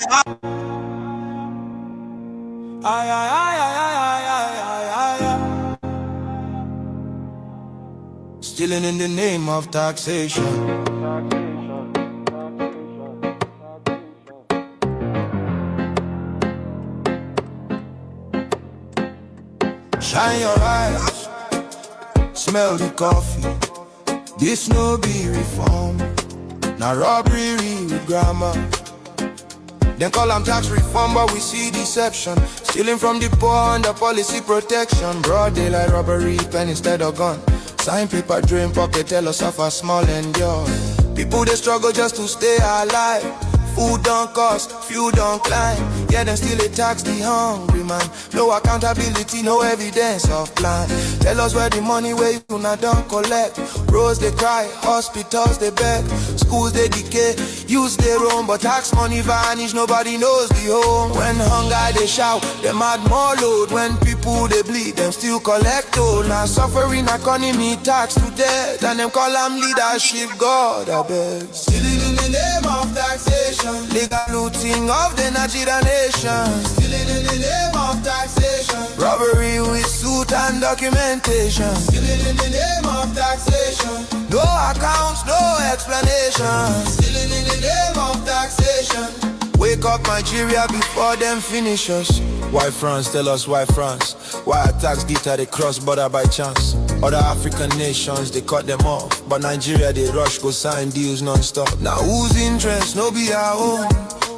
Ay, ay, ay, ay, ay, ay, ay, ay, ay. Stealing in the name of taxation. Shine your eyes, smell the coffee. This no be reform, now robbery with grammar. Then call them tax reform, but we see deception. Stealing from the poor under policy protection. Broad daylight robbery, pen instead of gun. Sign paper, drain pocket, tell us suffer small endure. People they struggle just to stay alive. Food don't cost, fuel don't climb. Yeah, them still they tax the hungry man. No accountability, no evidence of plan. Tell us where the money where you not don't collect. Roads they cry, hospitals they beg, schools they decay, use they roam, but tax money vanish, nobody knows the home. When hunger they shout, them add more load. When people they bleed, them still collect toll. Now suffering economy tax to death, and them call them leadership, God I beg. Stealing in the name of taxation, legal looting of the Nigerian nation. Stealing in the name of taxation, robbery with suit and documentation. Stealing in the name of taxation, no accounts, no explanation. Stealing in the name of taxation. Wake up Nigeria before them finish us. Why France? Tell us why France? Why attacks guitar they cross border by chance? Other African nations they cut them off, but Nigeria they rush go sign deals non-stop. Now whose interest no be our own?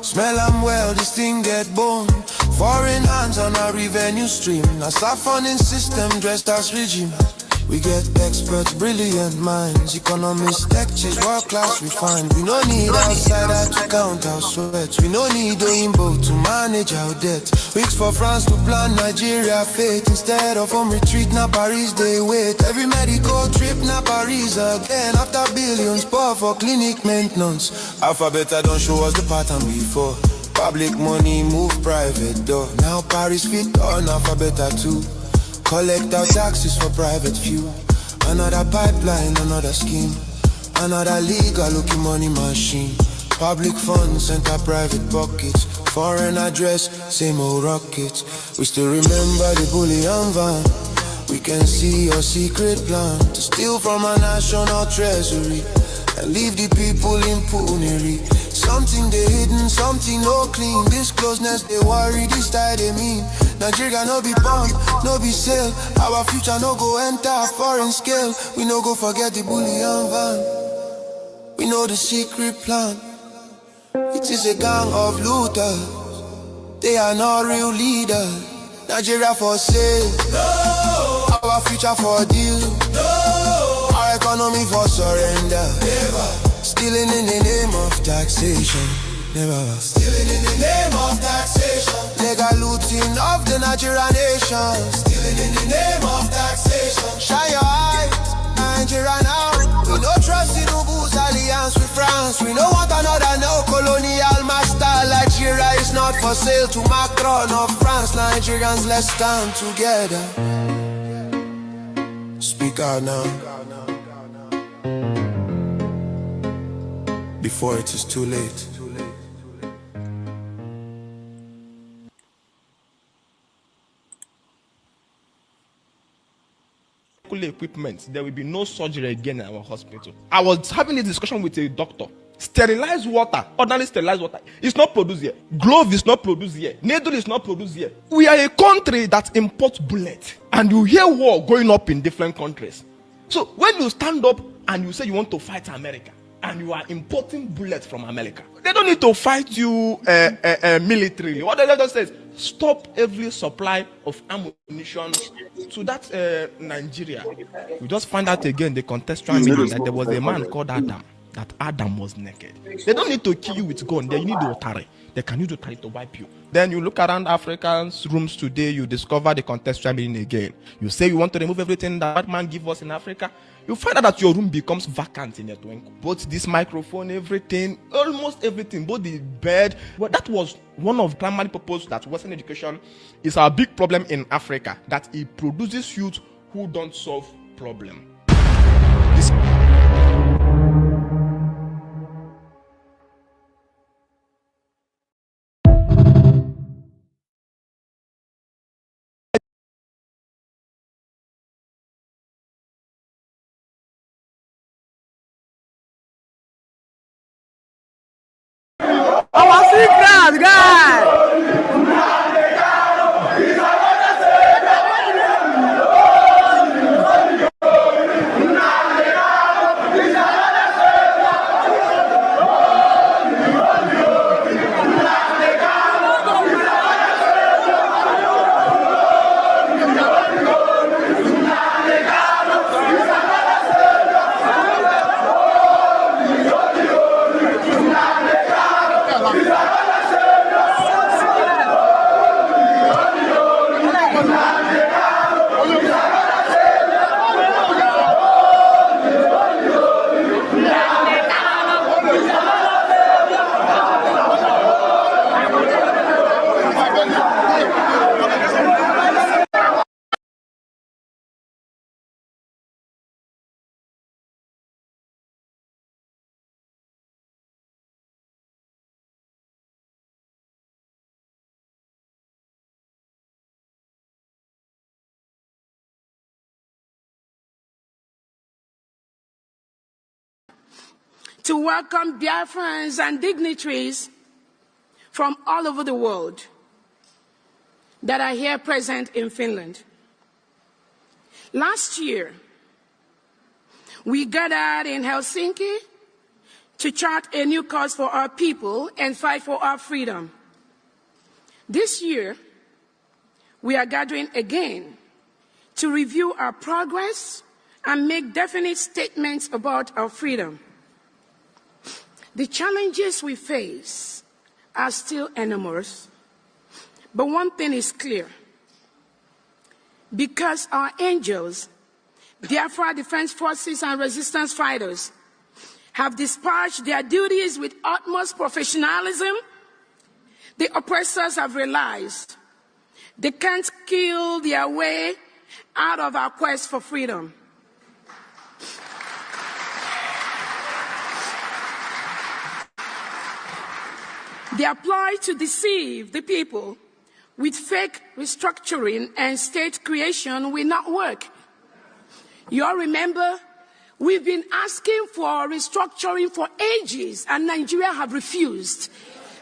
Smell them well, this thing get bone. Foreign hands on our revenue stream. Now saffroning system dressed as regime. We get experts, brilliant minds, economists, lectures, world class refined. We no need outsider to count our sweat. We no need Oyinbo to manage our debt. Weeks for France to plan Nigeria fate. Instead of home retreat, now Paris they wait. Every medical trip, now Paris again. After billions pour for clinic maintenance. Alphabet I don't show us the pattern before. Public money move private door. Now Paris fit on alphabet too. Collect our taxes for private few. Another pipeline, another scheme. Another legal looking money machine. Public funds enter private pockets. Foreign address, same old rockets. We still remember the bullion van. We can see your secret plan to steal from our national treasury and leave the people in penury. Something they hidden, something no clean. This closeness they worry, this tie they mean. Nigeria no be bomb, no be sale. Our future no go enter foreign scale. We no go forget the bullion van. We know the secret plan. It is a gang of looters. They are not real leaders. Nigeria for sale, no. Our future for deal, no. Our economy for surrender, never. Stealing in the name of taxation, never. Stealing in the name of taxation, legal looting of the Nigerian nation. Stealing in the name of taxation. Shine your eyes, Nigeria now. We no trust in Ubu's alliance with France. We no want another neo-colonial master. Nigeria is not for sale to Macron or France. Nigerians, let's stand together. Speak out now, before it is too late. Equipment, there will be no surgery again in our hospital. I was having a discussion with a doctor. Sterilized water, ordinarily sterilized water, is not produced here. Glove is not produced here. Needle is not produced here. We are a country that imports bullets, and you hear war going up in different countries. So when you stand up and you say you want to fight America, and you are importing bullets from America, they don't need to fight you militarily. What they just says, stop every supply of ammunition to that Nigeria. You just find out again the contextual meaning that there was a man called Adam, that Adam was naked. They don't need to kill you with gun. They need to carry. They can use Otari to wipe you. Then you look around Africans' rooms today, you discover the contextual meaning again. You say you want to remove everything that white man give us in Africa. You find out that your room becomes vacant in a twinkle. Both this microphone, everything, almost everything, both the bed. Well, that was one of the primary purpose that Western education is our big problem in Africa, that it produces youth who don't solve problem. secret, guy. To welcome Biafrans and dignitaries from all over the world that are here present in Finland. Last year, we gathered in Helsinki to chart a new course for our people and fight for our freedom. This year, we are gathering again to review our progress and make definite statements about our freedom. The challenges we face are still enormous, but one thing is clear. Because our angels, Biafra Defense Forces and resistance fighters, have discharged their duties with utmost professionalism, the oppressors have realized they can't kill their way out of our quest for freedom. Their ploy to deceive the people with fake restructuring and state creation will not work. You all remember, we've been asking for restructuring for ages, and Nigeria have refused.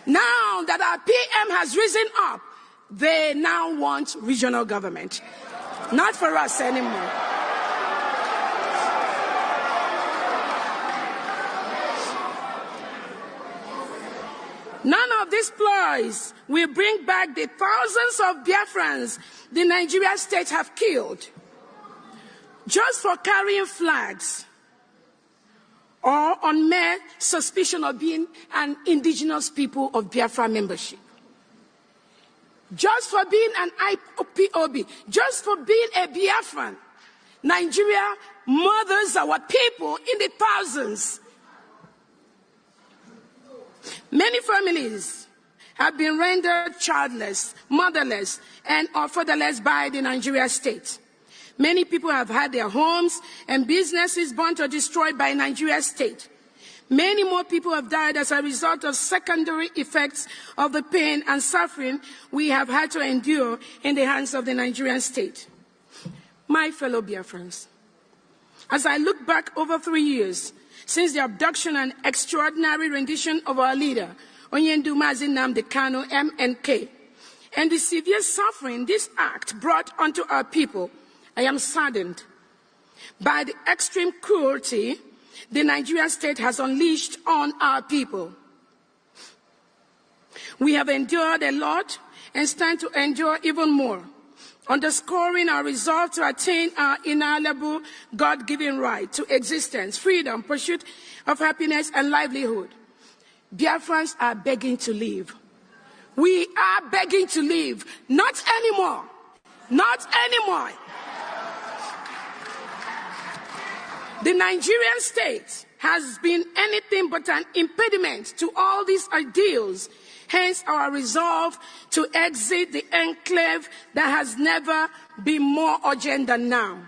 Now that our PM has risen up, they now want regional government. Not for us anymore. None of these ploys will bring back the thousands of Biafrans the Nigerian state have killed just for carrying flags or on mere suspicion of being an indigenous people of Biafra membership. Just for being an IPOB, just for being a Biafran, Nigeria murders our people in the thousands. Many families have been rendered childless, motherless, and or fatherless by the Nigerian state. Many people have had their homes and businesses burnt or destroyed by Nigeria state. Many more people have died as a result of secondary effects of the pain and suffering we have had to endure in the hands of the Nigerian state. My fellow Biafrans, as I look back over 3 years since the abduction and extraordinary rendition of our leader, Onyendu Mazi Nnamdi Kanu, MNK, and the severe suffering this act brought onto our people, I am saddened by the extreme cruelty the Nigerian state has unleashed on our people. We have endured a lot and stand to endure even more, underscoring our resolve to attain our inalienable God-given right to existence, freedom, pursuit of happiness and livelihood. Biafrans are begging to live. We are begging to live. Not anymore. Not anymore. The Nigerian state has been anything but an impediment to all these ideals. Hence our resolve to exit the enclave that has never been more urgent than now.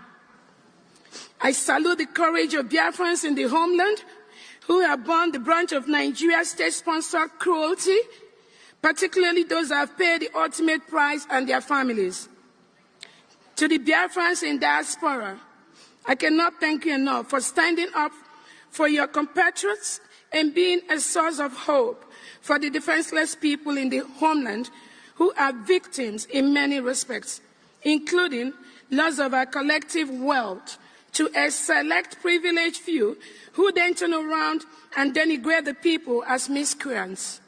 I salute the courage of Biafrans in the homeland who have borne the brunt of Nigeria's state-sponsored cruelty, particularly those that have paid the ultimate price and their families. To the Biafrans in diaspora, I cannot thank you enough for standing up for your compatriots and being a source of hope for the defenseless people in the homeland who are victims in many respects, including loss of our collective wealth to a select privileged few who then turn around and denigrate the people as miscreants.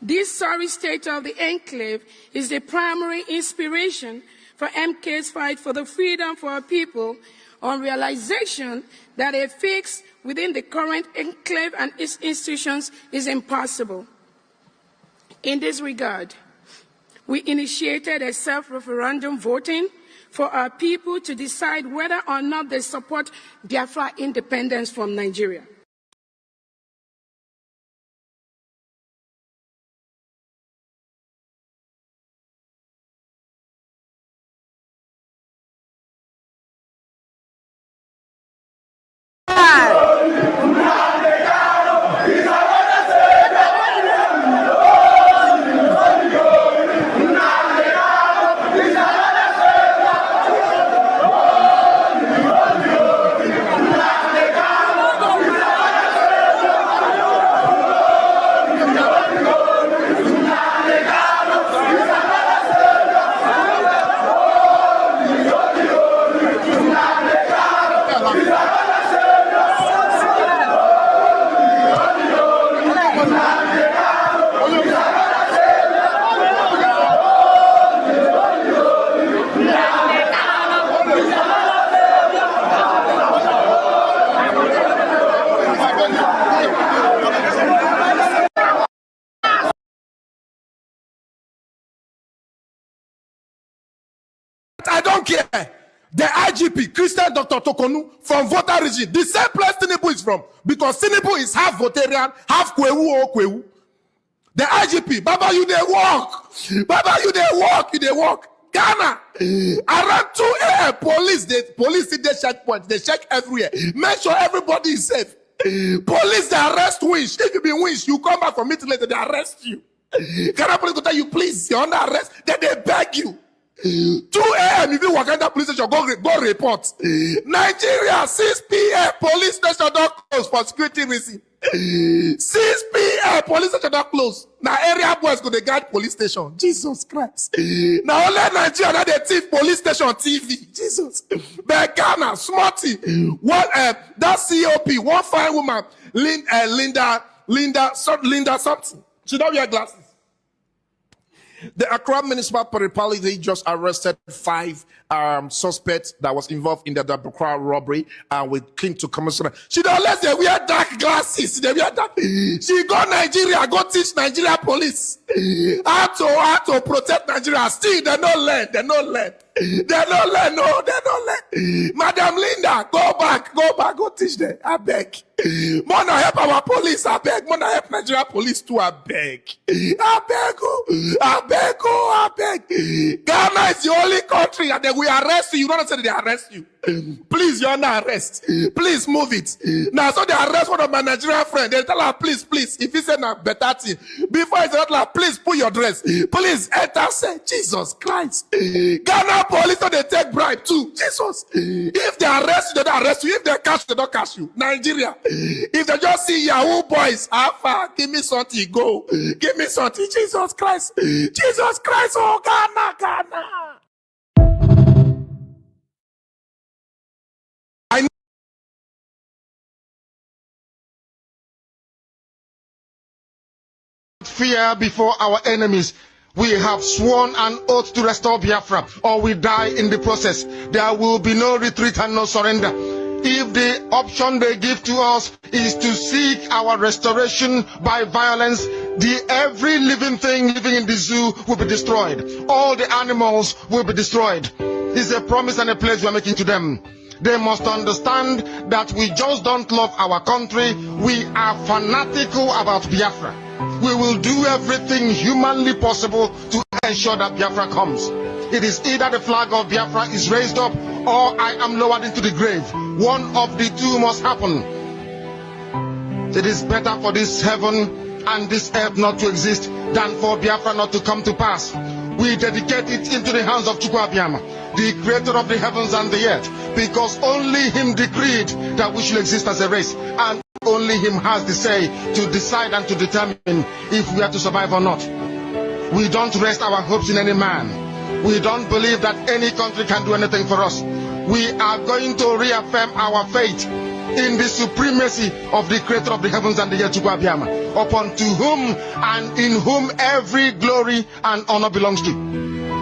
This sorry state of the enclave is the primary inspiration for MK's fight for the freedom for our people, on realization that a fix within the current enclave and its institutions is impossible. In this regard, we initiated a self-referendum voting for our people to decide whether or not they support Biafra independence from Nigeria. I don't care. The IGP, Christian Dr. Tokonu, from voter region, the same place Tinubu is from, because Tinubu is half Votarian, half Kwewu or Kwewu. The IGP, Baba, you they walk. Baba, you they walk, you they walk. Ghana, around 2 a.m., police did the checkpoint, they check everywhere. Make sure everybody is safe. Police, they arrest Winch. If you be Winch, you come back from meeting later, they arrest you. Ghana police will tell you, please, you're under arrest. Then they beg you. 2 a.m. if you walk in that police station, go report. Nigeria, 6 p.m. police station don't close for security reasons. 6 p.m. police station don't close. Now area boys go to guard police station. Jesus Christ. Now only Nigeria now they thief police station TV. Jesus. But Ghana, Smarty, what that COP, one fine woman, Linda something. She don't wear glasses. The Accra Municipal Municipality just arrested 5 suspects that was involved in the Accra robbery with King to Commissioner. She don't let them wear dark glasses. They wear dark. She go Nigeria, go teach Nigeria police how to protect Nigeria. Still, they don't learn. They don't learn. They don't learn. No, they don't learn. Madam Linda, go back, go teach them. I beg. Mona help our police, I beg. Mona help Nigeria police too, I beg. I beg. Ghana is the only country and they will arrest you. You don't say they arrest you. Please, you're under arrest. Please move it. Now, so they arrest one of my Nigerian friends. They tell her, please, if he said a better thing. Before he said, please put your dress. Please enter, say, Jesus Christ. Ghana police, so they take bribe too. Jesus. If they arrest you, they don't arrest you. If they catch you, they don't catch you. Nigeria. If they just see Yahoo boys, Alpha, give me something, go. Give me something. Jesus Christ. Jesus Christ, oh Ghana. Fear before our enemies. We have sworn an oath to restore Biafra, or we die in the process. There will be no retreat and no surrender. If the option they give to us is to seek our restoration by violence, every living thing living in the zoo will be destroyed. All the animals will be destroyed. It's a promise and a pledge we are making to them. They must understand that we just don't love our country. We are fanatical about Biafra. We will do everything humanly possible to ensure that Biafra comes. It is either the flag of Biafra is raised up or I am lowered into the grave. One of the two must happen. It is better for this heaven and this earth not to exist than for Biafra not to come to pass. We dedicate it into the hands of Chukwu Abiyama, the creator of the heavens and the earth, because only him decreed that we should exist as a race. And only him has the say to decide and to determine if we are to survive or not. We don't rest our hopes in any man. We don't believe that any country can do anything for us. We are going to reaffirm our faith in the supremacy of the creator of the heavens and the earth, upon to whom and in whom every glory and honor belongs to.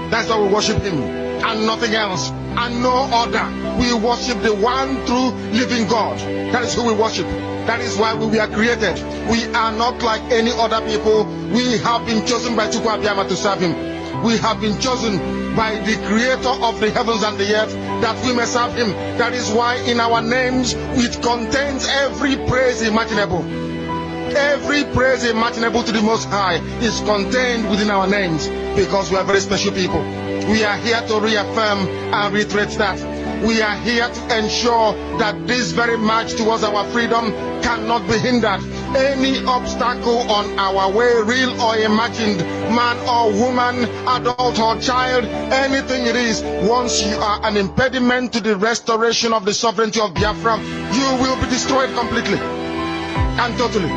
That's why we worship him and nothing else and no other. We worship the one true living God. That is who we worship. That is why we were created. We are not like any other people. We have been chosen by Chukwu Abiyama to serve him. We have been chosen by the creator of the heavens and the earth that we may serve him. That is why in our names it contains every praise imaginable. Every praise imaginable to the Most High is contained within our names, because we are very special people. We are here to reaffirm and reiterate that. We are here to ensure that this very march towards our freedom cannot be hindered. Any obstacle on our way, real or imagined, man or woman, adult or child, anything it is, once you are an impediment to the restoration of the sovereignty of Biafra, you will be destroyed completely and totally,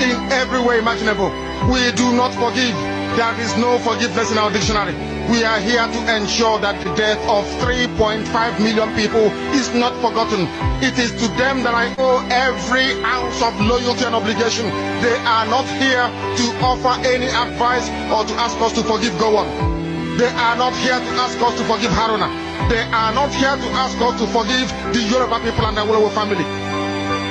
in every way imaginable. We do not forgive. There is no forgiveness in our dictionary. We are here to ensure that the death of 3.5 million people is not forgotten. It is to them that I owe every ounce of loyalty and obligation. They are not here to offer any advice or to ask us to forgive Gowon. They are not here to ask us to forgive Haruna. They are not here to ask us to forgive the Yoruba people and the Wolowo family.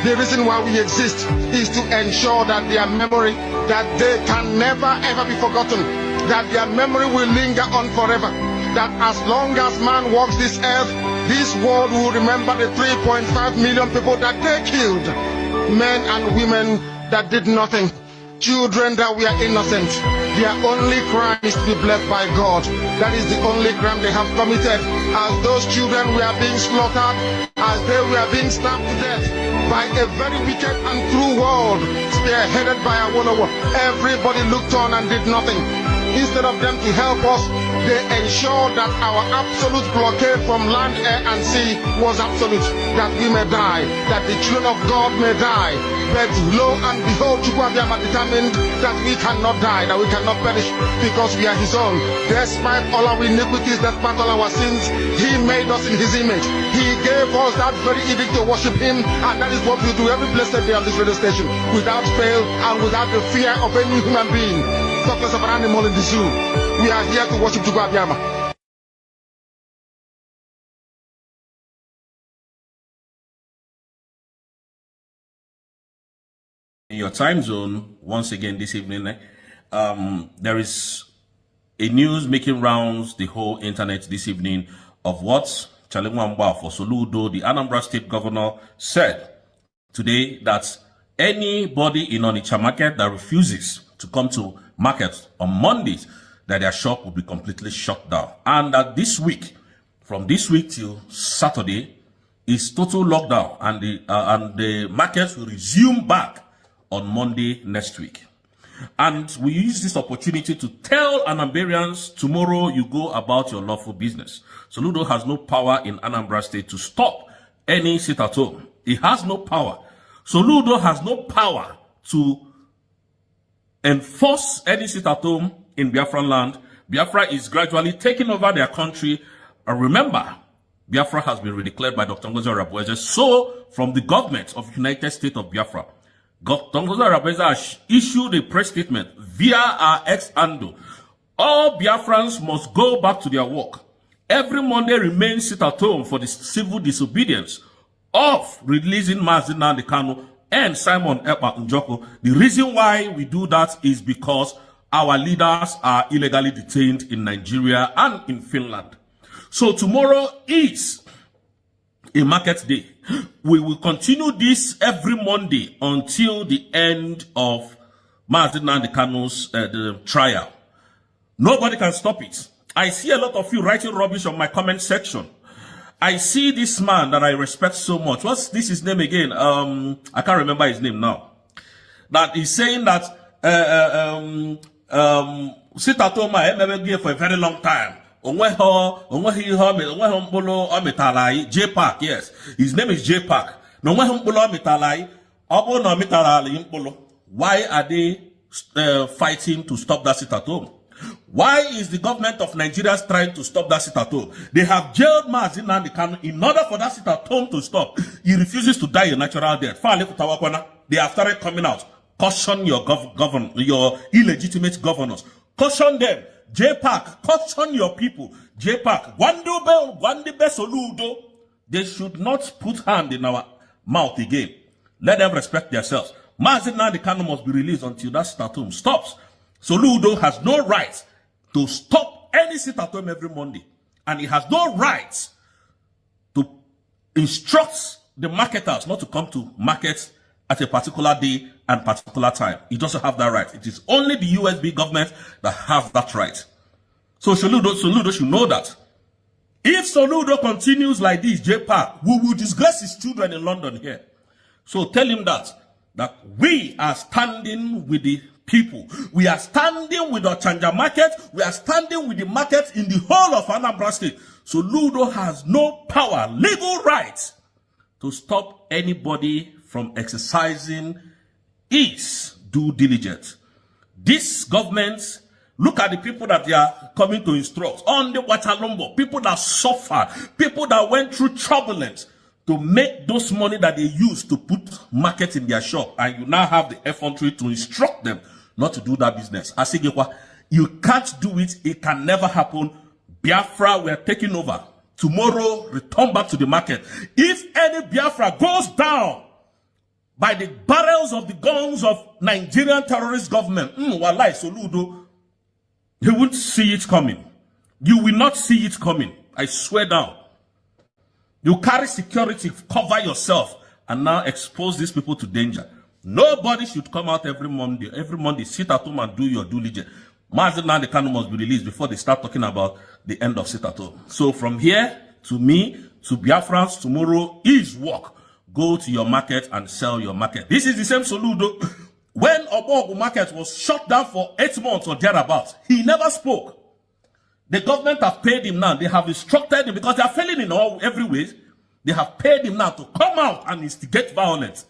The reason why we exist is to ensure that their memory, that they can never ever be forgotten, that their memory will linger on forever, that as long as man walks this earth, this world will remember the 3.5 million people that they killed, men and women that did nothing, children that were innocent. Their only crime is to be blessed by God. That is the only crime they have committed. As those children were being slaughtered, as they were being stabbed to death by a very wicked and cruel world, spearheaded by Awolowo, everybody looked on and did nothing. Instead of them to help us, they ensured that our absolute blockade from land, air, and sea was absolute, that we may die, that the children of God may die. But lo and behold, Chukwu Abiyama determined that we cannot die, that we cannot perish, because we are his own. Despite all our iniquities, despite all our sins, he made us in his image. He gave us that very edict to worship him, and that is what we do every blessed day on this radio station, without fail and without the fear of any human being. Talk less of an animal in the zoo. We are here to worship Chukwu Abiyama. In your time zone, once again this evening, there is a news making rounds the whole internet this evening of what Chalengwamba for Soludo, the Anambra State Governor, said today, that anybody in Onitsha market that refuses to come to market on Mondays, that their shop will be completely shut down. And that this week, from this week till Saturday, is total lockdown, and the markets will resume back on Monday next week. And we use this opportunity to tell Anambarians, tomorrow you go about your lawful business. Soludo has no power in Anambra State to stop any sit-at-home. It has no power. Soludo has no power to enforce any sit-at-home in Biafran land. Biafra is gradually taking over their country. And remember, Biafra has been redeclared by Dr. Ngozi Orabueze. So, from the government of United States of Biafra, Dr. Ngozi Orabueze has issued a press statement via our ex-handle. All Biafrans must go back to their work. Every Monday remain sit-at-home for the civil disobedience of releasing Mazi Nnamdi Kanu and Simon Ekpa Njoko. The reason why we do that is because our leaders are illegally detained in Nigeria and in Finland. So tomorrow is a market day. We will continue this every Monday until the end of Mazi Nnamdi Kanu's the trial. Nobody can stop it. I see a lot of you writing rubbish on my comment section. I see this man that I respect so much. What's this his name again? I can't remember his name now. That is saying that sit-at-home for a very long time. J-Park, yes. His name is J-Park. Why are they fighting to stop that sit at home? Why is the government of Nigeria trying to stop that sit at home? They have jailed Mazi Nnamdi Kanu in order for that sit at home to stop. He refuses to die a natural death. They have started coming out. Caution your your illegitimate governors. Caution them. JPAC, caution your people. JPAC, Gwandibe Soludo. They should not put hand in our mouth again. Let them respect themselves. Mazi Nnamdi Kanu must be released until that sit at home stops. Soludo has no right to stop any sit at home every Monday. And he has no right to instruct the marketers not to come to markets at a particular day and particular time. He doesn't have that right. It is only the USB government that has that right. So Soludo should know that. If Soludo continues like this, JPAC, we will disgrace his children in London here. So tell him that we are standing with the people. We are standing with the Chanja market. We are standing with the market in the whole of Anambra State. Soludo has no power, legal right to stop anybody from exercising his due diligence. This government, look at the people that they are coming to instruct on the Watalombo, people that suffer, people that went through turbulence to make those money that they use to put market in their shop, and you now have the effrontery to instruct them not to do that business. Asigekwa, you can't do it. It can never happen. Biafra, we are taking over. Tomorrow, return back to the market. If any Biafra goes down by the barrels of the guns of Nigerian terrorist government, Wallahi Soludo, you won't see it coming. You will not see it coming. I swear down. You carry security, cover yourself, and now expose these people to danger. Nobody should come out every Monday, sit at home and do your due diligence. Mazi Nnamdi Kanu must be released before they start talking about the end of sit at home. So from here to me, to Biafrans, tomorrow is work. Go to your market and sell your market. This is the same Soludo. When Obogu market was shut down for 8 months or thereabouts, he never spoke. The government have paid him now. They have instructed him because they are failing in every way. They have paid him now to come out and instigate violence.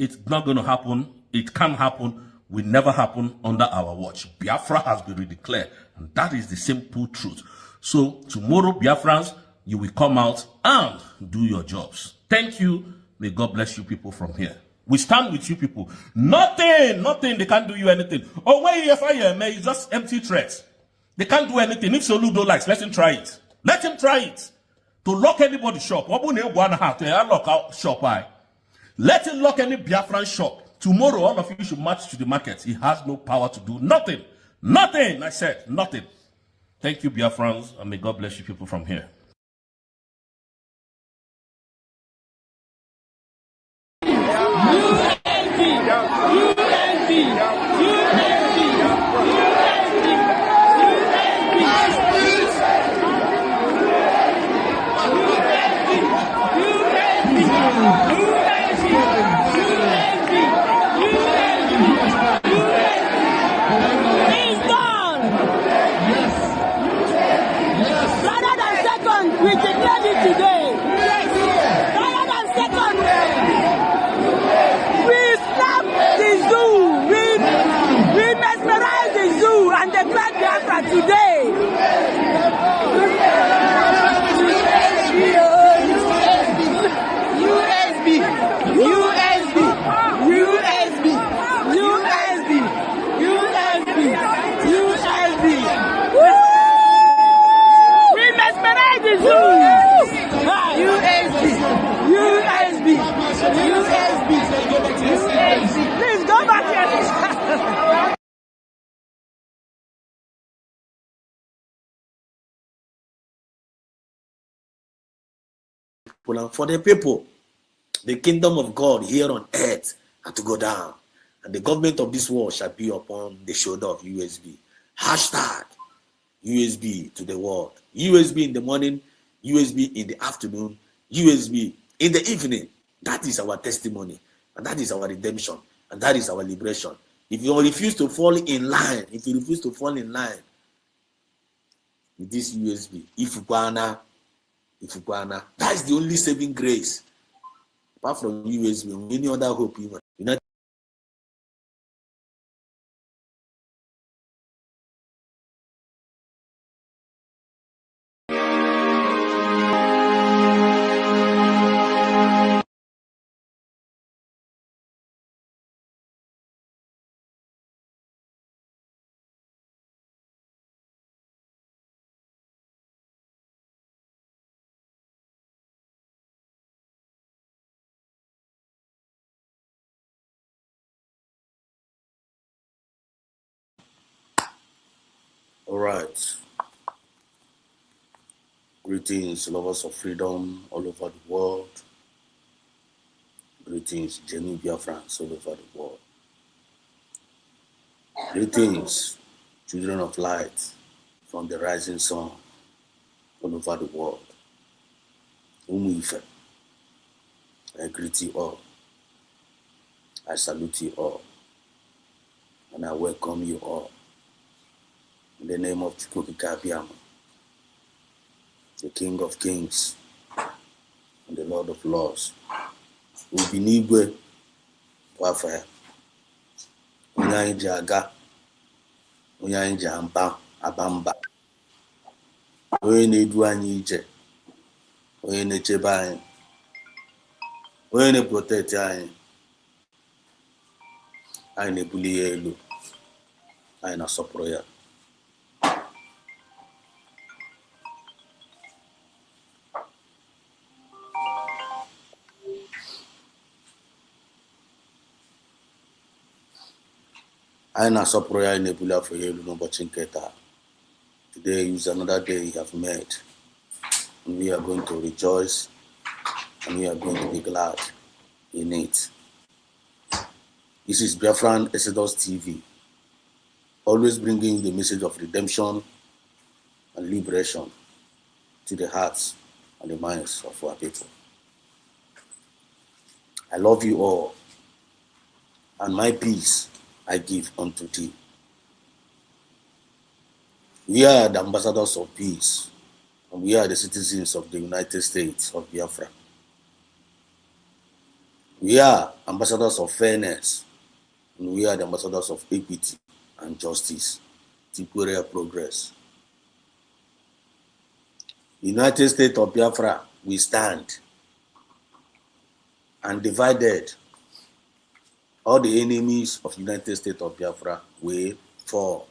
It's not going to happen. It can't happen. Will never happen under our watch. Biafra has been redeclared. And that is the simple truth. So tomorrow, Biafrans, you will come out and do your jobs. Thank you. May God bless you people from here. We stand with you people. Nothing, they can't do you anything. Oh, wait, if I am, it's just empty threats. They can't do anything. If Soludo likes, let him try it. Let him try it. To lock anybody's shop. Let him lock any Biafran shop. Tomorrow, all of you should march to the market. He has no power to do nothing. Nothing, I said, nothing. Thank you, Biafrans, and may God bless you people from here. Please go back here. For the people, the kingdom of God here on earth had to go down, and the government of this world shall be upon the shoulder of USB. Hashtag USB to the world. USB in the morning, USB in the afternoon, USB in the evening. That is our testimony, and that is our redemption, and that is our liberation. If you refuse to fall in line, with this USB, Ifukwana, that is the only saving grace. Apart from USB, any other hope, you know. All right. Greetings, lovers of freedom all over the world. Greetings, genuine Biafrans all over the world. Greetings, children of light from the rising sun all over the world. Umuife, I greet you all. I salute you all. And I welcome you all. In the name of Chukwuka Abiyama, the King of Kings and the Lord of Lords. Ubinigwe Biafra. Onye anyị ji aga, onye anyị ji aba mba, onye na-edu anyị ije, onye na-echebe anyị, onye na-protect anyị, anyị na-ebuli ya elu, anyị na-asọpụrụ ya. Anyị na-asọpụrụ ya, anyị na-ebuli afọ ya elu n'ụbọchị nke taa. Today is another day you have made, and we are going to rejoice and we are going to be glad in it. This is Biafran Exodus TV, always bringing you the message of redemption and liberation to the hearts and the minds of our people. I love you all, and my peace I give unto thee. We are the ambassadors of peace, and we are the citizens of the United States of Biafra. We are ambassadors of fairness, and we are the ambassadors of equity and justice, equal progress. United States of Biafra, we stand, and divided, all the enemies of United States of Biafra will fall.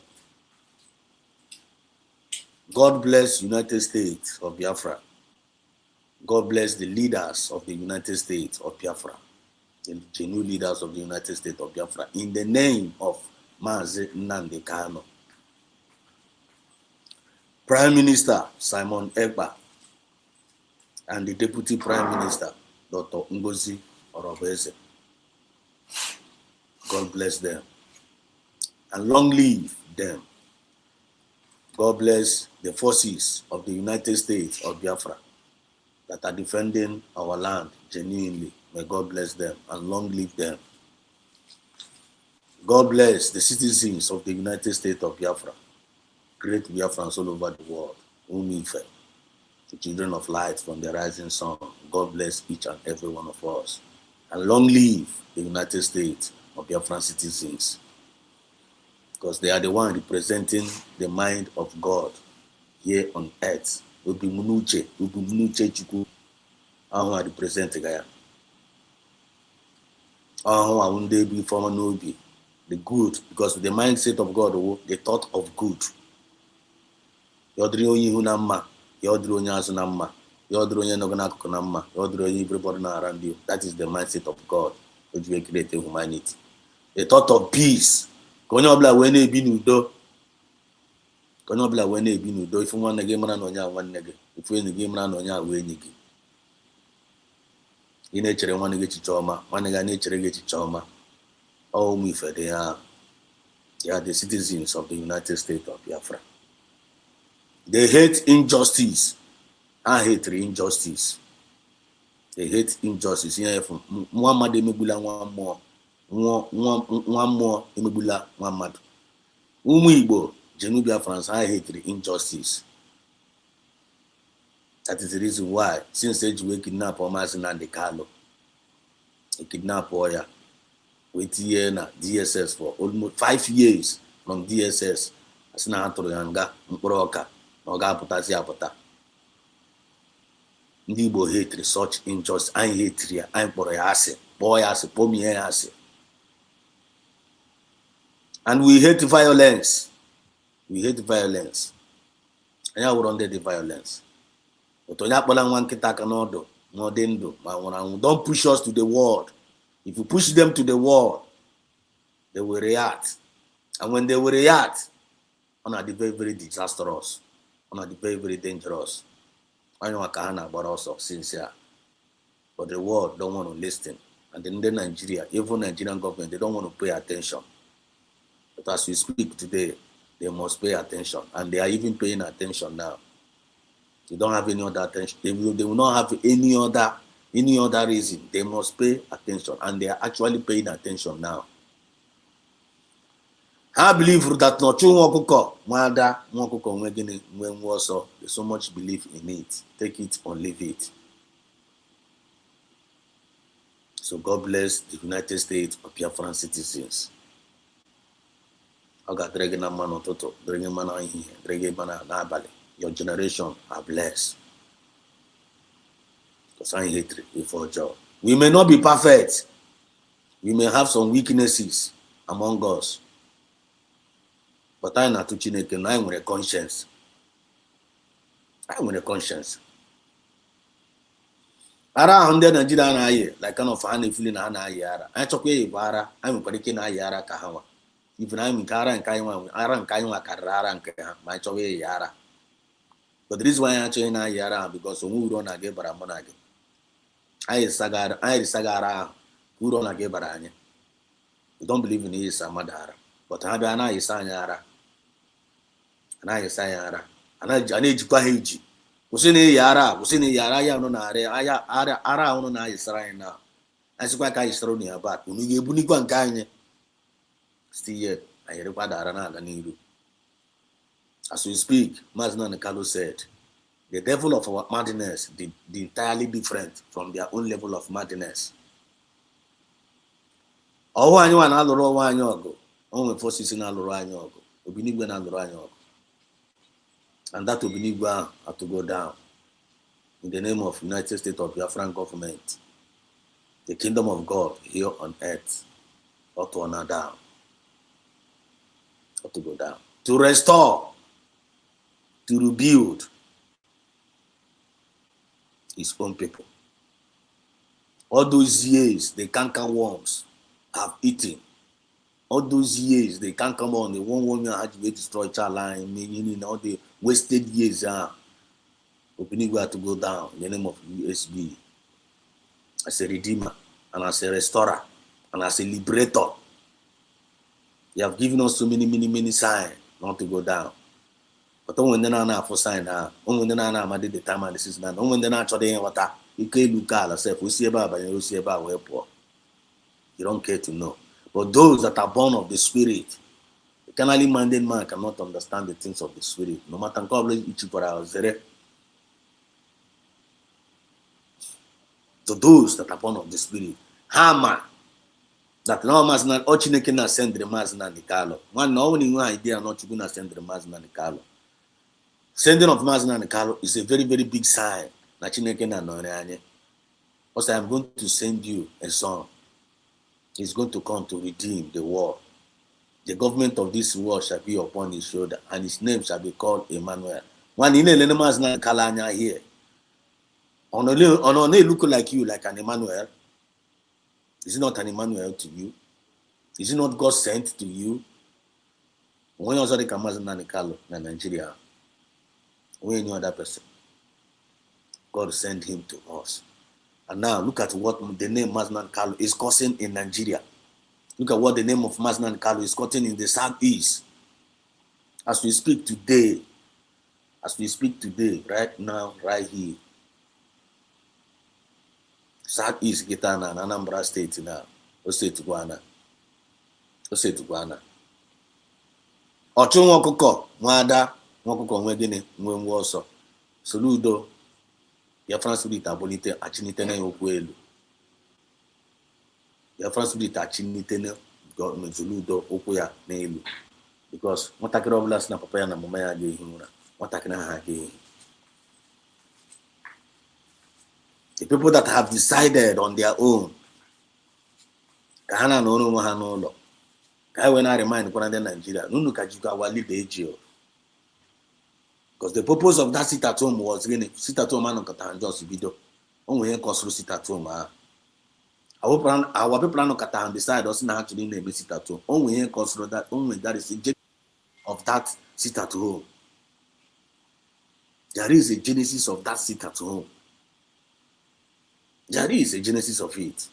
God bless United States of Biafra. God bless the leaders of the United States of Biafra, the genuine leaders of the United States of Biafra, in the name of Mazi Nnamdi Kanu, Prime Minister Simon Ekpa, and the Deputy Prime Minister Dr. Ngozi Orobeze. God bless them and long live them. God bless the forces of the United States of Biafra that are defending our land genuinely. May God bless them and long live them. God bless the citizens of the United States of Biafra, great Biafrans all over the world, Umife, the children of light from the rising sun. God bless each and every one of us. And long live the United States of Biafran citizens, because they are the one representing the mind of God here on earth. Ubimunuche Chukwu, ahu are representing Gaya. Ahu awunde be former nobi, the good, because the mindset of God, the thought of good. Yodri onye ihu na mma, yodri onye azụ na mma, yodri onye nọgụ n'akụkụ na mma, yodri onye everybody na around you. That is the mindset of God, which will create humanity. The thought of peace. Konye obla we na-ebi n'udo. Konye obla we na-ebi n'udo. Ifu nwanne gị mara na onye a nwanne gị. Ifu enyi gị mara na onye a wee enyi gị. Ị na-echere nwanne gị echiche ọma, nwanne gị na-echere gị echiche ọma. All ụmụ ife they are the citizens of the United States of Biafra. They hate injustice. I hate injustice. They hate injustice. Nwa mmadụ emegbula nwa mmụọ. Nwa mmụọ emegbula nwa mmadụ. Ụmụ Igbo, genuine Biafrans, I hate injustice. That is the reason why, since we kidnap Mazi Nnamdi Kanu, they kidnap Oya, wait here na DSS for almost 5 years from DSS. As na atụrụ ya nga mkpụrụ ọka na ọ ga-apụtazi apụta. Ndị Igbo hate such injustice. Anyị hate ya, anyị kpọrọ ya asị, kpọọ ya asị, kpọmie ya asị. And we hate violence. We hate violence. And we're under the violence. But don't push us to the wall. If you push them to the wall, they will react. And when they will react, On a very, very disastrous. On a very, very dangerous. I know I can't about also sincere. But the world don't want to listen. And then the Nigeria, even Nigerian government, they don't want to pay attention. But as we speak today, they must pay attention. And they are even paying attention now. They don't have any other attention. They will not have any other reason. They must pay attention. And they are actually paying attention now. I believe that not true also there's so much belief in it. Take it or leave it. So God bless the United States of Biafran citizens. I got dragging a man on Toto, dragging man on here, dragging man on Nabali. Your generation are blessed. Because I hate it for job. We may not be perfect. We may have some weaknesses among us. But I not to Chineke, I'm with a conscience. I'm with a conscience. Ara 100 Nigeria na aye, like kind of honey feeling na ayara. I talk ye bara, I'm paniking ayara kahawa. If I'm in Kara and Kaiwan, Aran Kaiwa Karara and my chowe yara. But the reason why I'm saying ayara because who don't I get baramonage. I sagara, who don't I get baranya. You don't believe in his Samadara. But I don't know his Sanyara. And I sayara. And I need to go Haji. Usini yara ya no na ara ono na Israel now. Asikwa ka Israel ni aba. Unu ye buni kwa nkanye. Still yet, I hear about Arana Ganiru. As we speak, Mazna Nekalo said, the level of our madness is entirely different from their own level of madness. Oh, I know another one ago. Only for season ago. Obinigwe na ago. And that Obinigwe had to go down. In the name of United States of Biafran government, the kingdom of God here on earth ought to honor down. Ought to go down. To restore, to rebuild his own people. All those years the canker worms have eaten. All those years they can't come on. The one had to destroy child line, meaning all the wasted years Obinigwe had to go down in the name of USB as a redeemer and as a restorer and as a liberator. You have given us so many signs not to go down. But when they are for sign when they are the time and this is not when they are trying water, you can't look at yourself. We see about and you see about where poor. You don't care to know. But those that are born of the Spirit, the carnally minded man cannot understand the things of the Spirit. No matter how each for our zere. To those that are born of the Spirit, hammer that no mas na o Chineke na send the mas na nikalo. One no one idea not to go send the mas na nikalo. Sending of mas na nikalo is a very big sign na Chineke na no anye. Because I am going to send you a son. He's going to come to redeem the world. The government of this world shall be upon his shoulder, and his name shall be called Emmanuel. One in a mas na kalanya here. On look like you, like an Emmanuel. Is it not an Emmanuel to you? Is it not God sent to you? When you also the Kamazana Nikalo in Nigeria, when any other person, God sent him to us. And now look at what the name Maznan Kalu is causing in Nigeria. Look at what the name of Maznan Kalu is causing in the southeast. As we speak today, right now, right here. Southeast Gitana and Anambra State now. State Guana. Ochun Wakoko, Mwada, Wakoko Wegini, Mwenwoso. Soludo, Biafran Spirit Abolite, Achinitene Okwelu. Biafran Spirit Achinitene, government Soludo, Okoya, Nelu. Because Motakiro of last na Papaya na Mamaya de Himura. Motakina Haki. The people that have decided on their own, Kahana no Mahanolo. I will not remind Nigeria. No, because the purpose of that sit at home was really sit at home and just video. Only consul sit at home. Our people no Katan decide us not to name sit at home. Only consider that only that is the of that sit at home. There is a genesis of that sit at home. There is a genesis of it.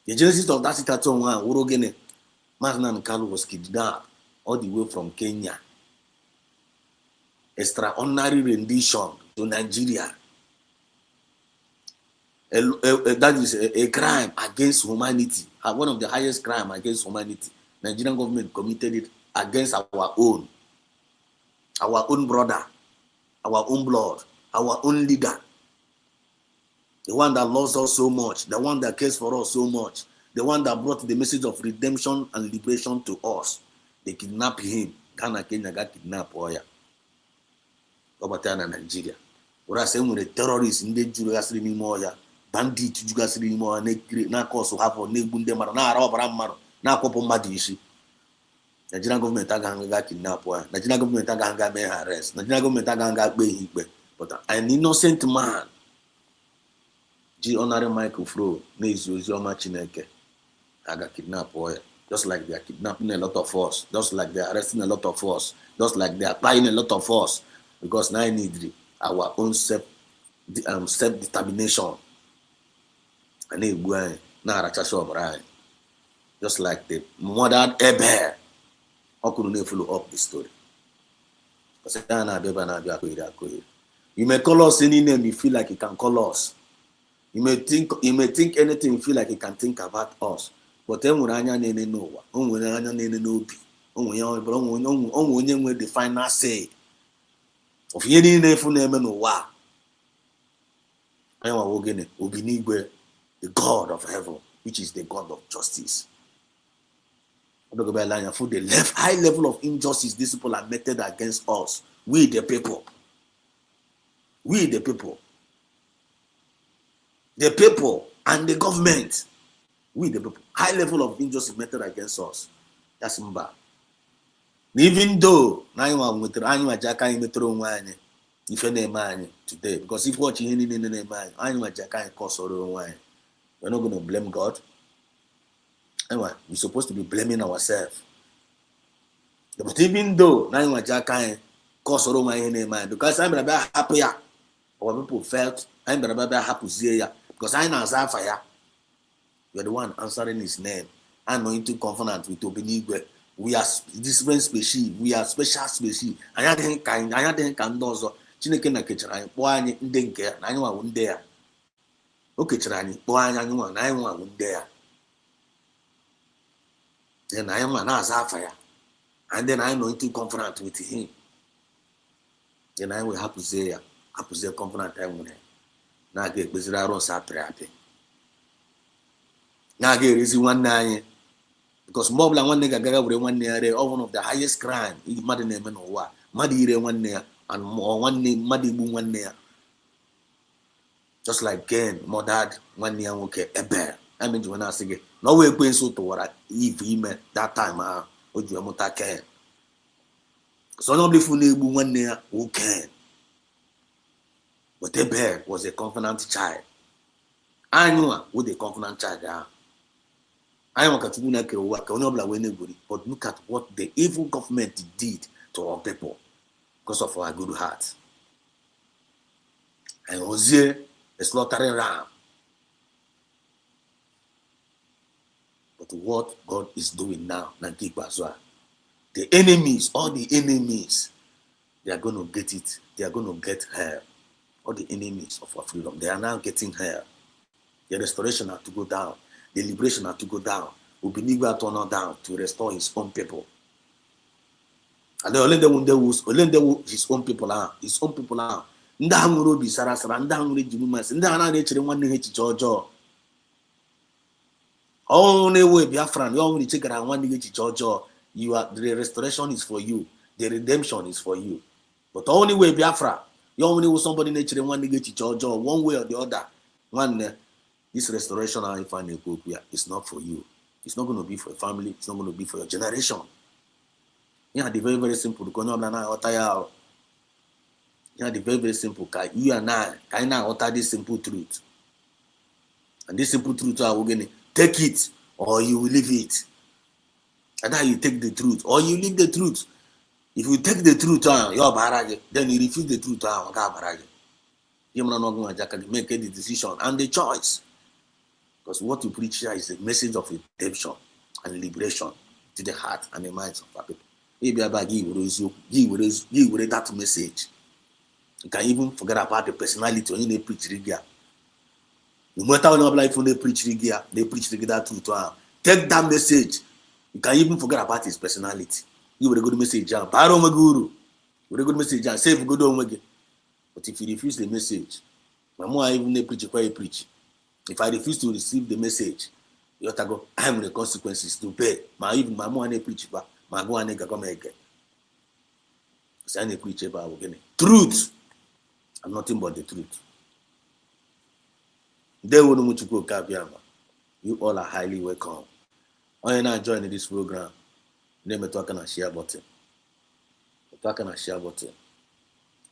The genesis of that sit at home, Urogene, Maznan Kalu was kidnapped all the way from Kenya. Extraordinary rendition to Nigeria. That is a crime against humanity. One of the highest crimes against humanity. Nigerian government committed it against our own brother, our own blood, our own leader. The one that loves us so much, the one that cares for us so much, the one that brought the message of redemption and liberation to us. They kidnapped him. Ghana, Kenya got kidnapped. Obatana, Nigeria. Ora se nwere terrorists ndị juru gasịrị n'ime ọhịa, bandit juru gasịrị n'ime ọhịa na-akọsụ hapụ na-egbu ndị mmadụ na-ara ọbara mmadụ na-akwụpụ mmadụ isi. Nigerian government agaghị aga kidnap ya. Nigerian government agaghị aga mee ha arrest. Nigerian government agaghị aga kpee ihe ikpe. But an innocent man ji honorary microphone na-ezi ozi ọma Chineke aga kidnap ya. Just like they are kidnapping a lot of us, just like they are arresting a lot of us, just like they are applying a lot of us, because now I need our own self-determination. And just like the murdered Abel. How could you follow up the story? You may call us any name you feel like you can call us. You may think anything you feel like you can think about us. But then when I know the final say of any name no wa. I am Obinigwe, the God of heaven, which is the God of justice. For the high level of injustice these people are meted against us, we the people. We the people. The people and the government. We the people. High level of injustice meted against us. That's Mba. Even though today, because if watching we're not going to blame God. Anyway, we're supposed to be blaming ourselves. But even though because I'm happy, our people felt I'm happy because I know fire. You're the one answering his name. I'm going to covenant with Obinigwe. We are different species. We are special species. I think also Chineke na kechara anyị kpọọ anyị ndị nke ya na anyị nwa ndị ya. O kechara anyị kpọọ anyị nwa na anyị nwa ndị ya. Then I am an fire. And then I know into covenant with him. Then I will have to say covenant time with him. Now I get busy around Saturday. Now I get easy 1 because more than 1 nigga with 1 year of one of the highest crime. He mad name no what. Muddy 1 year and more 1 name muddy boom 1 year. Just like Ken, murdered 1 year okay a bear. I mean when I say no way going so to what if he met that time would you muta Ken. So nobody fully 1 year who can. But the bear was a covenant child. I knew what the covenant child are. I am a but look at what the evil government did to our people because of our good heart. And was here a slaughtering ram. But what God is doing now, the enemies, all the enemies, they are going to get it. They are going to get hell. All the enemies of our freedom, they are now getting hell. The restoration had to go down. The liberation had to go down. Obinigwe turned down to restore his own people. And the only his own people are. His own people are. Only way Biafra, you only check around 1 Georgia. You are the restoration is for you. The redemption is for you. But only way Biafra, you only with somebody nature 1 Georgia, one way or the other. This restoration I find in Ethiopia is not for you. It's not going to be for your family. It's not going to be for your generation. Yeah, the very, very simple. Yeah, the very, very simple. You and I now utter this simple truth. And this simple truth, we're going to take it or you will leave it. And now you take the truth or you leave the truth. If you take the truth on your barrage, then you refuse the truth on barrage. You make the decision and the choice. Because what you preach here is a message of redemption and liberation to the heart and the minds of our people. Maybe about give that message. You can even forget about the personality when they preach Rigia. No matter how life when they preach Rigia, that truth. Take that message. You can even forget about his personality. You will a good message, Paro Maguru. With a good message, save good home again. But if you refuse the message, my mom even preach where you preach. If I refuse to receive the message, you have to go, I have the consequences to pay. My mom preach about my go and go make it. So I preach about truth and nothing but the truth. You all are highly welcome. When you're not joining this program, name it talking and share button. Talking and share button.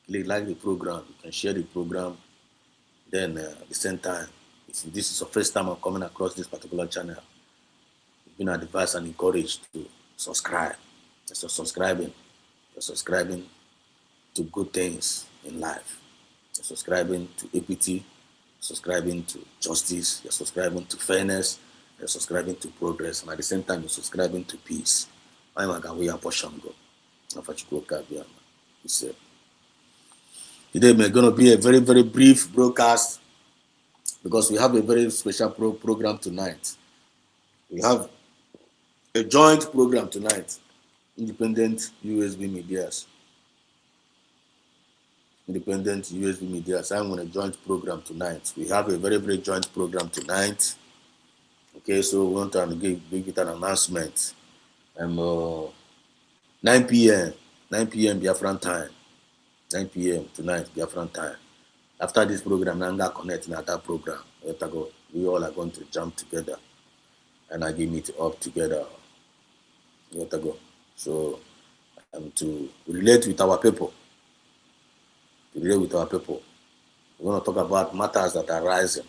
Click like the program, you can share the program. Then at the same time, if this is your first time I'm coming across this particular channel, you've been advised and encouraged to subscribe. So subscribing. You're subscribing to good things in life. You're subscribing to equity. Subscribing to justice. You're subscribing to fairness. You're subscribing to progress. And at the same time, you're subscribing to peace. I'm going to portion go. Today we're going to be a very, very brief broadcast because we have a very special program tonight. We have a joint program tonight. Independent USB Medias. Independent USB Medias. I'm on a joint program tonight. We have a very, very joint program tonight. Okay, so we want to give it an announcement. 9 p.m. Biafran time. 9 p.m. tonight, Biafran time. After this program, I'm going to connect in that program. We all are going to jump together and I give it up together. So, to relate with our people. We're going to talk about matters that are rising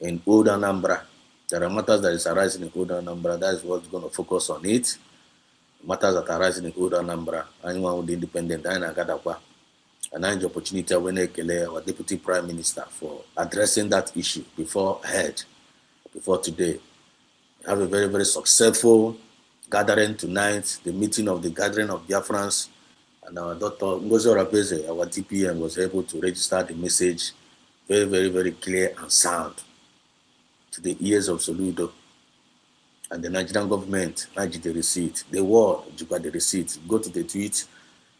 in Old Anambra. There are matters that is arising in Old Anambra. That is what's going to focus on it. Matters that are rising in Old Anambra. Anyone with the independent, and I had the opportunity when our Deputy Prime Minister for addressing that issue before today. We have a very, very successful gathering tonight, the meeting of the gathering of Biafrans, and our Dr. Ngozi Orapeze, our DPM, was able to register the message very, very, very clear and sound to the ears of Soludo. And the Nigerian government, the receipt. The world, you got the receipt. Go to the tweet,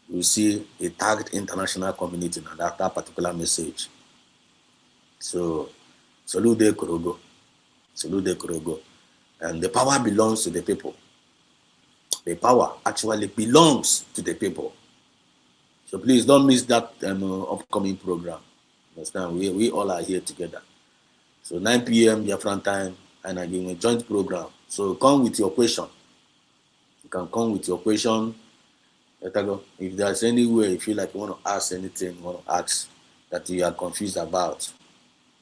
you will see a tagged international community and that particular message. So, Soludo Korogo. And the power belongs to the people. The power actually belongs to the people. So please don't miss that upcoming program. Understand? We all are here together. So 9 p.m. Biafran time, and again a joint program. So come with your question. You can come with your question. If there's any way you feel like you want to ask anything, you want to ask that you are confused about,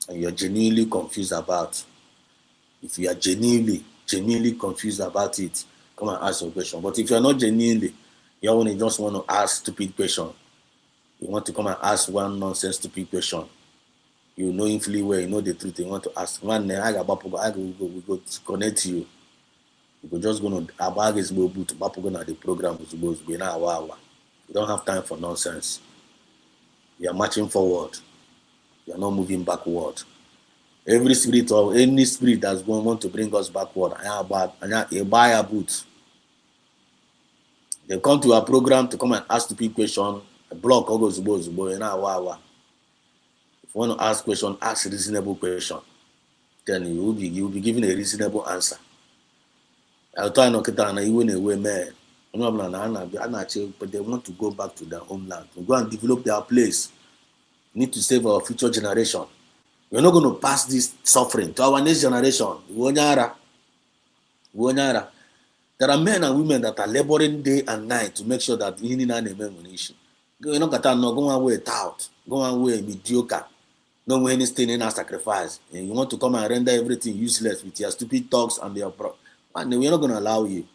and you're genuinely confused about. If you are genuinely confused about it, come and ask your question. But if you're not genuinely, you only just want to ask stupid question. You want to come and ask one nonsense stupid question. You know him fully well, you know the truth, you want to ask. One day, we go to connect you. We're just going to abag is to the program is supposed to be an hour. You don't have time for nonsense. You are marching forward. You are not moving backward. Every spirit or any spirit that's going to want to bring us backward, and buy a boot. They come to our program to come and ask stupid question. A block or goes in hour. If you want to ask question, ask a reasonable question. Then you will be given a reasonable answer. I'll try not to even away man. But they want to go back to their homeland, to go and develop their place. We need to save our future generation. We're not going to pass this suffering to our next generation. There are men and women that are laboring day and night to make sure that we're not going away tout, going away mediocre, no way anything in our sacrifice. And you want to come and render everything useless with your stupid talks and your and we're not going to allow you.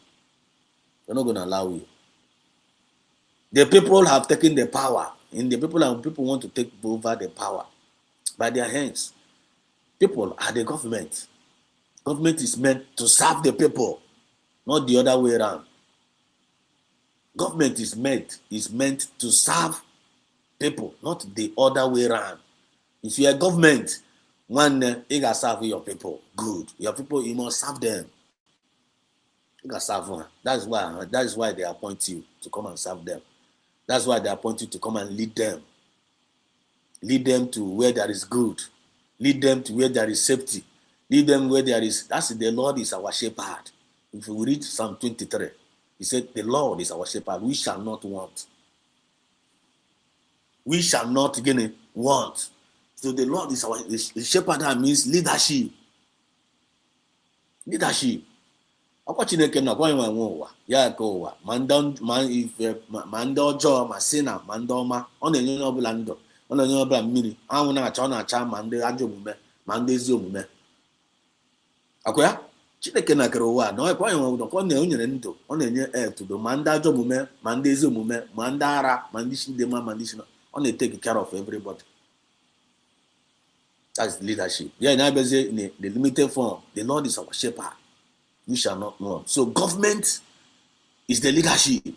We're not going to allow you. The people have taken the power. And the people want to take over the power by their hands. People are the government. Government is meant to serve the people, not the other way around. Government is meant to serve people, not the other way around. If you are government, one you gotta serve your people. Good. Your people, you must serve them. You gotta serve them. That is why they appoint you to come and serve them. That's why they appoint you to come and lead them. Lead them to where there is good. Lead them to where there is safety. Lead them where there is. That's the Lord is our shepherd. If we read Psalm 23, he said, the Lord is our shepherd. We shall not want. We shall not again want. So the Lord is our shepherd. That means leadership. Leadership. Ọkwa Chineke na kwa nwe ụwa ya ka ụwa ma ndị ọjọọ ma si na ma ndị ọma ọ na-enye onye ọbụla ndụ ọ na-enye ọbụla mmiri anwụ na-acha ọ na-acha ma ndị ajọ omume ma ndị ezi omume akwa ya Chineke na kere ụwa na ọkwa nwe ụdọ ọ na-enyere ndụ ọ na-enye etudo ma ndị ajọ omume ma ndị ezi omume ma ndị ara ma ndị ndị ma ndị si ọ na-take care of everybody. That's the leadership. Yeah, now in the limited form, the Lord is our shepherd. We shall not want. So government is the leadership.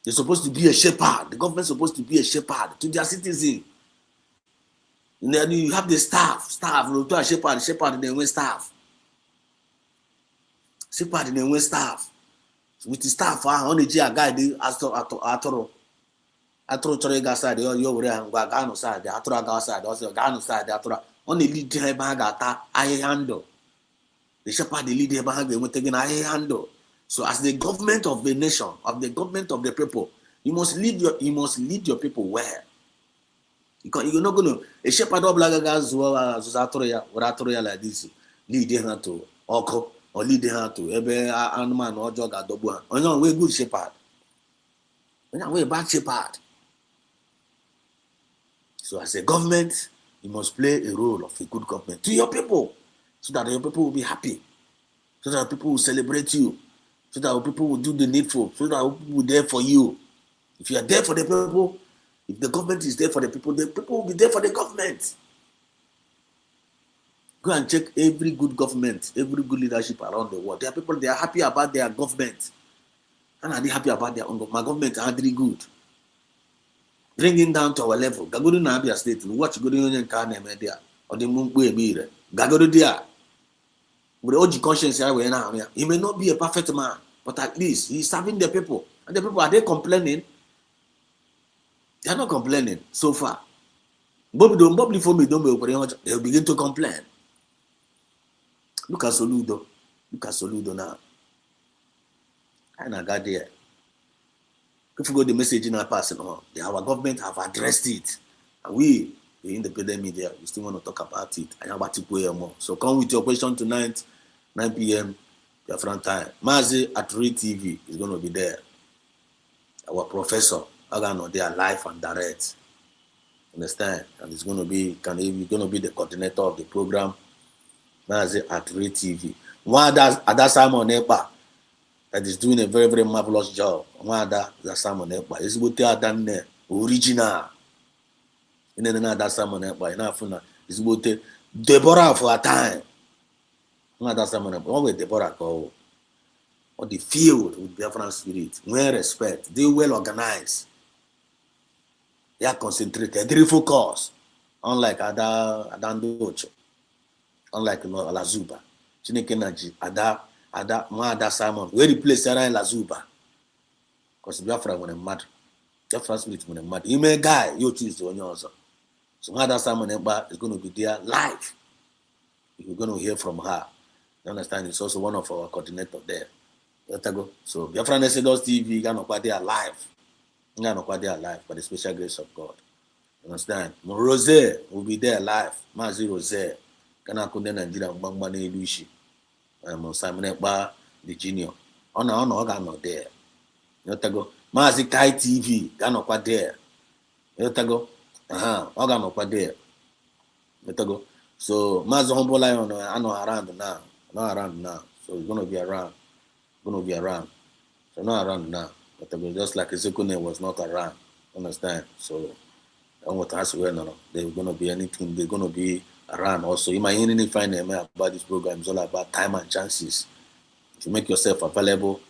They're supposed to be a shepherd. The government is supposed to be a shepherd to their citizens. And then you have the staff, to a shepherd, then staff. Shepherd, then staff. With the staff, on the guide, atụrụ chọrọ ịga side ya were ha ngwa gaa n'ụside atụrụ aga side ọsọ gaa n'ụside atụrụ ọ na-elid ha ebe ha ga-ata ahịhịa ndụ. The shepherd lead ebe ha ga-enweta gị na ahịhịa ndụ. So as the government of the nation, of the government of the people, you must lead your people well. You're not going to a shepherd ọbụla ga zụọ azụzụ atụrụ ya were atụrụ ya like this lead ha to ọkụ or lead ha to ebe anụmanụ ọjọọ ga-adọgbu ha. Onye nwe good shepherd, onye nwe bad shepherd. So as a government, you must play a role of a good government to your people, so that your people will be happy, so that people will celebrate you, so that people will do the needful, so that people will be there for you. If you are there for the people, if the government is there for the people will be there for the government. Go and check every good government, every good leadership around the world. There are people, they are happy about their government. And are they happy about their own government? My government are really good. Bring it down to our level. Gagodo na Abia State. Watch Godo Union can media or the Mumbu Emire. Gagodo dia. With all the conscience here now. He may not be a perfect man, but at least he's serving the people. And the people, are they complaining? They are not complaining so far. Bobby for me, they'll begin to complain. Look at Soludo. Look at Soludo now. And I got there. If you go the message in our passing on, our government have addressed it. And we, the independent media, we still want to talk about it. I about to pay more. So come with your question tonight, 9 p.m. Biafran time. Mazi at Read TV is going to be there. Our professor, Agano, they are live and direct. Understand? And it's going to be, the coordinator of the program. Mazi at Read TV. One that's Simon Epa. That is doing a very, very marvelous job. Wada za Simon Ekpa. Is what they are done there. Original. And then another Simon Ekpa. Enough. Is what Deborah for a time. Another Simon Ekpa. What will Deborah go? Or the field with Biafran spirit. Well respect. They well organized. They are concentrated. They focus. Unlike Adando Ocho. Unlike Lazuba. Chineke Naji. Ada Simon, where replace Sarah Lazuba. Because Biafra when a mad, Biafra spirit when a mad. You may guy, you choose the one also. So Ada Simon is going to be there live. You're going to hear from her. You understand? It's also one of our coordinators there. So Biafra Nesedos TV, gonna quite there live. Gonna quite there live by the special grace of God. You understand? Rose will be there live. Mazi Rose. Gonna kunde Nigeria Mbangmane Luishi. Simon Ekpa, the junior. Oh no, I'm there. You go. Mazi Kai TV, gano kwa there. You go. Ogano kwa there. You go. So Mazi Humble Lion, I know around now. Not around now. So it's gonna be around. So not around now. Just like Ezekune was not around. Understand? So I want to ask where no, there's gonna be anything, they're gonna be around also. You might any find about this program, it's all about time and chances. If you make yourself available,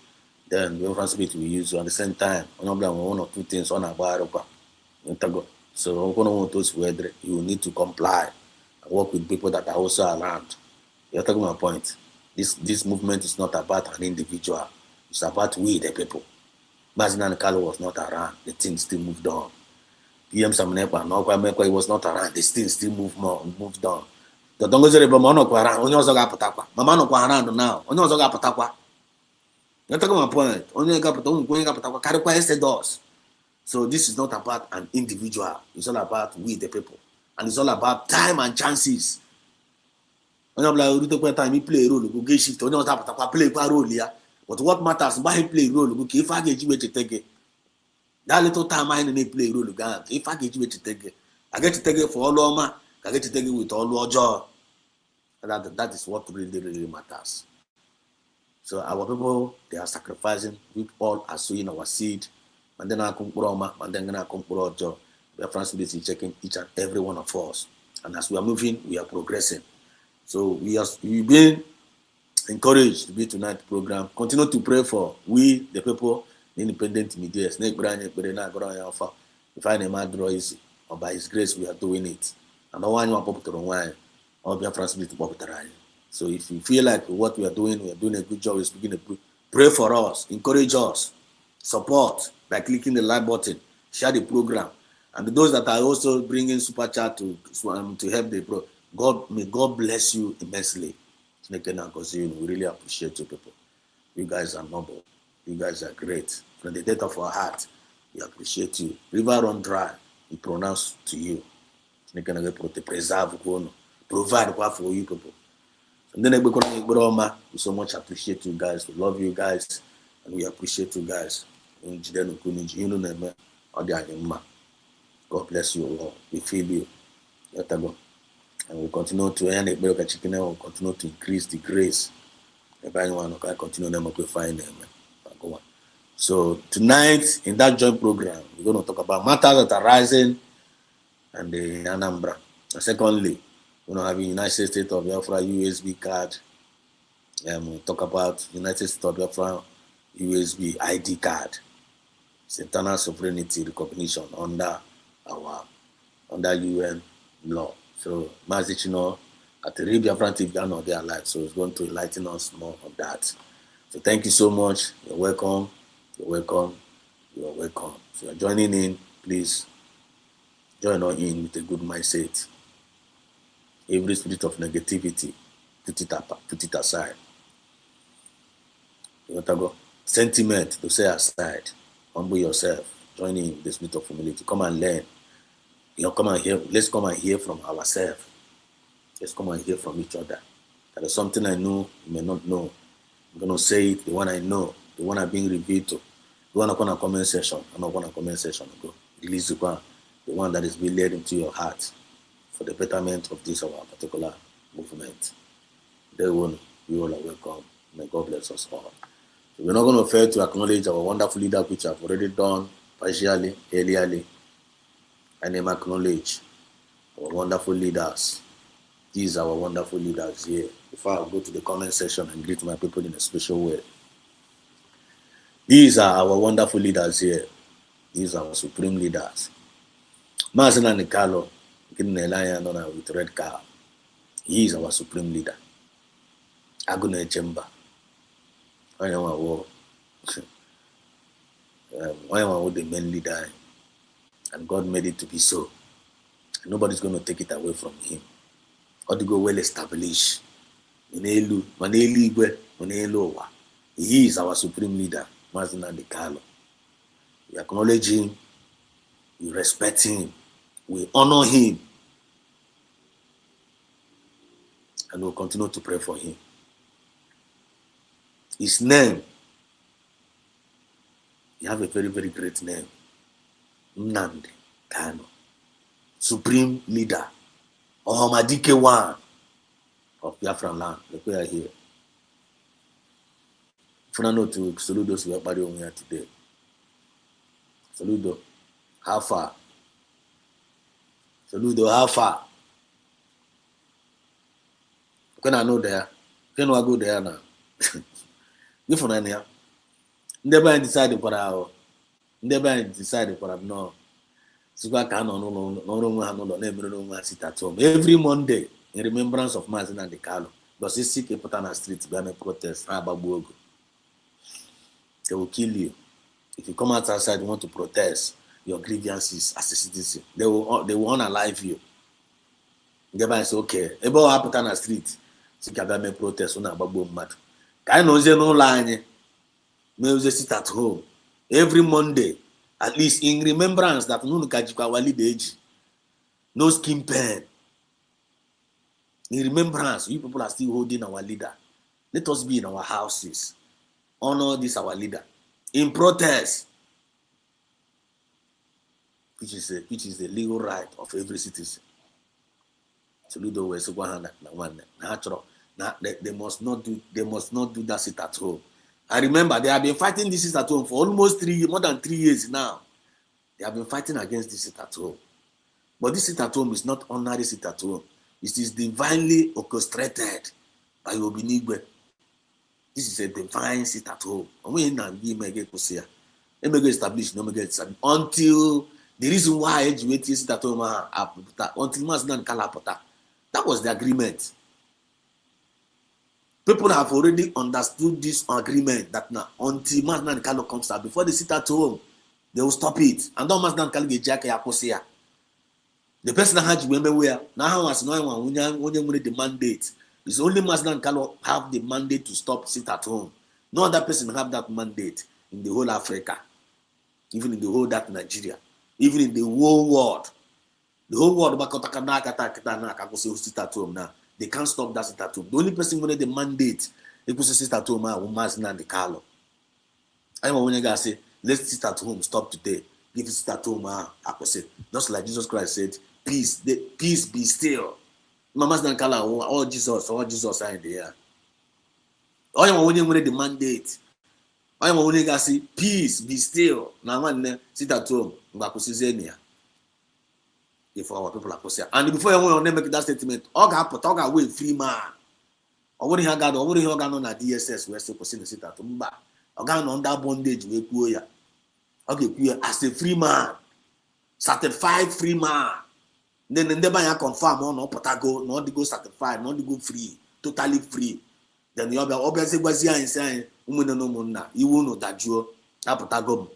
then the Biafran Spirit will use you at the same time. One or two things on about. So you will need to comply and work with people that are also around. You're talking my point. This movement is not about an individual, it's about we the people. Mazinan Kalo was not around, the thing still moved on. PM Samnepa, Nokwa he was not around, the thing still moved on. The Dongozo Bomono Quara, Onyozaga Patakwa, Mamano Quarando now, Onyozaga Patakwa. You're talking my point. Only Capital going up Patakwa, Caraqua the doors. So this is not about an individual, it's all about we the people. And it's all about time and chances. When I'm like, time he play a role, go get shift, only play a role here. But what matters, why he play a role, if I get you to take it. That little time I need play a role again. If I get you to take it, I get to take it for all Loma, I get to take it with all our joy. That is what really matters. So our people, they are sacrificing, we all are sowing our seed, and then I come Roma, and then I come Rojo. We are frantically checking each and every one of us. And as we are moving, we are progressing. So we've been encouraged to be tonight's program. Continue to pray for we, the people, the independent media. Snake Brian, if I name draw easy, or by His grace, we are doing it. And no one want to wine, or be a frantically to So if you feel like what we are doing a good job, is beginning to pray for us, encourage us, support by clicking the like button, share the program. And those that are also bringing super chat to help the pro, may God bless you immensely. We really appreciate you people. You guys are noble. You guys are great. From the depth of our heart, we appreciate you. River run dry, we pronounce to you. Preserve, provide for you people. And then we so much appreciate you guys. We love you guys, and we appreciate you guys. God bless you all. We feel you. And we'll continue to earn it. We'll continue to increase the grace. So tonight in that joint program, we're going to talk about matters that are rising and the Anambra. And secondly, we're going to have a United States of Biafra USB card. We'll talk about United States of Biafra USB ID card. It's internal sovereignty recognition under UN law. So Mazich, at the Real Biafran TV, they are not there alive. So it's going to enlighten us more on that. So thank you so much. You're welcome. You're welcome. You're welcome. So you're joining in, please join us in with a good mindset. Every spirit of negativity, put it aside. You want to go? Sentiment to say aside. Humble yourself. Join in the spirit of humility. Come and learn. Come and hear. Let's come and hear from ourselves. Let's come and hear from each other. There is something I know, you may not know. I'm going to say it, the one I know, the one I'm being revealed to. The one I want a comment section. I'm not going to comment section. Go. Release the one that is being led into your heart for the betterment of this our particular movement. They will, you all are welcome. May God bless us all. So we're not going to fail to acknowledge our wonderful leader, which I've already done partially, earlierly. I name acknowledge our wonderful leaders. These are our wonderful leaders here. Before I go to the comment section and greet my people in a special way. These are our wonderful leaders here. These are our supreme leaders. Mazina Nikalo, with red car. He is our supreme leader. Agune Chemba. I am the main leader. And God made it to be so. And nobody's going to take it away from him. Or to go well established. He is our supreme leader, Mazina Nikalo. We acknowledge him, we respect him, we honor him, and we'll continue to pray for him. His name, he have a very, very great name. Nnamdi Kanu, supreme leader, Ohamadike one of Biafran land. Look, we are here. For now, to salute those who are here today. Saludo, how far? Saludo, how far? Can I know there? Can I go there now? If on any, never decided what I never decided what I'm not. So I can no sit at home every Monday in remembrance of Mazin and the Carlo. Because you see people on the street going to protest. They will kill you. If you come outside, you want to protest your grievances as a citizen, they will unalive you. They say, okay, about happen on the street. See, can protest on about mad. I know they no line. May sit at home every Monday, at least in remembrance that no age, no skin pen. In remembrance, you people are still holding our leader. Let us be in our houses. Honor this our leader. In protest, which is the legal right of every citizen. So they must not do that sit at home. I remember they have been fighting this sit at home for almost more than 3 years now. They have been fighting against this sit at home. But this sit at home is not ordinary sit at home. It is divinely orchestrated by Obinigwe. This is a divine sit at home. Until the reason why you sit at home until Mazdan Kalapota. That was the agreement. People have already understood this agreement that now until Mazdan Kalo comes out, before they sit at home, they will stop it. And don't Mazdan Kalo get Jack Yakosia. The person that had you remember where now was no one when the mandate. It's only Mazdan Kalo have the mandate to stop sit at home. No other person have that mandate in the whole Africa, even in the whole that Nigeria, even in the whole world. The whole world sit at home now. They can't stop that sit at home. The only person who had the mandate they could sit at home now Mazdan and the Carlo. I want when you guys say let's sit at home, stop today, give it sit at home. I could say just like Jesus Christ said, peace be still. Mamas dan kala all Jesus are in there. All you want when the mandate. All you want when you say peace be still. Now man sit at home. If our people are posted. And before you want to make that statement, all got away free man. Or what he got on a DSS where still sit at home. Organ on that bondage we queer. Okay, as a free man, certified free man. Then never confirm on no potago, not to go certified, not to go free, totally free. Then you obviously was here and saying, no mona, you won't know that you are potago.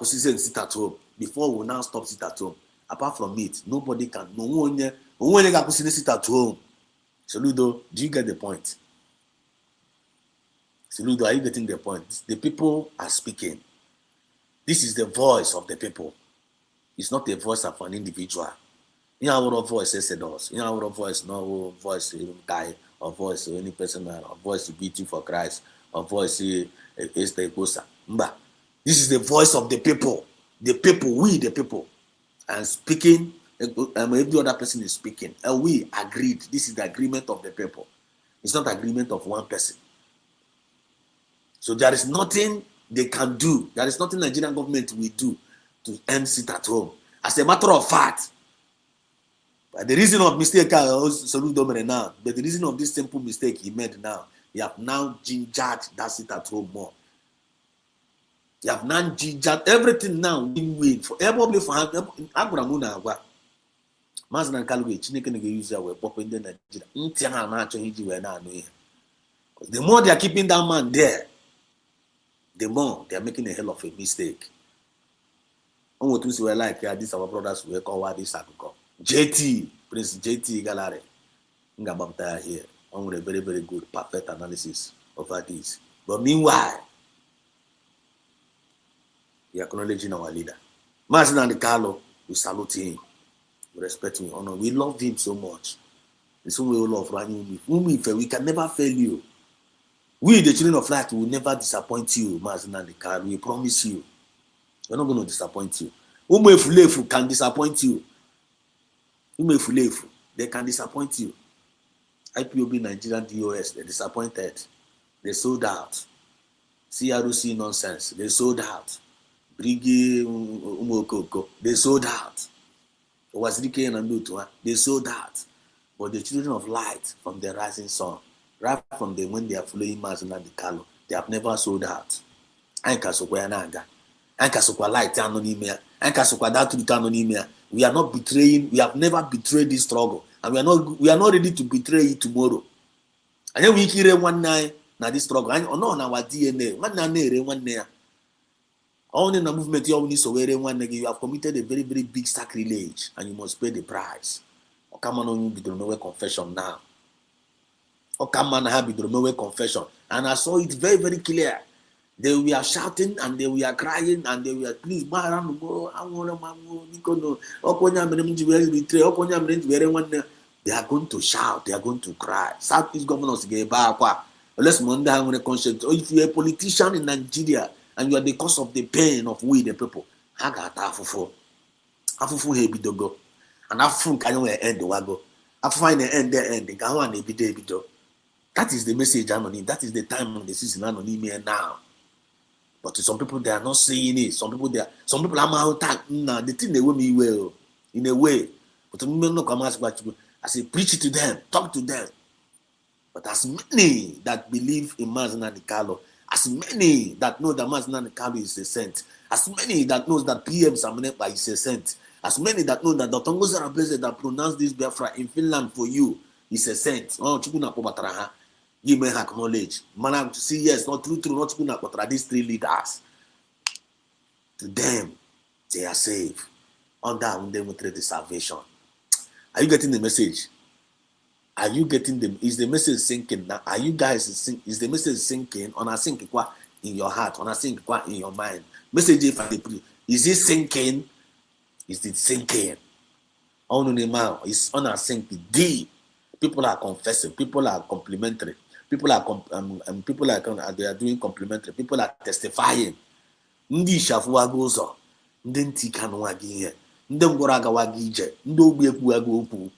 Sit at home. Before we now stop sit at home. Apart from it, nobody can. No one got to sit at home. Saludo, do you get the point? Saludo, are you getting the point? The people are speaking. This is the voice of the people. It's not the voice of an individual. You know our voice is us. You know our voice, no voice guy, or voice any person, or voice to beat you for Christ, or voice is the gosa. This is the voice of the people. The people, we the people. And speaking, every other person is speaking. And we agreed. This is the agreement of the people. It's not agreement of one person. So there is nothing they can do. There is nothing Nigerian government will do to end sit at home. As a matter of fact, but the reason of mistake now, but the reason of this simple mistake he made now, he have now gingered that sit at home more. You have now gingered everything now win for everybody for Abraham. Mazan Kalwe, Chineke user were popping the Nigeria. The more they are keeping that man there, the more they are making a hell of a mistake. On what we were like, this our brothers will call this Akuko. JT, Prince JT Galare, Ngabamta here, on a very, very good, perfect analysis of this. But meanwhile, we are acknowledging our leader. Mazin and Carlo, we salute him, we respect him, honor. We love him so much. It's whom we love running with. We can never fail you. We, the children of light, will never disappoint you, Mazin and Carlo. We promise you. We're not going to disappoint you. Umefulefu can disappoint you. They can disappoint you. IPOB Nigerian DOS, they disappointed. They sold out. CROC nonsense, they sold out. Brigi Umokoko, they sold out. It was Rike and Andutua, they sold out. But the children of light from the rising sun, right from the when they are following Mazina the Kalo, they have never sold out. Anka Sokwa Nanga, Anka Sokwa light anonymia, Anka Sokwa that anonymia. We are not betraying, we have never betrayed this struggle, and we are not ready to betray it tomorrow. And then we hear one night now this struggle, and no, our DNA, one night. Only in the movement you have committed a very, very big sacrilege, and you must pay the price. Or come on, be the confession now. Or come on, have the confession. And I saw it very, very clear. They were shouting and they were crying and they were, please, they are going to shout, they are going to cry. Southeast governors get back. Let's wonder conscience. If you're a politician in Nigeria, and you are the cause of the pain of we the people. Haga afufu hebi dogo, and afufu can you end the wago. Afufu the end the end. Can one ebi do. That is the message anonym. That is the time of the season anonym now. But to some people they are not saying it. Some people are nah, the thing they will me well in a way. But to me no come ask what I say preach it to them, talk to them. But as many that believe in Mazina Nikalo, as many that know that Mazina Nikalo is a saint, as many that knows that PM Samanepa is a saint, as many that know that Dr. Ngozara that pronounced this Biafra in Finland for you is a saint. Oh, Chukuna Pobataraha, you may acknowledge. Man, to see yes, not true, not Chukuna Potara, these three leaders. To them, they are saved. Under whom they will trade the salvation. Are you getting the message? Are you getting them? Is the message sinking now? Are you guys is the message sinking on a sink in your heart, on a sink in your mind? Message is it sinking? Is it sinking? On the mouth, it's on a sink deep. People are confessing, people are complimentary, people are they are doing complimentary, people are testifying. Ndi shafuwa gozo, ndi ntikanwa giye, ndi mgora gawa gije, ndi ogbe ekwu aga okwu.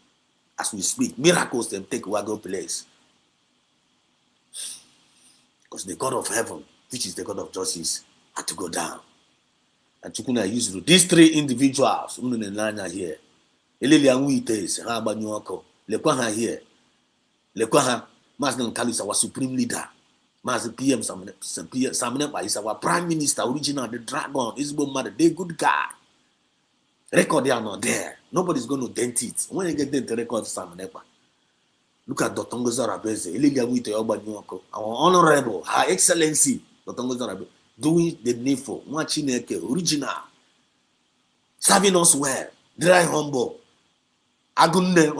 As we speak, miracles them take Wago place. Because the God of heaven, which is the God of justice, had to go down. And Chukuna used these three individuals, here. Elelian Wites, Habanyoko, Lekwaha here. Lekwaha, Masnan Kalis, our supreme leader. Mas PM Samanepa is our prime minister, original, the dragon, Isbo mother, they good guy. Record they are not there. Nobody's going to dent it. When you get them to record Samanepa, look at Dr. Ngozara Beze, our honorable, Her Excellency, Dr. Ngozara doing the needful, original, serving us well, dry humble. Agunde,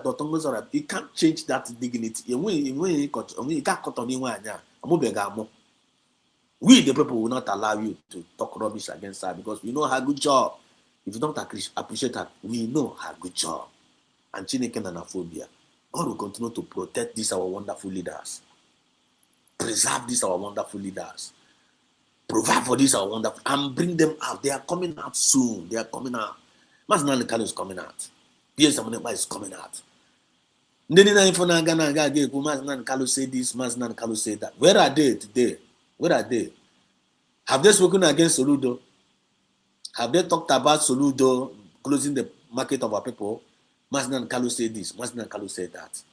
Dr. Ngozara, you can't change that dignity. You can't cut on anyone. We, the people, will not allow you to talk rubbish against her because we know her good job. If you don't appreciate her, we know her good job. And Chineke Nanaphobia. God will continue to protect these our wonderful leaders. Preserve these our wonderful leaders. Provide for these our wonderful and bring them out. They are coming out soon. They are coming out. Mazina Nikalo is coming out. P.S. Samanepa is coming out. Mazina Nikalo say this, Mazina Nikalo say that. Where are they today? Where are they? Have they spoken against Soludo? Have they talked about Soludo closing the market of our people? Mazina Nikalo say this, Mazina Nikalo say that.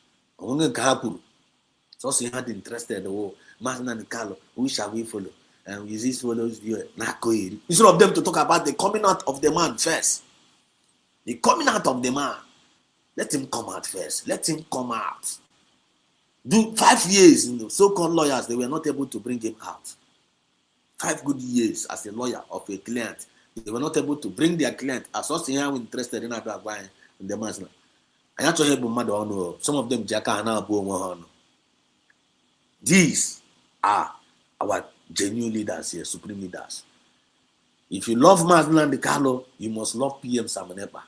So he had interested. Oh, Mazina Nikalo, who shall we follow? And is this follows you? Instead of them to talk about the coming out of the man first. The coming out of the man. Let him come out first. Let him come out. 5 years, so-called lawyers, they were not able to bring him out. 5 good years as a lawyer of a client, they were not able to bring their client as us here interested in the man's. I actually have some of them Jaka. These are our genuine leaders here, supreme leaders. If you love Mazina Nikalo, you must love PM Samanepa.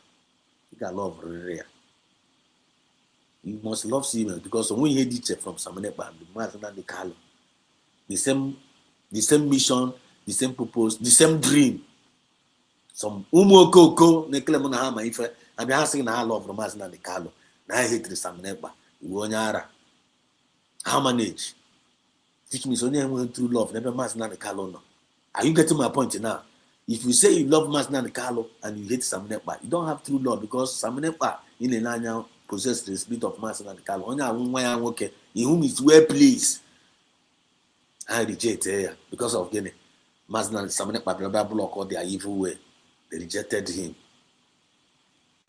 You can love Rere. You must love Siemens because when you hear it from Samanepa and Mazina Nikalo, the same mission, the same purpose, the same dream. Some Umokoko, Neklemona Hama Ife, and they are saying I love Mazina Nikalo. Now I hate the Samanepa. Iwonyara. How manage? Which means only I went through love, never Mazina Nikalo. No. Are you getting my point now? If you say you love Mazinani Carlo and you hate Samunepa, you don't have true love, because Samunepa in the Nanya possessed the spirit of Mazinani Carlo. Only in whom is well pleased. I reject because of Guinea. Mazinani Samunepa block all their evil way. They rejected him.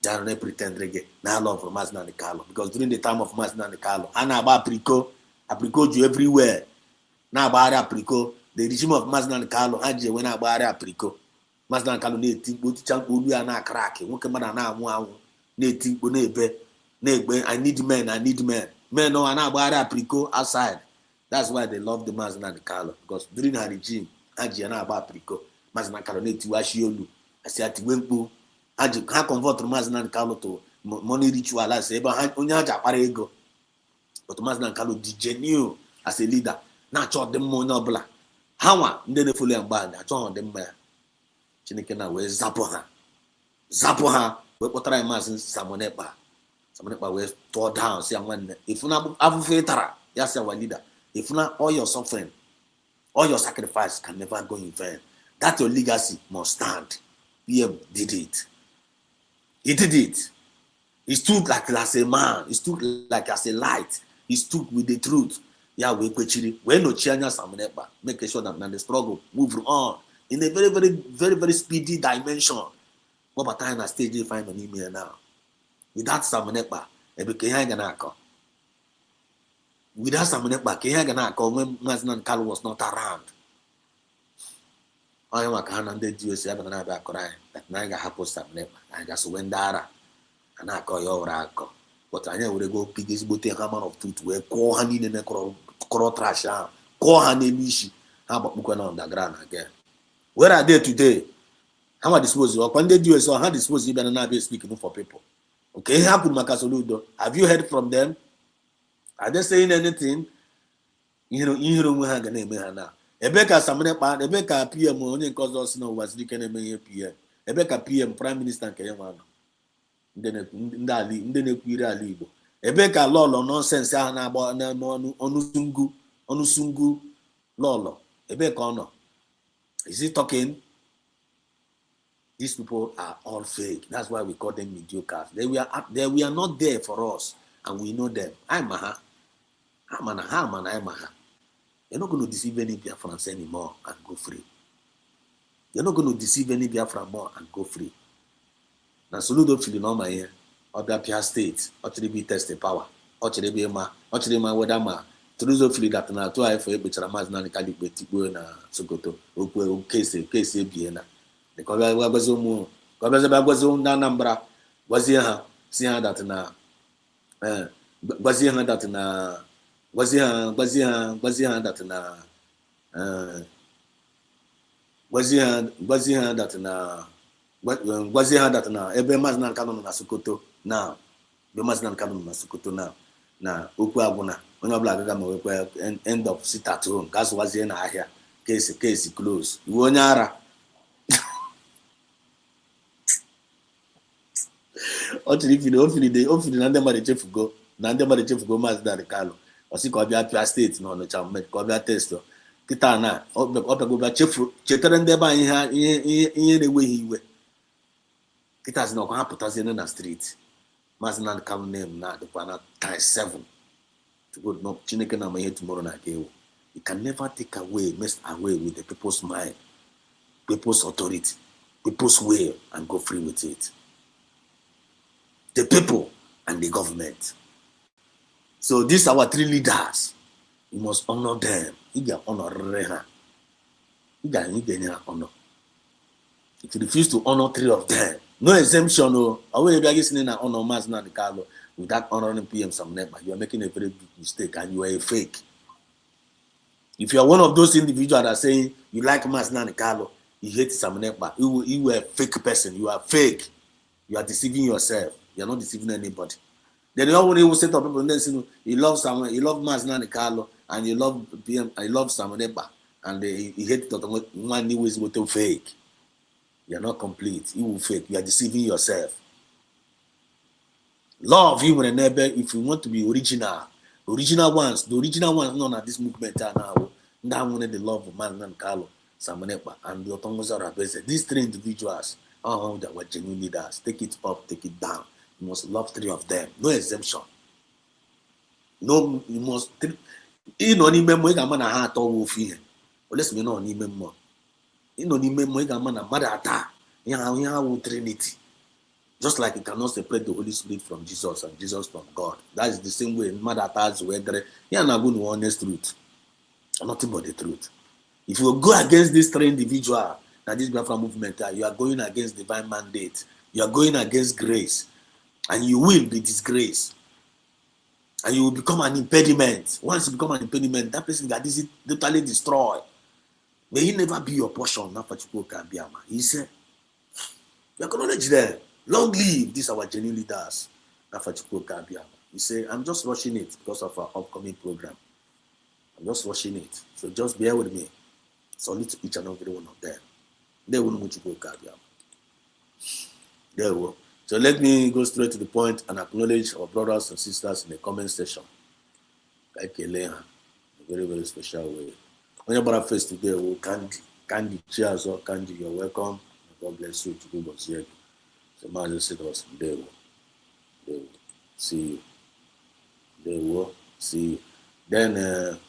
They are not pretend again. Now love for Mazinani Carlo, because during the time of Mazinani Carlo, Anna Apricot you everywhere. Now about Apricot, the regime of Mazinani Carlo, Haji when about Apricot. Mazinani Carlo need think go to chunk we are not cracking. What can I need think go I need men. Men no an about Apricot outside. That's why they love the Mazinani Carlo, because during her regime, Haji and about Apricot, Mazinani Carlo need to wash you. I say at Wimpo. Haji can't convert Mazinani Carlo to money ritual. I say, but Onyaja Parego. But Mazinani Carlo genuine as a leader. Not chop them more noble. How then they fully abandoned. I told them where Chinikena was Zapoha. What try Mazin Samonepa. Samonepa was tore down. Say, if you not have faitara, yes, our leader. If not, all your suffering, all your sacrifice can never go in vain. That your legacy must stand. PM did it. He did it. He stood like as a man. He stood like as a light. He stood with the truth. Yeah, we no change Samunepa. Make sure that the struggle move on in a very, very, very, very speedy dimension. What about time I stage you find an email now? Without Samunepa, it became Hanganako. Without Samunepa, Hanganako when Mazinani Carlo was not around. I am a canon de USA and I back that Naga Hapo Samunepa. I just went there and I call your rako. But I would go piggies but a hammer of truth where call honey in a crow trash, call honey mishi. How about Mukana on the ground again? Where are they today? How much dispose you? When they do so, how dispose you better not be speaking for people? Okay, how could Makasoludo? Have you heard from them? Are they saying anything? You know, we have a name now. Ebeka Samunepa, Ebeka PM, only cause us no was leaking a PM. Ebeka PM, Prime Minister Kayamano. Then Quira Libo. Ebeka Lolo nonsense about Onusungu Lolo. Ebeka Ono. Is he talking? These people are all fake. That's why we call them mediocre. They were not there for us, and we know them. I'm Maha. You're not going to deceive any Biafrans anymore and go free. You're not going to deceive any Biafran more and go free. Now, Soludo feeling on my ear, or Biafra State, or to be tested power, or to be ma, Wedama, to lose feeling that now to I for a bit of Mazinani Calibre Tibu and Sokoto, who case Biena. The Colla was Omo, Colla was on Nambra, was here, see her that now. Was here that now. Was here that now. Every Mazinani Canon Nasukoto now. The Mazinani Canon Nasukoto now. Now, Ukuabuna, when I black them end of sit at home. Gas was in here. Case closed. You won't hopefully Nandema the Chief go. Nandema the Chief go Mazinani Carlo. Or see Biafra State no cham make test. Kitana up go back chief cheterendeba in the way he way. Kitas no can put us in the street. Mazinani Carlo name now the pana times 7. To go no Chineke na here tomorrow na you can never take away, mess away with the people's mind, people's authority, people's will, and go free with it. The people and the government. So these are our 3 leaders. You must honor them. You get honor. You get honor. If you refuse to honor 3 of them, no exemption. No, I will be listening to honor Mazinani Carlo without honoring PM Samunepa. You are making a very big mistake, and you are a fake. If you are one of those individuals that are saying you like Mazinani Carlo, you hate Samunepa, you are a fake person. You are fake. You are deceiving yourself. You are not deceiving anybody. Then you already will set up people and then say, you love someone, you love Mazinani Carlo, and you love PM, I love Samunepa, and he hate that one new is with fake. You are not complete. You will fake. You are deceiving yourself. Love you and neighbor if you want to be original. The original ones known at this movement are now one the love of Mazinani Carlo. Samonepa, and the Otongoza Rabeze. These three individuals are that were genuine leaders. Take it up, take it down. You must love three of them. No exemption. No, you must. You know, any memory I'm gonna have to wolf here. But let's me know any memory. You know, any memory I'm gonna mother. You Trinity. Just like you cannot separate the Holy Spirit from Jesus and Jesus from God. That is the same way mother attacks whether you are not going to honest truth. Nothing but the truth. If you go against this three individual, that this Biafra movement, you are going against divine mandate. You are going against grace. And you will be disgraced. And you will become an impediment. Once you become an impediment, that person that is totally destroyed. May he never be your portion. He said, you acknowledge them. Long live these our genuine leaders. He said, I'm just rushing it because of our upcoming program. I'm just rushing it. So just bear with me. Solid to each and every one of them. They will know There we go. So let me go straight to the point and acknowledge our brothers and sisters in the comment section. Like a very, very special way. On your brother face today, we'll Candy, cheers or Candy, you're welcome. God bless you. So man just said us, they will see you. See you. Then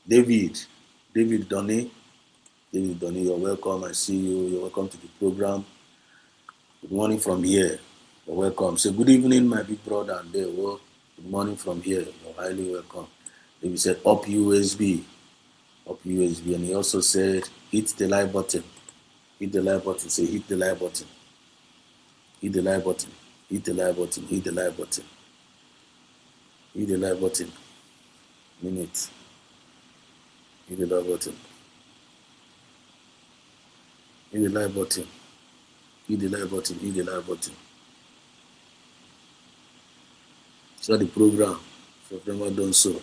David Donny, you're welcome. I see you. You're welcome to the program. Good morning from here. You're welcome. Say good evening, my big brother, and there. Good morning from here. You're highly welcome. David said up USB, and he also said hit the like button. Hit the like button. Say hit the like button. Hit the like button. Hit the like button. Hit the like button. Hit the like button. Minute. Hit the like button. Hit the like button. Hit the like button. Hit the like button. Start the program. If you've never done so.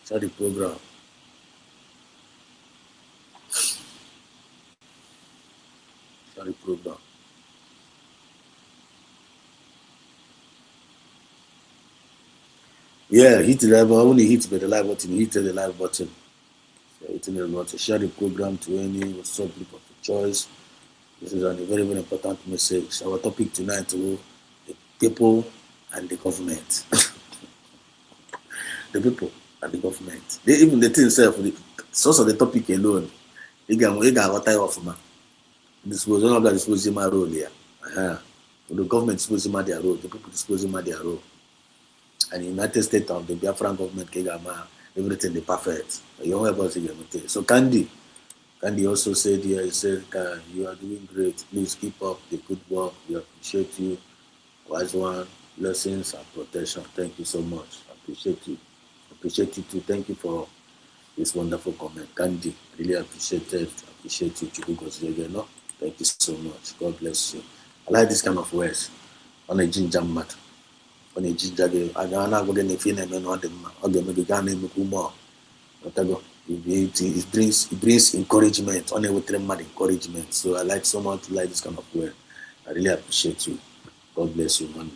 Start the program. Start the program. Yeah, hit the like button. Only hit the like button. Hit the like button. So share the program to any WhatsApp group of your choice. This is a very, very important message. Our topic tonight is the people and the government. The people and the government. Even the thing itself, the source of the topic alone, you got what I offer, man. This was one of the disposing my role here. The government disposing my their role, the people disposing my their role. And the United States of the Biafran government, everything is perfect. So Candy also said here, he said, you are doing great. Please keep up the good work. We appreciate you. Wise one, blessings and protection. Thank you so much. I appreciate you. Appreciate you too. Thank you for this wonderful comment. Candy, really appreciate it. Appreciate you. Thank you so much. God bless you. I like this kind of words. On a ginger mat. On a ginger game. I don't know what the feeling and what the it brings encouragement. On a with encouragement. So I like so much to like this kind of word. I really appreciate you. God bless you, man.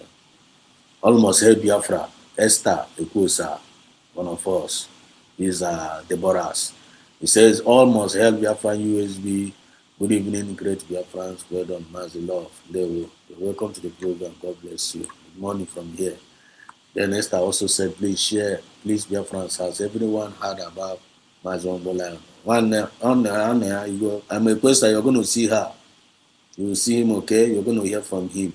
Almost help Biafra. Esther Ekusa, one of us, is Deborah's. He says, almost help Biafra USB. Good evening, great Biafrans. Well done, Mazi Love. Welcome to the program. God bless you. Good morning from here. Then Esther also said, please share. Please, Biafrans, has everyone heard about Mazi Ombola? You go. I'm a question. You're going to see her. You will see him, okay? You're going to hear from him.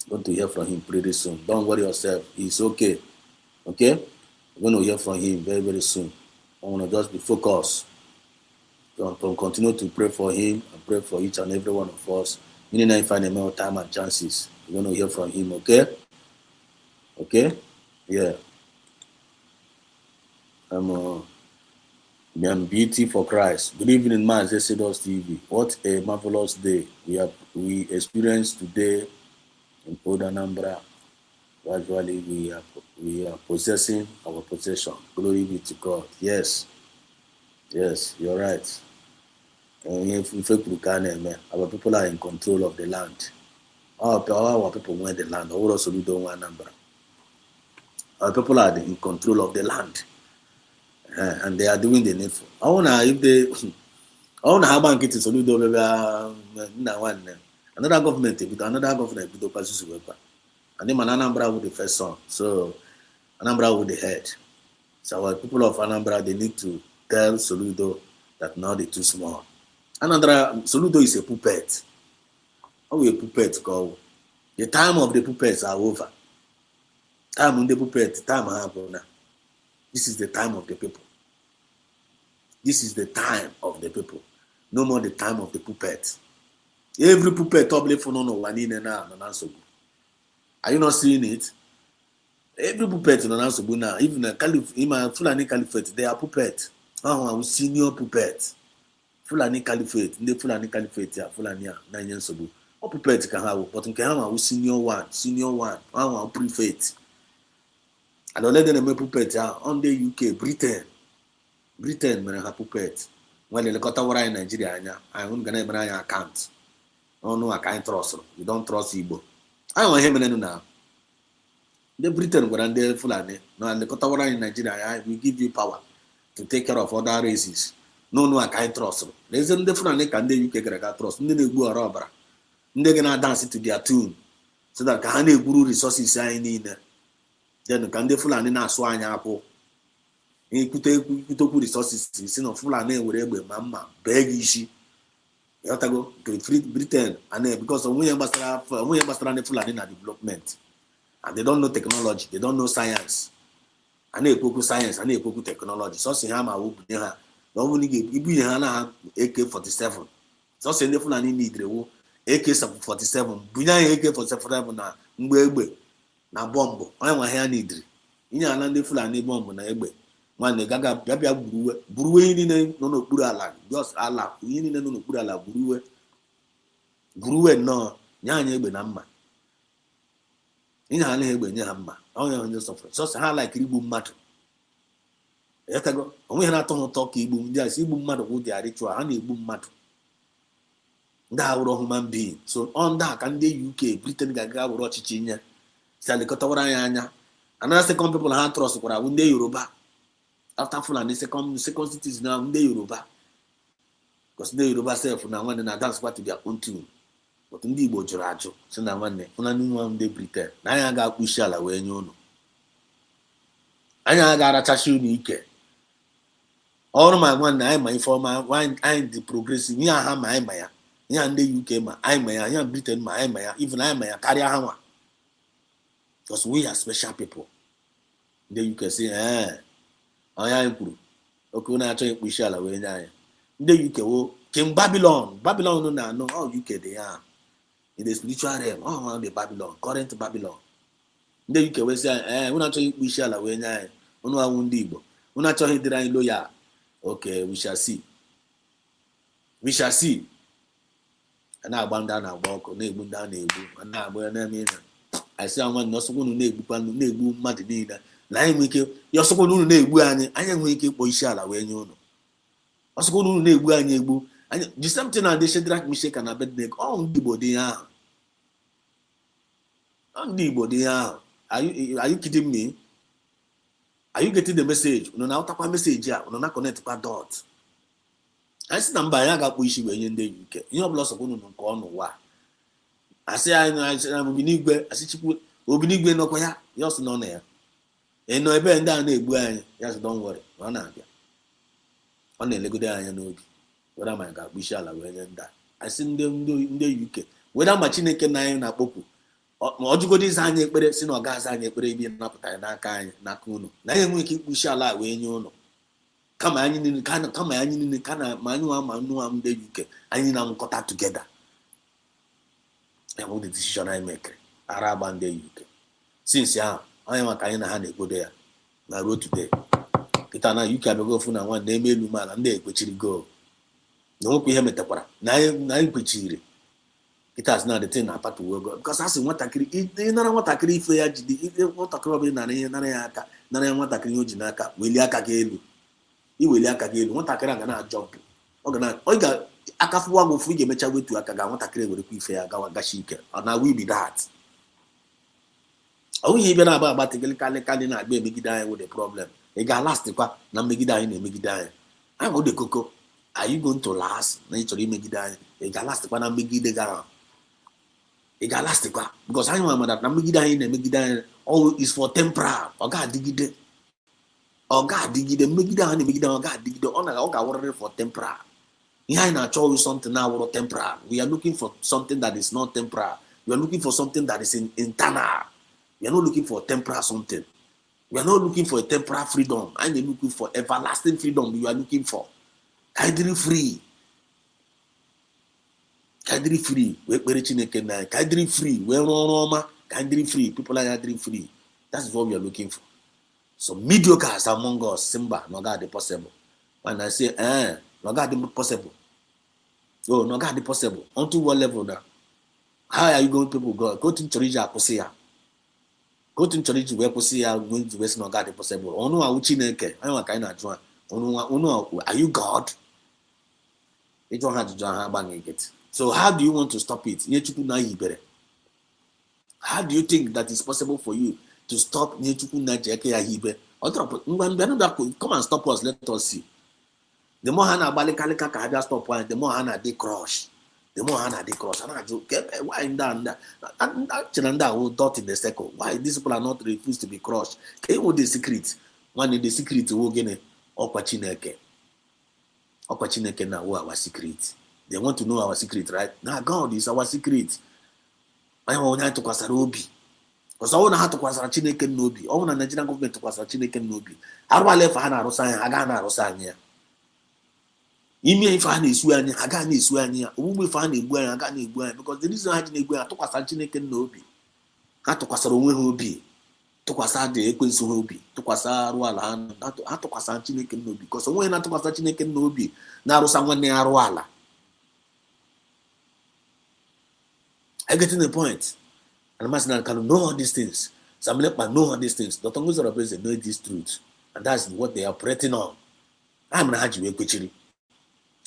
You're going to hear from him pretty soon. Don't worry yourself. He's okay. Okay? You're going to hear from him very, very soon. I want to just be focused. Continue to pray for him and pray for each and every one of us. You need to find more time and chances. You're going to hear from him, okay? Okay? Yeah. I'm beauty for Christ. Good evening, man. Exodus TV. What a marvelous day we experienced today in Old Anambra. Gradually, we are possessing our possession. Glory be to God. Yes, you're right. Our people are in control of the land. Our people want the land. Also, we don't want Anambra. Our people are in control of the land. and they are doing the needful. I wanna if they I wanna have bank it soludo another government with another government with the and then Anambra with the first son. So Anambra with the head. So our people of Anambra, they need to tell Soludo that now they're too small. Soludo is a puppet. How will a puppet go? The time of the puppets are over. Time on the puppet, time happened now. This is the time of the people. This is the time of the people. No more the time of the puppet. Every puppet probably for no one in now. Are you not seeing it? Every puppet in Anasobu now, even a Fulani Caliphate, they are puppet. Senior puppet. Fulani Caliphate, the Fulani Caliphate, Fulani, 9 years ago. Or puppet can have, but in Kahama, senior one, prefect. I don't let them make puppet on the UK, Britain, man, have puppet. When they got over in Nigeria, I won't get an account. Oh no, I can't trust you. You don't trust Igbo. I want him now. The Britain were under Fulani. No, and the Kotawara in Nigeria, we give you power to take care of other races. No, I can't trust you. There's a different can they UK trust. They go a robber. They're gonna dance to their tune. So that can they guru resources in there. Then can they Fulani na swine apple? In Kutoku resources, you know, Fulani were able mamma, beg ishi. You have to go to free Britain and then because of we must run the Fulani development. And they don't know technology, they don't know science. And they cook science, and they cook technology. So say I'm a woman. No one give you AK-47. So say the Fulani need the AK-47. Bunya AK-47 na mgbe na bomb. I want here need. Inya na the Fulani bomb na egbe. Man the gaga bia buruwe ni no kpuru ala. Just ala. Yini no kpuru ala buruwe no nya anya egbe na mma. In ha na egbe nye ha mma. Onye suffer. So ha like igbu mmadụ. Ekago, onwe ha na-atọ ụtọ ka igbu ndị a si igbu mmadụ bụ dị ritual, ha na-egbu mmadụ. Ndị a wụrụ human being. So on that ka ndị UK, Britain ga-aga wụrụ ọchịchị nye. Si alekọtawara ya anya. Another second people ha trust kwara bụ ndị Yoruba. After Fulani second cities now ndị Yoruba. Because ndị Yoruba self na nwanne na dance to their own tune. But ndị Igbo jụrụ ajụ si na nwanne Fulani nwa ndị Britain na anya ga-akpụ isi ala wee nye unu. Anya ga-arachachi unu ike. Ọrụ ma nwanne anyị ma ife ọma anyị dị progressive ihe ha ma anyị ma ya ihe ndị UK ma anyị ma ya ihe Britain ma anyị ma ya even anyị ma ya karịa ha nwa. Because we are special people. Ndị UK si onye anyị kwuru oke na-achọ ịkpụ isi ala wee nye anyị. Ndị UK wo King Babylon na anọ all UK dị ya in the spiritual realm all the Babylon current Babylon. Ndị UK wee si anyị unu achọghị ịkpụ isi ala wee nye anyị unu awụ ndị Igbo unu achọghị ịdịrị anyị loyal. Okay, we shall see. We shall see. And I bound down our walk, neighbor down neighbor, and now we're I say, I'm not so going to neighbor, Madina. Lying with you, you're so going to neighbor, and I am making Boishala when you know. I was going to neighbor and neighbor, and just something I should drag me shake and I bet make on the body. On the body. Are you kidding me? Are you getting the message? No, now tap a message. Yeah, no, not connect to dot. I see number. I got wishy when in the UK. You have lost a woman on corner. Why? I say, I will be nigga. I see you will be nigga. No, quaya. You also know there. And no, I bend down there. Yes, don't worry. One idea. Only Lego there. I know. What am I got? We shall have when that. I seen them do in the UK. Without my chin can I na popu. Ojugo dis anya ekpere si na oga asa anya ekpere bi napụta n'aka anyị n'aka unu na ihe nwere ike ikpuchi ala wee nye unu kama anyị niile kana ma anyị nwa ma nnu am ndị UK anyị na nkọta together the decision I make ara agba ndị UK since ya onye maka anyị na ha na-ekwodo ya na ruo today kita na UK abego ofu na nwa na-eme elu mala ndị ekwechiri go na nwekwa ihe metakwara na anyị kwechiri. It has not the thing apart to work because as in what I create, in what I create for you, what I create in Nariaka, what I create Jinaka, Williaka Gelu. You will Yaka what I can jump. Organize. Oiga, Akafuwa will free a match away to Akaga, what I create with a fair Gawagashika, and I will be that. Oh, even about the Kalina, baby, die with a problem. ị ga-alastikwa na mmegide anyị na-emegide anyị. Anyị bụ the koko, are you going to last na ị chọrọ imegide anyị? Ị ga-alastikwa na mmegide gị ahụ? Ị ga-alastikwa? Because anyị nwa mada na mmegide anyị na-emegide anyị all is for temporal. Ọ ga-adịgide, mmegide ahụ na-emegide anyị, ọ ga-adịgide, ọ ga-awụrịrị for temporal. Ihe anyị na-achọ something na-awụrụ temporal. We are looking for something that is not temporal. We are looking for something that is internal. We are not looking for temporal something. We are not looking for a temporal freedom. I am looking for everlasting freedom. You are looking for kindly free. Kindly free. We kindly free. We are kindly free. People are kindly free. That's what we are looking for. So mediocres among us, Simba, no God the possible. When I say, no God the possible. Oh, no God the possible. Onto what level now? How are you going people go? Go to Chorija Kosia. Go to Chorija where Kosia going to West Noga the possible. Ono Auchineke. I want kind of join. Ono, are you God? You don't have to join bang it. So how do you want to stop it? How do you think that it's possible for you to stop Hibe? Come and stop us, let us see. The more Hana Balikalika Kaja stop one, the more Hana they crush. The more Hana they crush. Why in that? Chinanda will dot in the circle. Why these people are not refused to be crushed? Can you the secret? One in the secret to Wogene Opachineke. Opachineke now our secret. They want to know our secret, right? Now God is our secret. I want to Kwasarobi. Because I want to Kwasara Chineke Nobi. I want the Nigerian government to Kwasara Chineke Nobi. Arwa left Hana Rosan, Agana Rosania. Ime if I is when Agani is when you will find a boy and Agani boy because the reason I didn't go to Kwasara Chineke Nobi. Had to Kwasara Hobi. To Kwasara the Equins Hobi. To Kwasara Wala. Had to Kwasara Chineke Nobi. Because when not to Kwasara Chineke Nobi, now someone near Arwala. I get in the point. And I can know all these things. Some people know all these things. The Tongues of the President know this truth. And that's what they are operating on. I'm not happy with Kuchiri.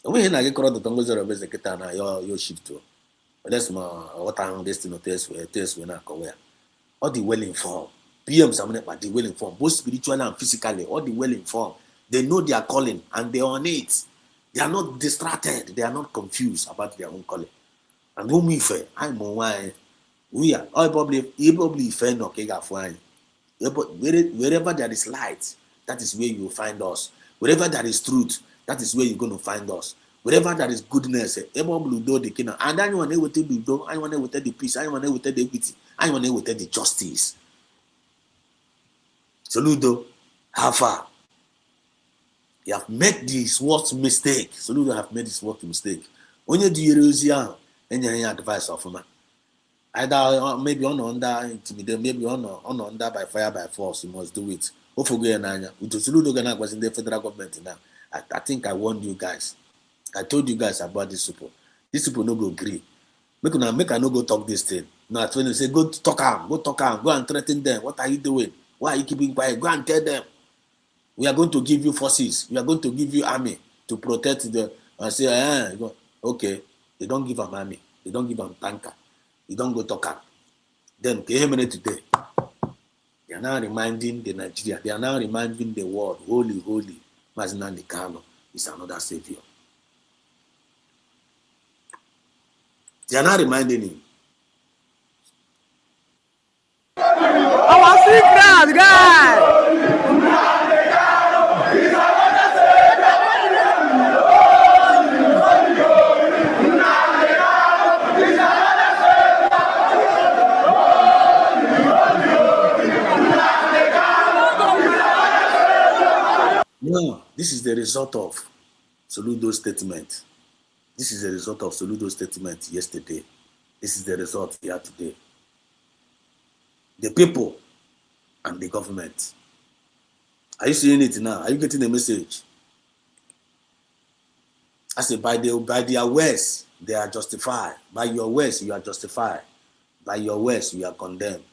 And when I get called the Tongues of the President, now your shift to. But that's my what I'm destined to test when I come here. All the well informed. PM some but the well informed, both spiritually and physically, all the well informed. They know their calling and they're on it. They are not distracted, they are not confused about their own calling. And whom we fail, I'm on why we are all probably fair no kega fine. Wherever there is light, that is where you will find us. Wherever there is truth, that is where you're going to find us. Wherever there is goodness, the kingdom. And I want to do, I want to the peace, I want to the equity, I want to the justice. So Ludo, how far? You have made this worst mistake. So Ludo have made this worst mistake. When you do your any advice of man. Either maybe on under intimidate, maybe on under by fire by force, you must do it. Hopefully, Utosulu was in the federal government now. I think I warned you guys. I told you guys about this people. These people no go agree. Make I no go talk this thing. No, when you say go talk am, go and threaten them. What are you doing? Why are you keeping quiet? Go and tell them. We are going to give you forces. We are going to give you army to protect the. I say, okay. They don't give them army. They don't give them tanker. You don't go talk am. Then today, they are now reminding the Nigeria. They are now reminding the world, holy, Mazinandi Kano is another savior. They are now reminding him. Our secret guy. No, this is the result of Soludo's statement. This is the result of Soludo's statement yesterday. This is the result here today. The people and the government. Are you seeing it now? Are you getting the message? I say by their words, they are justified. By your words, you are justified. By your words, you are condemned.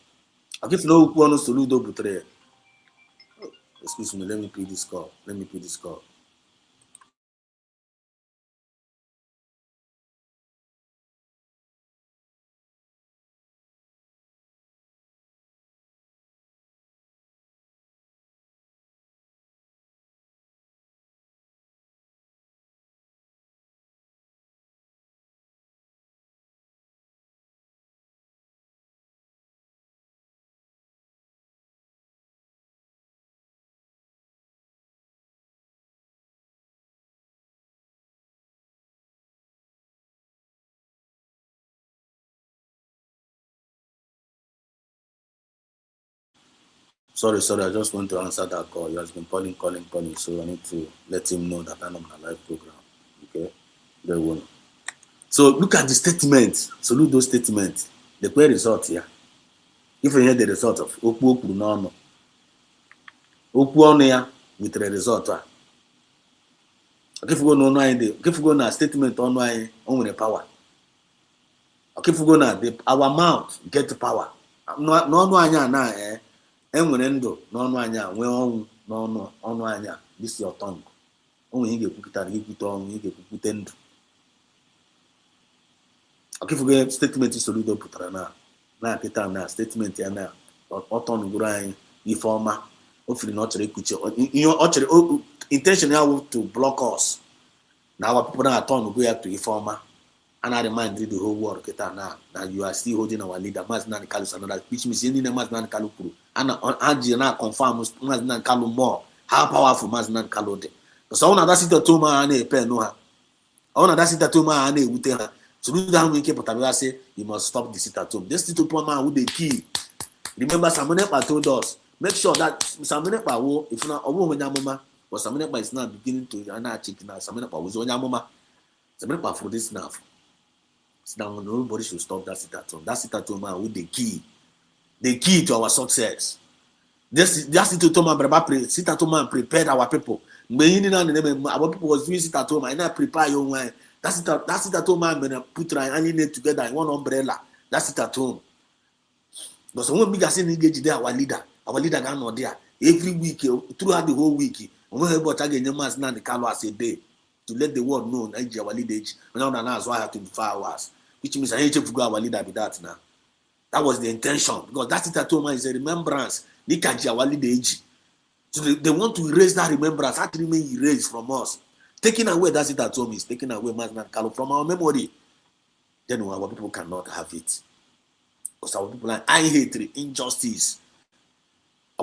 I give no one Soludo Butre. Excuse me, let me pay this call. Sorry, I just want to answer that call. He has been calling, so I need to let him know that I'm on a live program. Okay? Very well. So look at the statement. So look those statements. The clear result here. If you hear the result of Okwu n'ọnụ, okwu ọnụ ya with the result a. Okefugo n'ọnụ anyị dị, okefugo na statement ọnụ anyị o nwere power. Okefugo na our mouth get power. N'ọnụ anyị a na enwere ndụ n'ọnụ anyị a nwee ọnwụ n'ọnụ anyị a. This is your tongue. O nwere ị ga-ekwupụta ọnwụ, ị ga-ekwupụta ndụ. Okefugo statement Soludo pụtara na akịta na statement ya na ọtọnụgoro anyị ife ọma. O firi na ọ chọrọ ikuchi ihe ọ chọrọ intention ya to block us. Now our people are turn go to Ifoma and I remind the whole world now you are still holding our leader Maznan Kalus another which means any Maznan Kalupuru and Anjina confirm Maznan Kalu more how powerful Maznan Kalode. So on that sit to ma and a pen no her. On that sit to ma and a wuter. So do that we keep say you must stop the sit at home. This little poor man with the key. Remember Samunepa told us make sure that Samunepa will if not a woman Yamuma. But Samunepa is now beginning to chicken. Samunepa was on Yamoma. Samunepa for this now. Now nobody should stop that sit at home. That sit at home man with the key to our success. Just sit at home sit at home and prepared our people. Our people was doing sit at home and I prepare your wine. That sit at home man put and together in one umbrella. That's it at home. But someone big as engage there, our leader got not there. Every week, throughout the whole week. We have about again the man's nan the Carlo as a day to let the world know Nigeria our leader age. Now that's why I have 24 hours, which means I need to go our leader be that now. That was the intention because that's it at home is a remembrance. They can't our leader age. So they want to erase that remembrance. That remain erased from us. Taking away that's it at home is taking away man's nan Carlo from our memory. Then our people cannot have it because our people are I hate injustice.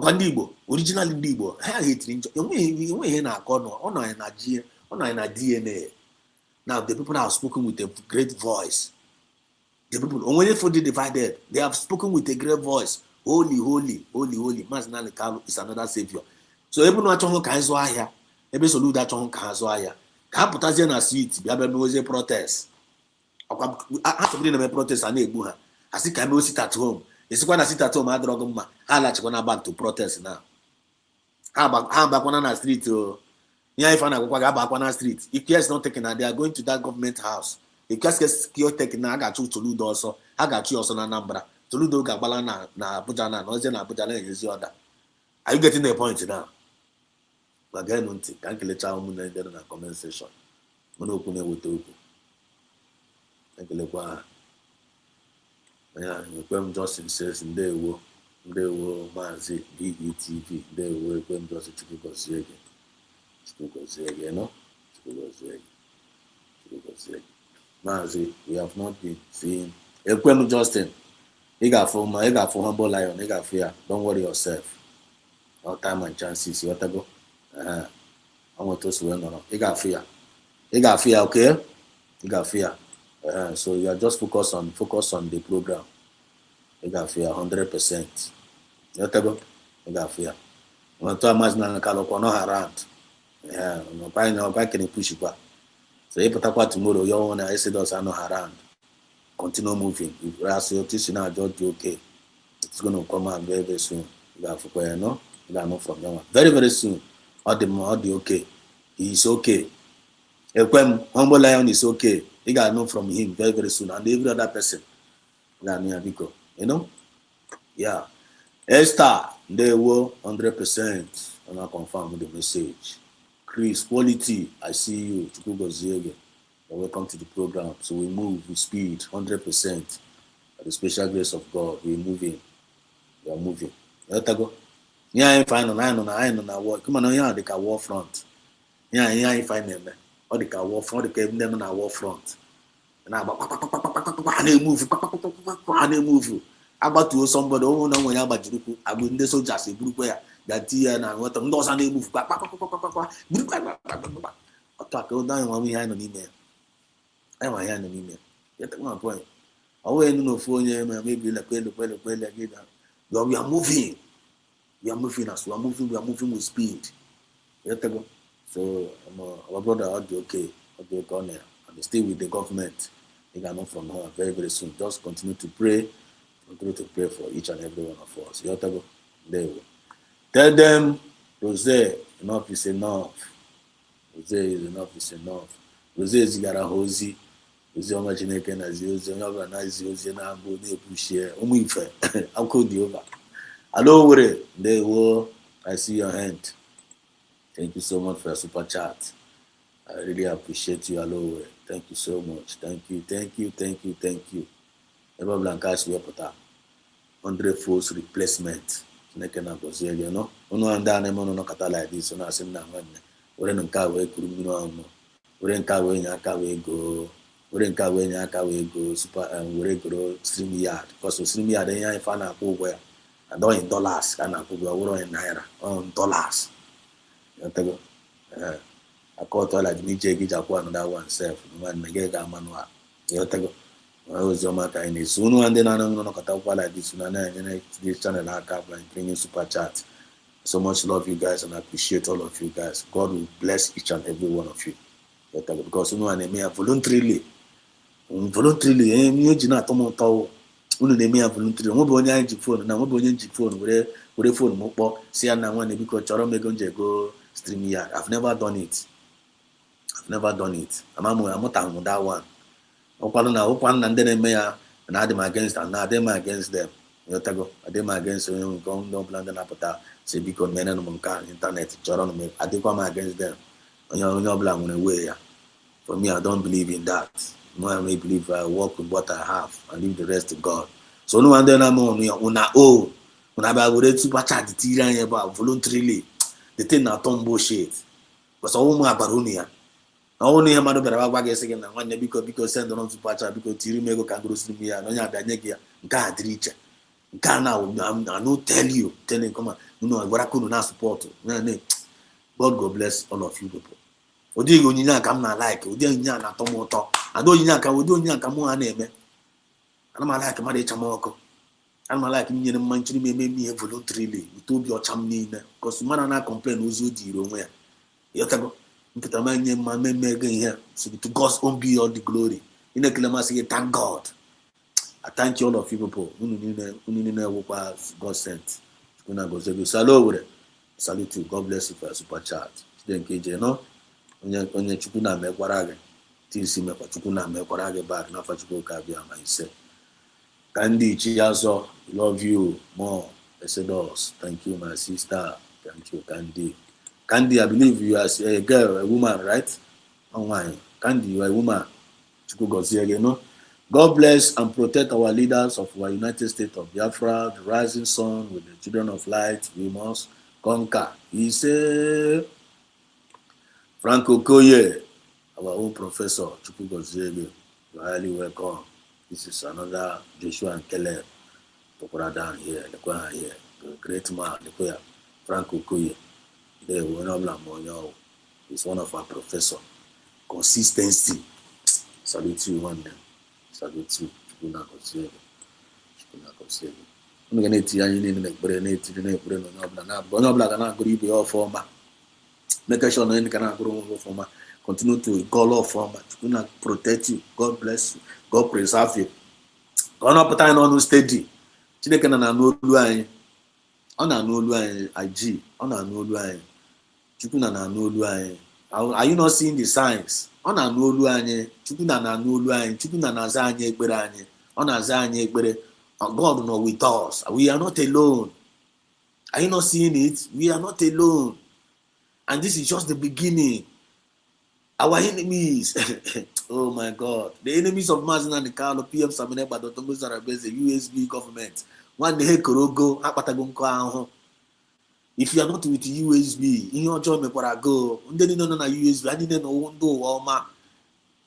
Originally Igbo, I hate DNA. Now the people have spoken with a great voice. The people only for the divided, they have spoken with a great voice. Holy, holy, holy, holy. Mazinali Kalu is another savior. So every no chong kanzo aya, every solu that chong kanzo aya. Kaputazian na sweet, biabe no a protest. I have to bring a protest and a buha. I think I will sit at home. It's when I sit at home, I drug my I like to go back to protest now. How back on the street? Yeah, if I go back on the street, if care is not taken, they are going to that government house. If care is taken, I got you to Ludo also. I got you also na number. To Ludo Gabalana, na Pujana, no Zena Pujana is the other. Are you getting the point now? Again, can't let our moon in the comment section. Monopune with Oku. Thank you. Yeah, Ekwem Justin says in there will Mazi BETV, there will Ekwem Justin Chukwu no? Mazi, we have not been seeing Ekwem Justin. He got for humble lion, he got fear. Don't worry yourself. All time and chances, you want to go? I want to swear no. He got fear, okay? He got fear. So you are just focus on the program. You got fear 100%. You got fear. You want to imagine na kalo no around. Yeah, no buy can push it back. So if you tomorrow, you want to say those are no around. Continue moving. If you ask your teacher now, just okay. It's going to come out very, very soon. You got for no. You got no from them. Very, very soon. All the okay. He is okay. Ekwem humble lion is okay. You got to know from him very, very soon. And every other person. You know? Yeah. Esther, they were 100%. And I confirm with the message. Chris, quality, I see you. Welcome to the program. So we move with speed, 100%. By the special grace of God, we're moving. We are moving. Yeah, I find on I war. Come on, yeah, they can war front. Yeah, I find them. Or they can war front, they can them on our war front. And they move. About to somebody, oh no, when about you, I will the soldiers a group where that year and what those and they move back. Attack go down one behind an email. I'm a hand an email. Get my point. Away no phone, maybe like well again. We are moving. We are moving as we are moving with speed. So our brother I'll be okay on there. And stay with the government. They are not from her very, very soon. Just continue to pray for each and every one of us. There we go. Tell them, Rose, enough is enough. Rose is enough. Rose is gara hozi. Rose ọma Chineke na-azi ozi, onye ọbụla na-azi ozi na-abụ na-ekwuchie ụmụ ife akụkọ dị over. Hello, Were. Ndewo. I see your hand. Thank you so much for your super chat. I really appreciate you. Hello, thank you so much. Thank you. Ebe Blanca is where put 100 false replacement. Chineke na gozie you know. Unu ndị a na-eme ọnụ nọkọta like this, unu asị na nwanne. Were nke a wee kuru mmiri ọnụ. Were nke a wee nye aka wee go. Were nke a wee nye aka wee go super were goro stream yard. Because stream yard ihe anyị fa na-akwụ ụgwọ ya. And all in dollars ka na-akwụ ụgwọ were in naira. On dollars. I caught all like me Japan another one self. Man, get a manual. I was your matter in it. Soon and then I don't know like this. This channel I cap and bringing super chat. So much love you guys and I appreciate all of you guys. God will bless each and every one of you. Because you know and may voluntarily. You do not tomo. Unu na-eme ya voluntarily. Nwe bụ onye anyị ji phone na nwe bụ onye ji phone were phone m kpọ si ya na nwanne biko chọrọ m ego nje go stream ya. I've never done it. Amụtaghị m that one. Ụkwanụ na ndị na-eme ya na adị m against and na adị m against them. Adị m against onye nke ndị ọbụla ndị na-apụta si biko mere m nke ịntanetị chọrọ m adịkwa m against them. Onye ọbụla nwere way ya. For me, I don't believe in that. No, I may believe I work with what I have and leave the rest to God. So no one then I'm on when I would super chat the tea about voluntarily. The thing not on bullshit. Because all my baronia. Only a man about baggage again and one because send on super chat because Tirimego can go to me and Onya Danegia, God reach. God now, I no telling come on, what I couldn't not support. God go bless all of you people. Odigo nyina ka m na like odi nyina na tomo to ado nyina ka odi nyina ka mo ha na eme ana ma like ma de chama oko ana ma like nyere mmanchiri me me voluntarily to bi ocham niile because man na complain ozi odi iro onwe ya yotago nkita ma nye ma me again here so to God's own be all the glory in the claim say thank God. I thank you all of you people unu niile wokwa God sent una go say salute you. God bless you for your super chat then KJ no onye chukwu na mekwara gị tisi mekwa chukwu na mekwara gị back na chukwu ka bịa ma ise Kandi Chiazo, love you more. Exodus, thank you my sister, thank you Kandi, I believe you are a girl, a woman, right? Online Kandi, you are a woman. Chukwu gozie gị no. God bless and protect our leaders of our United States of Biafra, the rising sun with the children of light. We must conquer. He said Franco Koye, our own professor, Chukwu gozie, you're highly welcome. This is another Joshua and Caleb. Tokora down here, the great man, the Franco Koye. They were not He's one of our professors. Consistency. Salute you one day. Salute you. Chukwu na gozie. I'm going to tell you in the brain, onye ọbụla ga na-agụrụ ibe ya ọfọma. Make sure na onye ga na-agụrụ onwe ọfọma. Continue to call ọfọma. Chukwu na protect you. God bless you. God preserve you. Ka ọ na-apụta anyị n'ọnụ steady. Chineke na-anụ olu anyị. Ọ na-anụ olu anyị IG. Ọ na-anụ olu anyị. Chukwu na-anụ olu anyị. Are you not seeing the signs? Ọ na-anụ olu anyị. Chukwu na-anụ olu anyị. Chukwu na-aza anyị ekpere anyị. Ọ na-aza anyị ekpere. God not with us. We are not alone. Are you not seeing it? We are not alone. And this is just the beginning. Our enemies, oh my God, the enemies of Mazin and the Carlo, PM Samine, but Dr. Muzarabes, the USB government. One day, Korogo, Apatagonko. If you are not with the USB, in your job, where I go, then you know USB, I didn't know one door,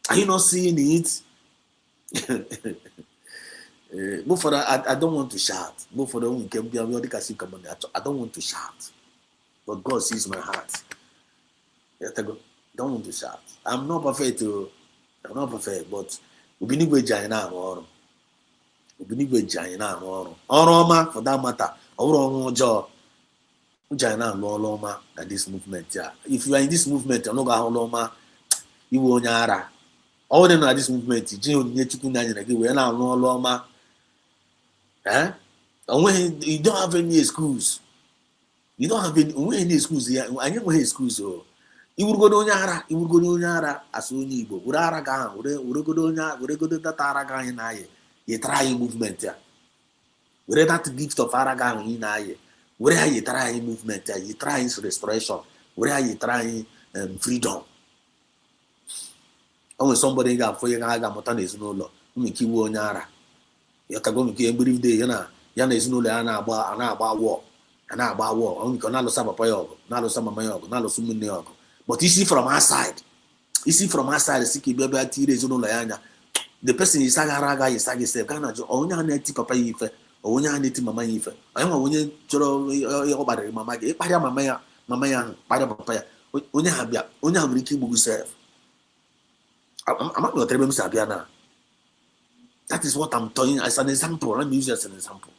are you not seeing it? But for that, I don't want to shout. But for the one can be a real I don't want to shout. But God sees my heart. Don't want to shout. I'm not perfect, but we need to join now. We need to join now. For that matter, our own job. Ujana no loma at this movement. Yeah. If you are in this movement, you're not going loma, you will nyara. All them at this movement, you no loma. Eh? And when you don't have any excuse, you don't have any excuse here. I never excuse. Oh, you will go to nyara, you will go to nyara as only Igbo. Urara gang, would go to nyara, would go to that aragan in aye. You try movement. Yeah. Where that gift of aragan in aye. Where you try movement, you try restoration, where you try freedom. And when somebody got for you, got Motan is no law, who make you nyara. You can go to every day, Yana is no lana about war, and about war, only can not saba payogo, not sama mayogo, not sumuniogo. But you see from our side, Siki baby is no layana. The person is Sagaraga is Sagis, Ganajo, only an anti papa ife. Onye a na-eti mama ya ife onye nwa onye chọrọ ọ gbadara mama gị ịkparịa mama ya kparịa papa ya onye ha bịa onye ha nwere ike igbu sef amaghị ọtara ebe m si abịa na that is what I'm telling you as an example. Let me use it as an example.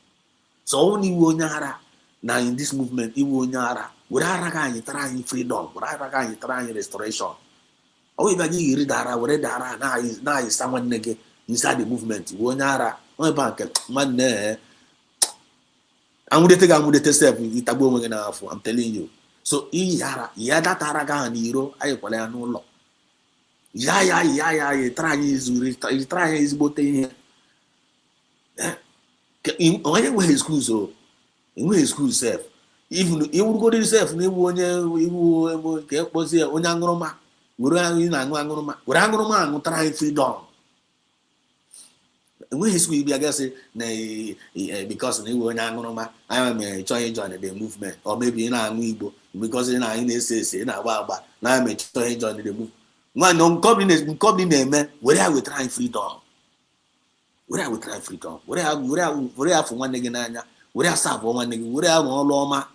So only iwu onye ara na in this movement iwu onye ara were ara ga anyị tara anyị freedom were ara ga anyị tara anyị restoration ọ wee bịa gị yiri dara were dara na-ayị sa nwanne gị inside the movement iwu onye ara onye ba nke nwanne amudete self itagbo onwe gị n'afọ. I'm telling you. So ya datara ga n'iro anyị kwala ya n'ụlọ ya try anyị ezigbote ihe onye nweghị excuse o enweghị excuse self even iwurugoro self na iwu onye iwu ka ekpozie onye aṅụrụma were anyị na-aṅụ aṅụrụma were aṅụrụma aṅụtara anyị freedom. When he's going to be, I guess, because they were not going to join the movement, or maybe in our Igbo, because in our say, in our Baba, now I'm join the movement. One non communist name, where I will try freedom. Where I will try freedom. Where I for one again, where I serve one nigga, where I want Loma.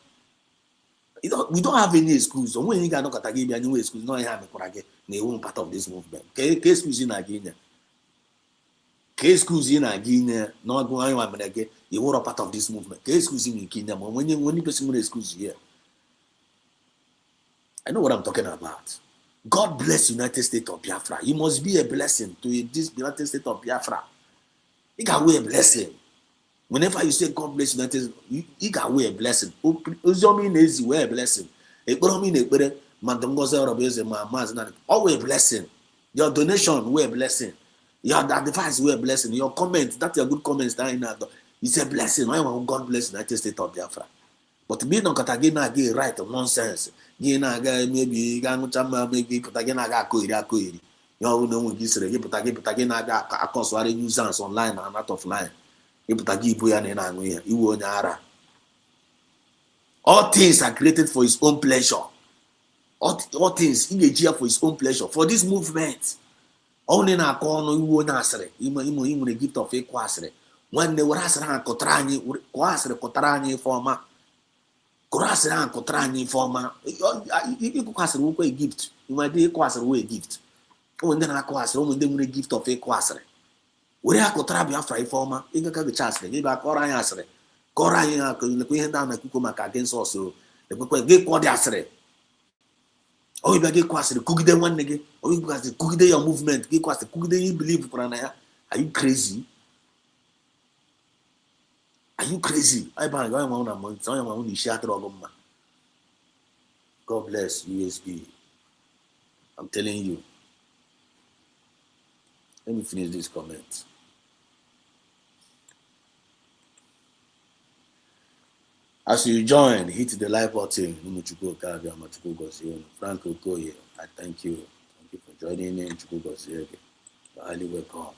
We don't have any excuse. When you got no category, any excuse, no, I have a correct. They won't part of this movement. Case in again. Case in Guinea, not going on again. You were a part of this movement. Case in Kenya, when you person excuse here. I know what I'm talking about. God bless United States of Biafra. He must be a blessing to this United States of Biafra. He got way a blessing. Whenever you say God bless United States, he got way a blessing. Uzomi is way a blessing. Economy is always a blessing. Your donation way a blessing. Your advice were a blessing. Your comments, that's your good comments down in that. It's a blessing. I want God bless the United States of Biafra. But me don't get right of nonsense. Maybe maybe put again I got koiri. You know when you say you put again I got a consular nuisance online and not offline. You put a give you won't ara. All things are created for his own pleasure. All things in the year for his own pleasure. For this movement. Only na akọ iwu onye asịrị ime nwere gift of ịkụ asịrị nwanne were asịrị ha kụtara anyị kụọ asịrị kụtara anyị ife ọma kụrụ asịrị ha kụtara anyị ife ọma ịkụ asịrị wekwe gift nwere ịkụ asịrị wee gift ụmụ ndị na-akụ asịrị ụmụ ndị nwere gift of ịkụ asịrị were ya kụtara Biafra ife ọma ịgaka gịcha asịrị gị bịa kọrọ anyị asịrị kọrọ anyị ha lekwa ihe ndị ahụ na-ekwukwo maka against us lekwekwe gị kụọ dị asịrị oh, you get kwasịrị kugide nwanne gị oh, you kwasịrị kugide your movement gị kwasịrị kugide you believe kwara na ya. Are you crazy? Are you crazy? I bang onye nwa na month onye nwa na isi atụrụ ọgụ mma. God bless USB. I'm telling you. Let me finish this comment. As you join, hit the like button. Frank Okoye, I thank you. Thank you for joining me. You're highly welcome.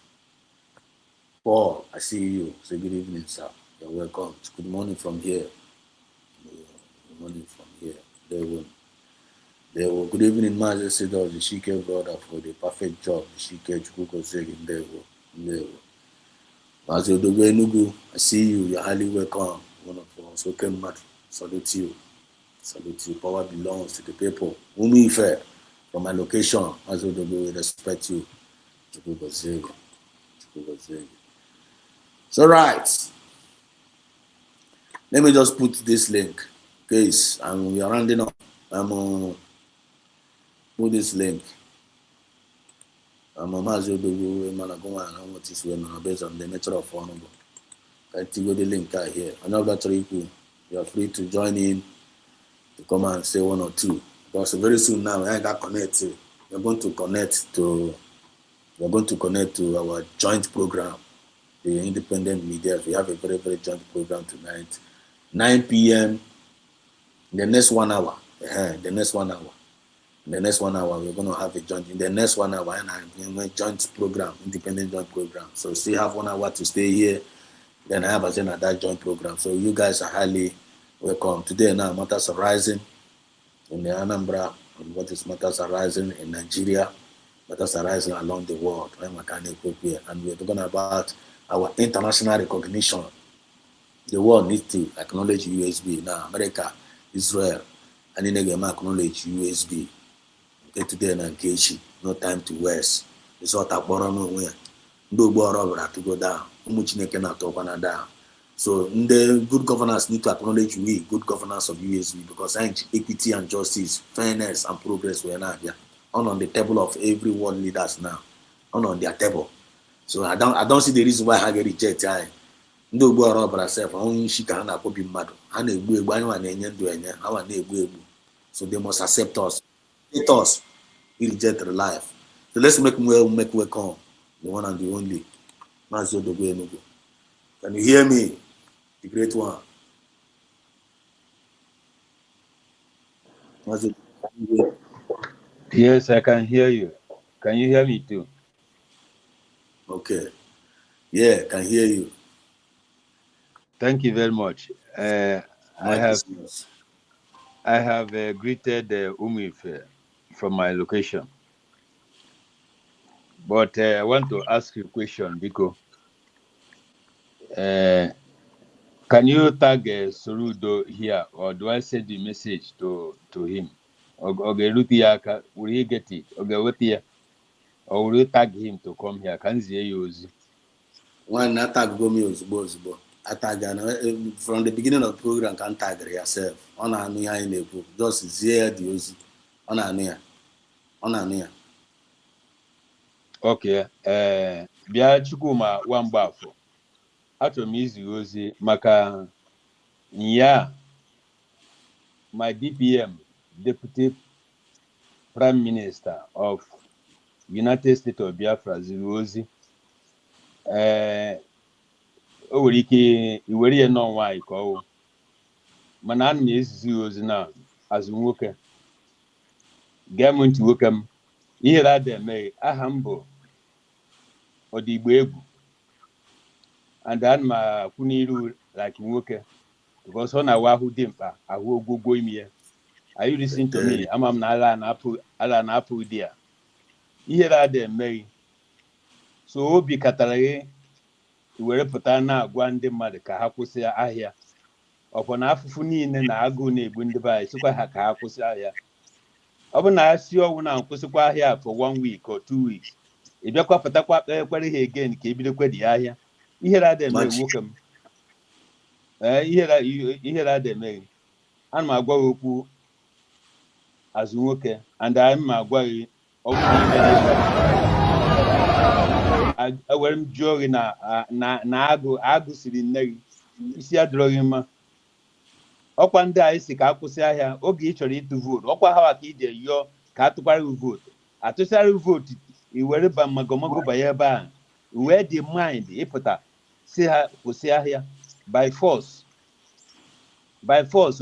Paul, I see you. Say good evening, sir. You're welcome. It's good morning from here. Good morning from here. There will. Good evening, Master of the Shike brother for the perfect job. The Shike Chukuko saying there will. Master Dogo Enugu, I see you. You're highly welcome. One of us, okay, man. Salute you. Power belongs to the people. Umi fair from my location. As we will respect you. So right. Let me just put this link case, and we are rounding up. I'm put this link. I'm based on the nature of honorable. I take the link here. Another 3 people, you are free to join in to come and say 1 or 2. Because very soon now I got connected. We're going to connect to our joint program, the independent media. We have a very, very joint program tonight. 9 p.m. The next 1 hour. The next 1 hour. The next 1 hour, we're going to have a joint. In the next 1 hour, and a joint program, independent joint program. So still have 1 hour to stay here. Then I have another joint program. So you guys are highly welcome. Today now, matters are rising in the Anambra, and what is matters are rising in Nigeria, matters are rising along the world. And we're talking about our international recognition. The world needs to acknowledge USB. Now, America, Israel, and then again acknowledge USB. Okay, today and Kechi, no time to waste. It's what I borrow nowhere. Do borrow to go down. So the good governance need to acknowledge we good governance of USB, because equity and justice, fairness and progress were not there. On the table of every world leaders now. On their table. So I don't see the reason why I get rejected. No borrow but myself, only she can be mad. So they must accept us. Hate us. We reject their life. So let's make welcome. The one and the only. Can you hear me? The great one. Yes, I can hear you. Can you hear me too? Okay. Yeah, can hear you. Thank you very much. I have greeted Umife from my location. But I want to ask you a question, because can you tag Soludo here, or do I send the message to him? Will he get it? Or will you tag him to come here? Can he use? One tag go me ozugbo. I tag from the beginning of the program, can tag yourself. On anu in the book. Just zero the ozi. On anu. Okay. Bia Chukuma Wambafo. Achọrọ m izi ozi maka nya my DPM, Deputy Prime Minister of United States of Biafra, ziri ozi. O nwere ike iwere ya n'ọnwa ka ọ, mana ana m ezizi ozi na azụ nwoke. Gee m ntị nwoke m, ihe na-ada eme aha m bụ Odigbo Egwu, and ana m akwụ n'iru like nwoke, because ọ na-awa ahụ dị mkpa, ahụ ogwogwo imi ya. Are you listening to me? Ama m na ala na-apụ dị ya. Ihe na-ada eme, so obi katara gị were pụta na-agwa ndị mmadụ ka ha kwụsị ahịa. Ọkwa na afụfụ niile na agụụ na-egbu ndị be anyị, sịkwa ha ka ha kwụsị ahịa. Ọ bụ na si ọnwụ na nkwụsịkwa ahịa for 1 week or 2 weeks, ị bịakwa pụtakwa kpekwere ha again ka ebidokwe dị ahịa. Ihe na-ada eme nwoke m, ihe na-ada eme, ana m agwa gị okwu azụ nwoke, and I'm ma agwa gị ọ bụ ewere m jụọ gị na agụ siri nne gị, isi adịrọ gị mma. Ọkwa ndị anyị si ka akwụsị ahịa oge ị chọrọ ịtụ vootu, ọkwa ha ka ije yọọ ka atụkwara vootu, atụsara vootu, iwere ba magomago banye ebe a, wee dị mind ịpụta si ha kwụsị ahịa by force.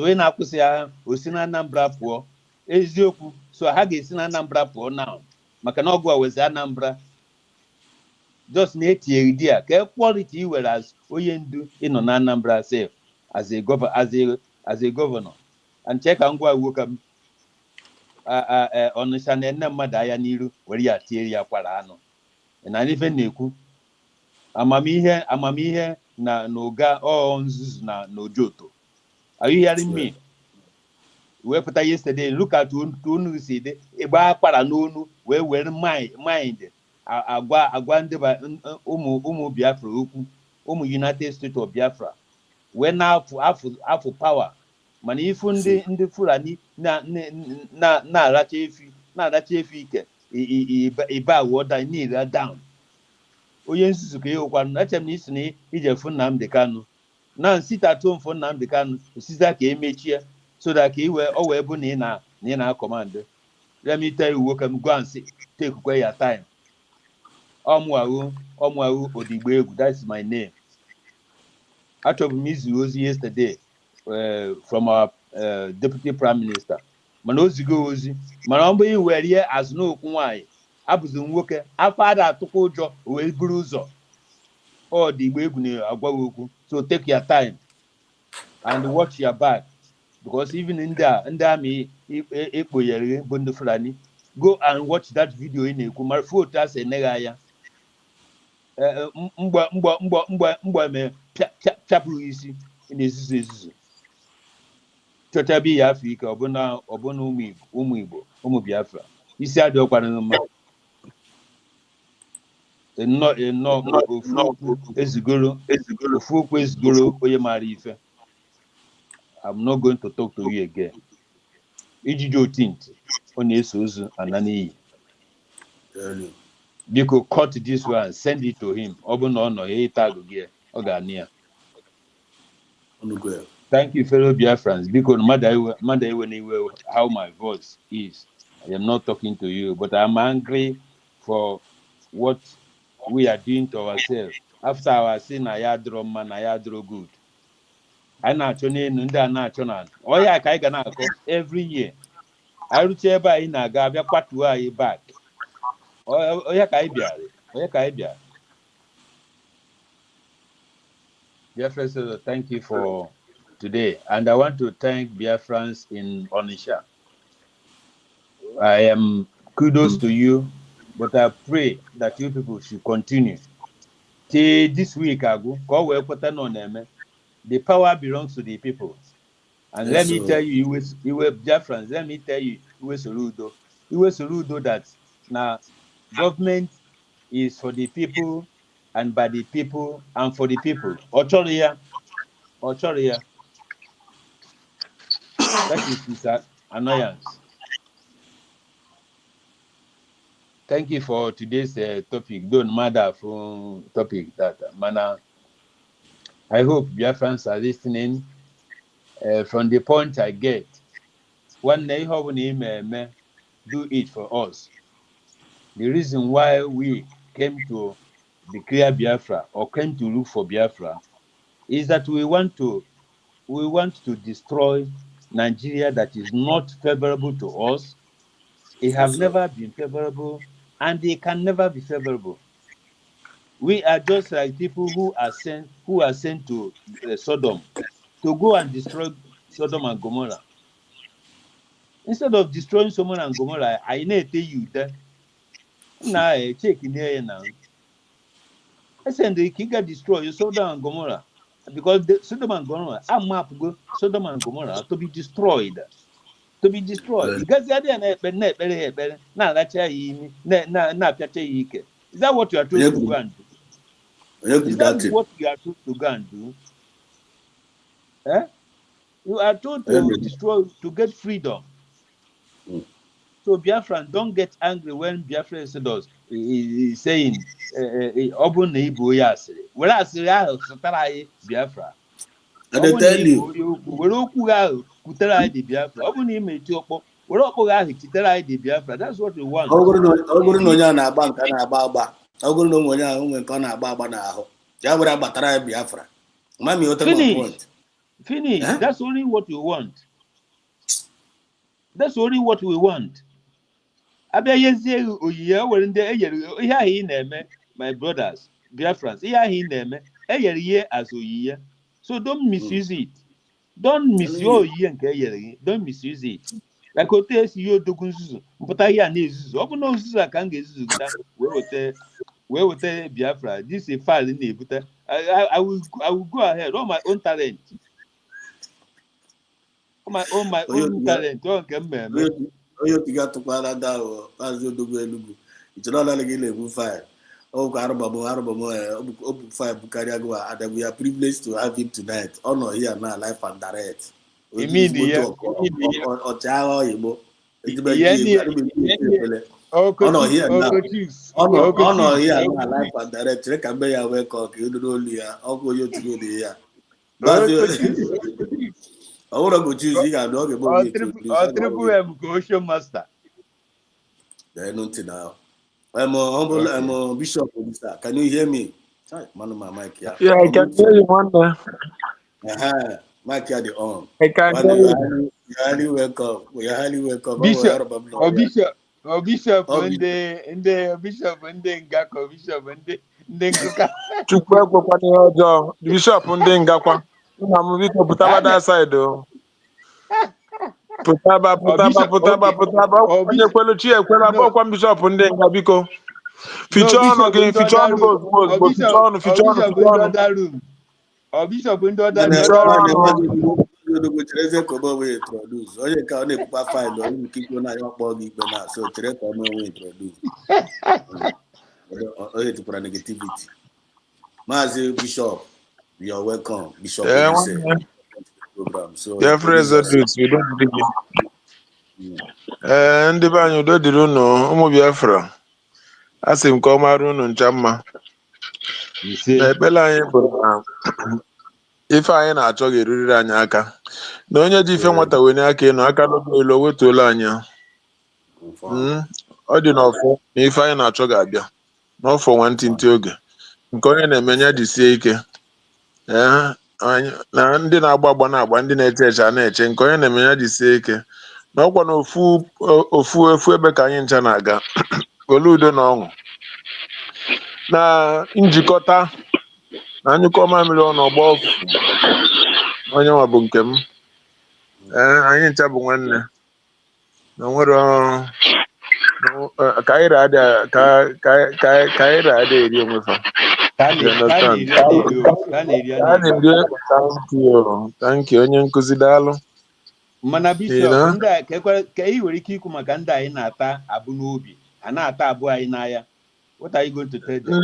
Onye na-akwụsị ahịa o si na Anambra pụọ, eziokwu. So ha ga-esi na Anambra pụọ now, maka na ọgụ a wezi Anambra. Just na-etinyeghị di ya ka quality iwere as onye ndu ịnọ na Anambra sef as a governor. And check and gwa nwoke m, Ọnịsha na-ene mmadụ anya n'iru were ya tie ya kwara anụ. Na ife na-ekwu amamihe na ụga nzuzu na ojoto. Are you hearing me? We pụta yesterday, look at unu si dị ịgba akwara n'onu wee were mind agwa ndị ụmụ Biafra okwu, ụmụ United States of Biafra, wee na-afụ power mana ifu ndị Fulani na-aracha efi ike ibe awọda niile down onye nzuzu ka ịhụkwanụ echere m na isi na ije fụ Nnamdi Kanu na nsitato mfụ Nnamdi Kanu osiza ka emechie so that ka o wee bụ na ị na-akọmandị. Let me tell you, welcome, go and take away your time. Omwaru Odigbo Egwu, that's my name. Actually, Miss Ozi yesterday from our Deputy Prime Minister. Manozi go Ozi. Manombo were here as no Kunwai. Abuzun nwoke afọ ada atụkwa ụjọ wee buru ụzọ. Ọ dị Igbo Egwu na-agwa okwu. So take your time and watch your back. Because even in there, Fulani, go and watch that video in a Kumarfota as a negaya. Me chapu isi in his Chotabi Africa, Obona Umibo, Biafra. He said, Opanama. Not as guru, Oyemarife. I'm not going to talk to you again. Ijijo tint on Yesuzu and Nani. You could cut this one and send it to him. Obono he tag again. Ogania. Thank you, fellow Biafrans. Because Mother, how my voice is. I am not talking to you, but I'm angry for what we are doing to ourselves. After our sin, Ayadro man, Ayadro good. I na-achọna ndị a na-achọna ọya ka anyị ga na-akọ every year anyị rụcha ebe anyị na-aga abịa kwatuo anyị back ọya ka anyị bịara Biafra says thank you for today and I want to thank Biafrans in Onitsha. I am kudos to you, but I pray that you people should continue till this week ago ka ọ wee kweta na ọ na-eme. The power belongs to the people. And yes, let me tell you, you were Biafrans, let me tell you, Soludo that now government is for the people and by the people and for the people. Ochoria. That is his annoyance. Thank you for today's topic. Don't matter for topic that manner. I hope Biafrans are listening. From the point I get, one day how do it for us. The reason why we came to declare Biafra or came to look for Biafra is that we want to destroy Nigeria that is not favorable to us. It has never been favorable and it can never be favorable. We are just like people who are sent to Sodom to go and destroy Sodom and Gomorrah. Instead of destroying Sodom and Gomorrah, I need to tell you that now check in here now. I said they can destroy Sodom and Gomorrah because the Sodom and Gomorrah are map go Sodom and Gomorrah to be destroyed. Because they are there. Now that's is that what you are told to go and do? Is that what you are told to go and do? You are told to destroy to get freedom. So Biafra, don't get angry when Biafra is saying Obun Ibu Yasri. Well, I say Biafra. And they tell you that's what we want. Finish. Huh? That's only what you want. That's only what we want. My brothers, Biafrans, as so don't misuse it. Don't misuse it. Don't misuse it. Like you do, but I hear news. Open no can get where would Biafra? This is a file in it, but I will go ahead on my own talent. My own talent. Don't come man. You got to Canada as you do. It's not like a fire. Oh, Carabamo, fire Bucariagua, and we are privileged to have him tonight. Oh no, here now, life and direct. moto ọchịagha Igbo ọ nọ here now ọ nọ here now live and direct chere ka mbe ya wee kọọ ka ịdụrụ olu ya ọkụ onye otu olu ya ọ bụrụ go choose ị ga-adụ ọ ga-ebe onye triple M ka ocean master ntị na I'm Bishop Olisa. Can you hear me? Man on my mic here. Yeah, I can hear you, man. Mic here the on. I can hear you. You're highly welcome. You're highly welcome. Bishop ndị ngakọ Bishop ndị nkụka. Chukwu ekwekwana ihe ọjọọ. Bishop ndị ngakwa. Nna m biko pụtaba that side o. Pụtaba. Onye kwelu chi ekwela bụkwa Bishop ndị nga biko. Ficha ọnụ gị, ficha ọnụ gị ozugbo, ficha ọnụ. Bishop ndị ọda onye ka ọ na-ekwukwa faịlụ onye nke ikwu na ya ọkpọ gị ikpe na so chere ka ọ na-enwe introduce onye tikwara negativity. Maazị Bishop, you're welcome. Bishop program. So ndị be anyị udo dịrị unu ụmụ Biafra. Asị m ka ọ mara unu ncha mma. Ekpere anyị bụ na ife anyị na-achọ ga-eruriri anyị aka. Na onye ji ife nwata wenye aka ịnụ aka n'oge elu o wetuola anyị. Ọ dị n'ọfọ na ife anyị na-achọ ga-abịa n'ọfọ nwantịntị oge nke onye na-emenye jisie ike. Na ndị na-agba na-agba, ndị na-eche eche na-eche, nke onye na-emenye jisie ike na ọkwa na ofu ebe ka anyị ncha na-aga. Olu udo na ọṅụ na njikọta na anyụkọ mamịrị ọnụ ọgba ofu onye nwa bụ nke m. Anyị ncha bụ nwanne na nwere ka anyị ra-adị eri onwe fa. Thank you onye nkụzi daalụ. Mana Bishop ndị a ka ị nwere ike ikwu maka ndị anyị na-ata abụ n'obi a na-ata abụ anyị n'anya. What are you going to tell them?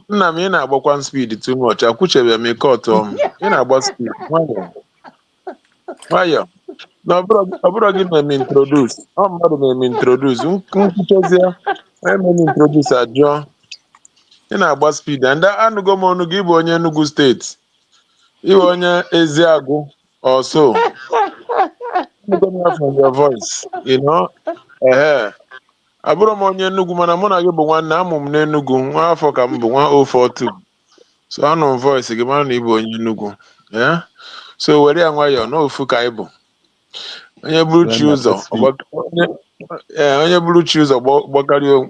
Nna m ị na-agbakwa speed too much. Akwụchebe m ike ọtọ m. Ị na-agba speed nwayọ. Na ọ bụrụ gị na-eme introduce. Ọ mmadụ na-eme introduce. Nkwuchezie eme introduce ajụọ. Ị na-agba speed. And anụgo m ọnụ gị bụ onye Enugu steeti. Ịbụ onye Eziagụ also. From your voice, you know. Abụrụ m onye Enugu mana mụ na gị bụ nwanne. Amụ m n'Enugu nwa afọ ka m bụ nwa 042. So anụ m voice gị mara na ị bụ onye Enugu. So were ya nwayọọ n'ofu ka ị bụ. Onye buru chi ụzọ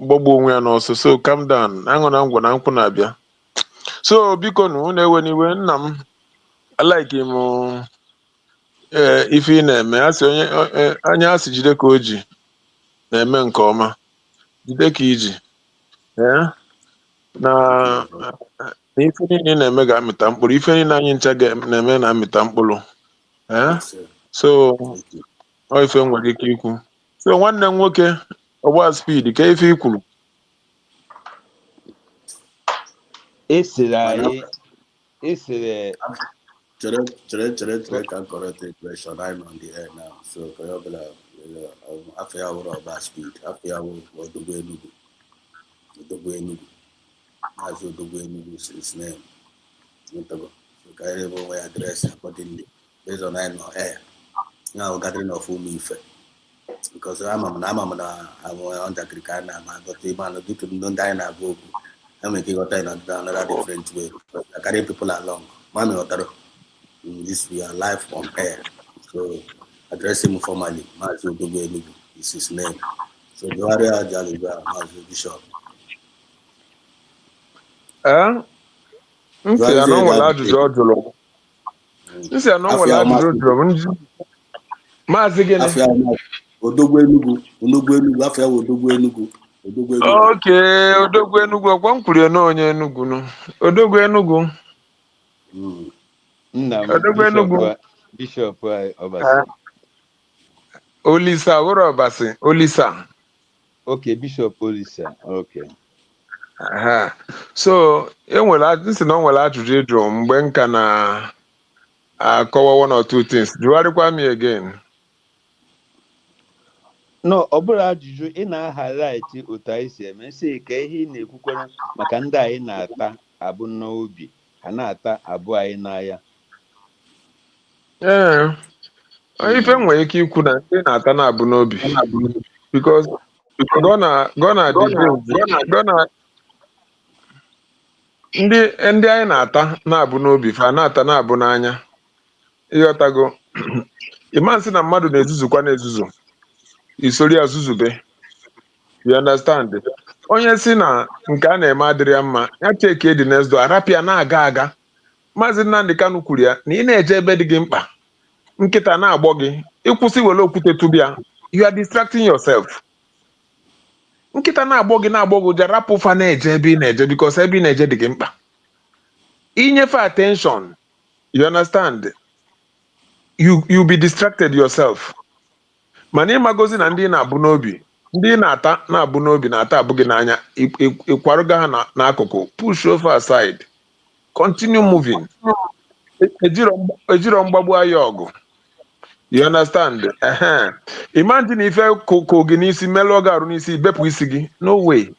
gbagbuo onwe ya n'ọsọ. So calm down. Aṅụ na ngwọ na nkwụ na-abịa. So biko nụ na-ewe n'iwe. Nna m alaiki m ife ị na-eme. Asị onye asị jide ka o ji na-eme nke ọma. Jide ka iji na ife niile na-eme ga-amịta mkpụrụ. Ife niile anyị ncha na-eme na-amịta mkpụrụ. So ọ ife nwere ike ikwu. So nwanne m nwoke ọgba speed ka ife ikwuru. Esere chere ka correct question. I'm on the air now. So after our about speed, after our Odogwu Enugu. As Odogwu Enugu is his name. So carry over address accordingly based on I'm on air. Now gathering of whom if because I'm on Jakrikana, but even due to non-dina go, I'm making another different way. I carry people along. Mami Otaro. This we are live on air. So address him formally. Mazu Odogwu Enugu is his name. So Gloria Jaliba, Mazu Bishop. Nsị anọ nwere ajụjụ ọ jụrụ. Nsị anọ nwere ajụjụ jụrụ. Maazị gịnị? Odogwu Enugu, afọ ya Odogwu Enugu. Okay, Odogwu Enugu ọkwa m kwuru na onye Enugu nụ. Odogwu Enugu. Nna m Odogwu Enugu. Bishop Obasi. Olisa wụrụ Obasi. Olisa. Okay, Bishop Olisa. Okay. So nsị na o nwere ajụjụ ịjụ mgbe nka akọwa one or two things. Jụgharịkwa me again. No, ọ bụrụ ajụjụ ị na-ahaịlaịtị otu anyị si eme nsị ka ihe ị na-ekwukwere maka ndị anyị na-ata abụ n'obi ha na-ata abụ anyị n'anya. Ife nwere ike ikwu na ndị na-ata na-abụ n'obi because gọna the days gọna ndị anyị na-ata na-abụ n'obi fa na-ata na-abụ n'anya ịghọtago ịma nsị na mmadụ na-ezuzukwa na-ezuzu isori ya zuzube. You understand? Onye si na nke a na-eme adịrị ya mma ya cheke dị next door arapịa na-aga aga. Maazị Nnamdi Kanu kwuru ya na ị na-eje ebe dị gị mkpa nkịta na-agbọ gị ịkwụsị were okwute tụbịa, you are distracting yourself. Nkịta na-agbọ gị je rapụ fa na-eje ebe ị na-eje because ebe ị na-eje dị gị mkpa. Inyefe attention, you understand, you be distracted yourself. Mana ịmagozi na ndị na-abụ n'obi ndị na-ata na-abụ n'obi na-ata abụ gị n'anya ịkwaruga ha n'akụkụ, push over aside, continue moving. Ejiro mgbagbu aya ọgụ. You understand? Imagine ife koko gị n'isi melụọ gị arụ n'isi bepụ isi gị, no way.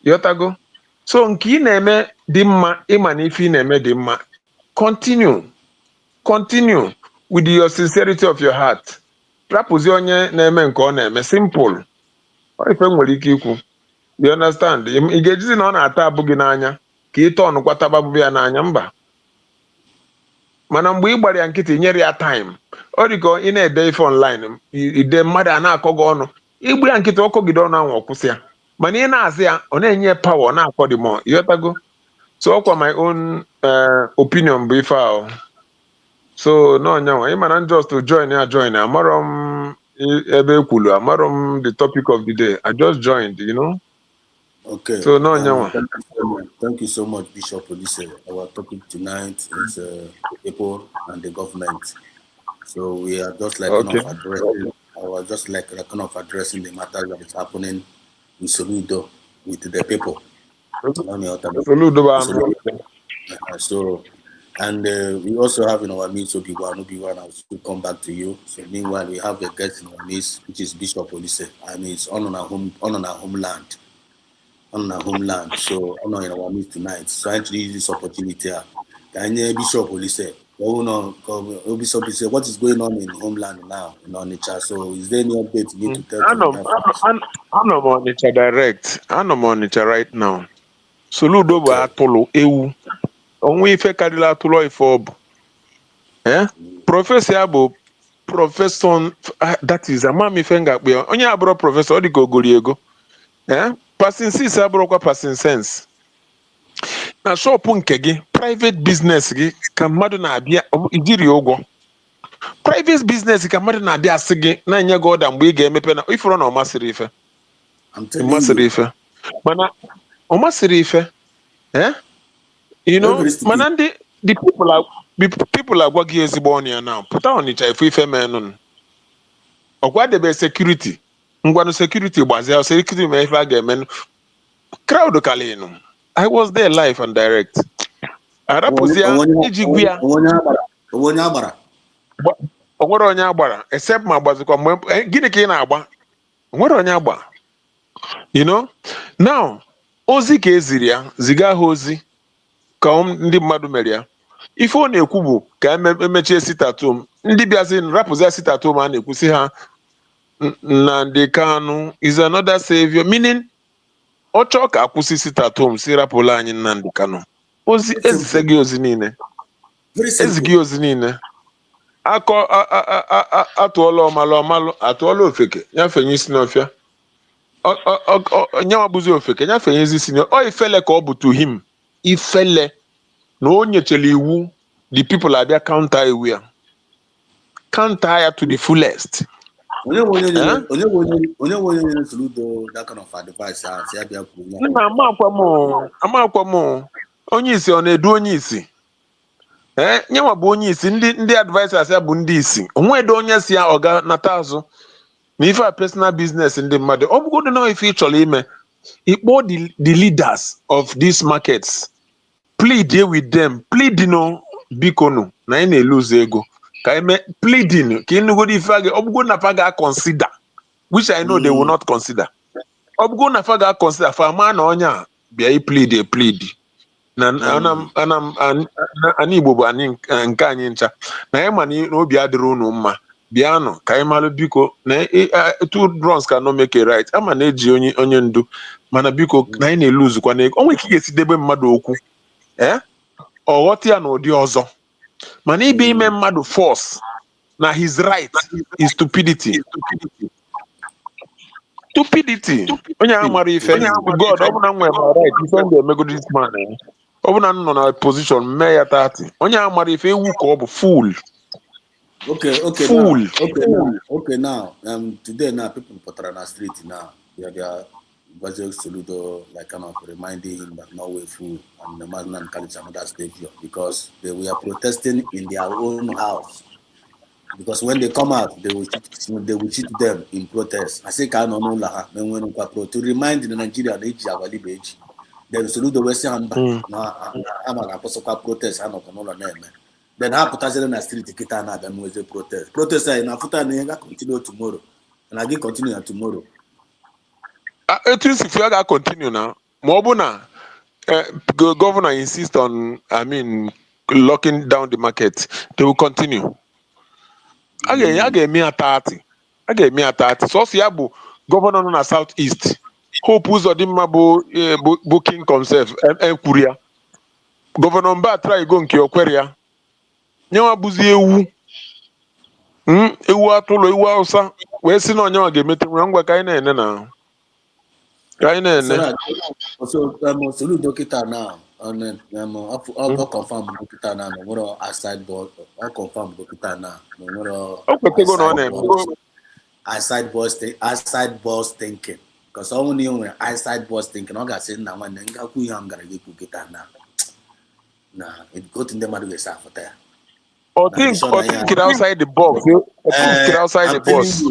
Yotago. So nke ị na-eme dị mma, ịma na ife ị na-eme dị mma, continue with your sincerity of your heart. Rapụzi onye na-eme nke ọ na-eme, simple. Ife nwere ike ikwu. You understand? Ị ga-ejizi na ọ na-ata abụ gị n'anya ka ị tọọ kwa taba abụ ya n'anya, mba. Mana mgbe ị gbara ya nkịtị nyere ya time, ọ dị ka ị na-ede ife online ide mmadụ a na-akọ gị ọnụ, igbu ya nkịtị ọkọgide ọnụ ahụ ọkwụsị ya, mana ị na-azị ya ọ na-enye power, ọ na-akọ dị mọ. Ịghọtago? So ọkwa my own opinion bụ ife ahụ. So no nyanwa ị mana just to join amarọ m ebe ekwulu, amarọ m the topic of the day. I just joined, you know. Okay. So no nyanwa. Thank you so much, Bishop Olise. Our topic tonight is people and the government. So we are just like kind of addressing the matter that is happening in Soludo with the people. So, and we also have in our midst Obi-Wan. I will come back to you. So meanwhile, we have a guest in our midst, which is Bishop Olise, and it's on our homeland. So I'm not in our midst tonight. So I actually use this opportunity. Can you Bishop Olise? Bishop Olise, what is going on in homeland now in Onitsha? So is there any update you need to tell? I'm on Onitsha direct. I'm on Onitsha right now. Soludo bụ atụlụ ewu. Onwe ife karịrị atụlụ ife ọ bụ. Prọfesọ ya bụ prọfesọ, that is amam ife ngakpe ya. Onye abụrụ prọfesọ ọ dị ka ogori ego. Passing sense abụrụkwa passing sense. Na shọpụ nke gị, private business gị ka mmadụ na-abịa ijiri ụgwọ. Private business ka mmadụ na-abịa asị gị na-enye gị ọda mgbe ị ga-emepe na ifuru na ọ masịrị ife. Masịrị ife. Mana ọ masịrị ife. You know, mana ndị the people agwa gị ezigbo ọnụ ya na pụta Ọnịcha ife menụ. Ọgwa debe security. Ngwanu security gbazia security ma ife a ga-eme. Crowd kalinu. I was there live and direct. Arapụzia iji gwu ya. Onye agbara. Onwere onye agbara except ma gbazikwa mgbe gịnị ka ị na-agba? Onwere onye agba. You know? Now, ozi ka eziri ya, ziga ha ozi ka ndị mmadụ mere ya. Ife ọ na-ekwu bụ ka emechie sit-at-home. Ndị bịazi rapụzia sit-at-home a na-ekwusi ha Nnamdi Kanu is another savior, meaning ọ chọọ ka akwụsị sit-at-home si rapụla anyị Nnamdi Kanu. Ozi ezise gị ozi niile. Ezigi ozi niile. Akọ atụọla ọmalụ atụọla ofeke nyafenye isi n'ọfịa. Nyanwa bụzi ofeke nyafenye isi n'ọfịa. Ọ ifele ka ọ bụ to him. Ifele na o nyechele iwu, the people abịa counter iwu ya. Counter ya to the fullest. Onye Soludo that kind of advice amakwa m onye isi ọ na-edu onye isi. Nyenwa bụ onye isi, ndị advisors ya bụ ndị isi. Onwedo onye si ya ọga nata azụ na ife a personal business ndị mmadụ. Ọ bụgodu na ife ị chọrọ ime, ikpo the leaders of these markets, plead with them, plead biko nụ na anyị na-eluze ego ka anyị mee pleading ka ịnụgodo ife aga ọbụgo na fa ga-consider which I know they will not consider ọbụgo na fa ga-consider fa ma na onye a bịa plead na ana Igbo bụ anyị nke anyị ncha na anyị ma na obi adịrị unu mma bịanụ ka anyị malụ biko na two wrongs cannot make a right ama na-eji onye ndu mana biko na anyị na-eluzukwa na ego onwe ka ị ga-esi debe mmadụ okwu ọ ghọta ya n'ụdị ọzọ mana ibe ime mmadụ force na his right is stupidity onye a mara ife God ọ bụna nwere my right ife m ga-emegodi this man ọ bụna m nọ na position mee ya 30 onye a mara ife ewu ka ọ bụ fool. Okay, now today now people put on street now they are Basil Soludo like kind of reminding him that no way fool and the man and Khalid another savior because they were protesting in their own house. Because when they come out, they will cheat them in protest. I say, "Can no la when to remind the Nigerian age our age." Then salute the Western na I'm an apostle protest. I know no name. Then how put us in the street to get another and was a protest. Protest in Afuta Nenga continue tomorrow, and I continue tomorrow. It is if you are continue now. Mobuna, governor insist on, locking down the market. They will continue. I get me at 30. So Siabu, governor on the southeast. Hope who's on the booking concept and Korea. Governor Mba try go nke Okweria. Nyawa buzi ewu atụlụ ewu Hausa wee si na onye ga-emete nwe ngwa ka anyị na-ene na so salute dokita now and all confirm dokita now no more outside board all confirm dokita now no more outside boss thinking because only when outside boss thinking I got say na one nga ku ihe am gara ge dokita na it go to them do say for there or think outside the box outside the box.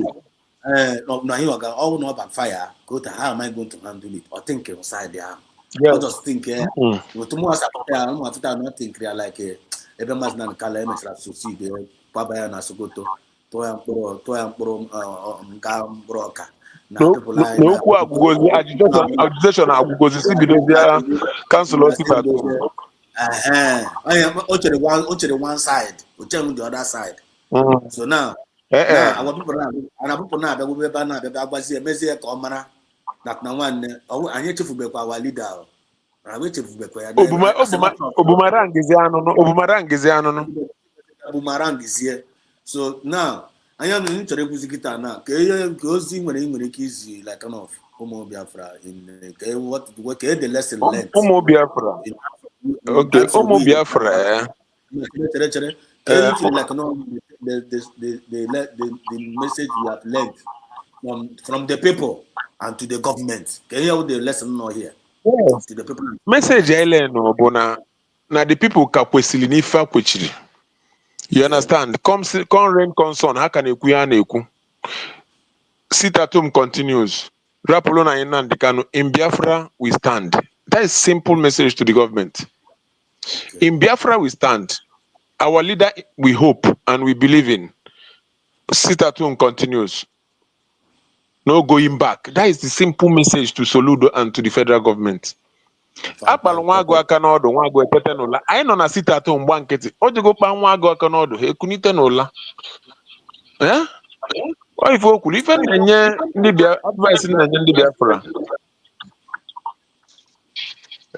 No, you are all no backfire. Go to how am I going to handle it? Or think inside there. Yeah. I just think, with more after not think like every man's not calendar succeed. Papa and Asugoto, Toyam Broca. No, agitation because they are council I am one side, the other side. So now. Our people now that we banner that was a measure commander that no one I need to be our leader. I wait to be Bumarang is here. So now I am into the music now. Goes in when it is like an off Homo Biafra in what the lesson learned. Homo Biafra. Okay, Homo Biafra. Like the message we have learned from the people and to the government. Can you hear the lesson now here? Yes. To the people. Message I learn bona na the people kakwesili nifa kwechiri. You understand? Come rain concern. How can you sit at home continues. Rapolona inandikano in Biafra we stand. That is simple message to the government. Okay. In Biafra we stand. Our leader, we hope and we believe in. Sit at home continues. No going back. That is the simple message to Soludo and to the federal government. Akpal nwago aka n'ọdụ nwago epete n'ụla. Anyị nọ na sit at home gba nkịtị. O jego kpa nwago aka n'ọdụ ha ekunite n'ụla. Ọ ife okwuru ife na-enye ndị bịa advice na-enye ndị Biafra.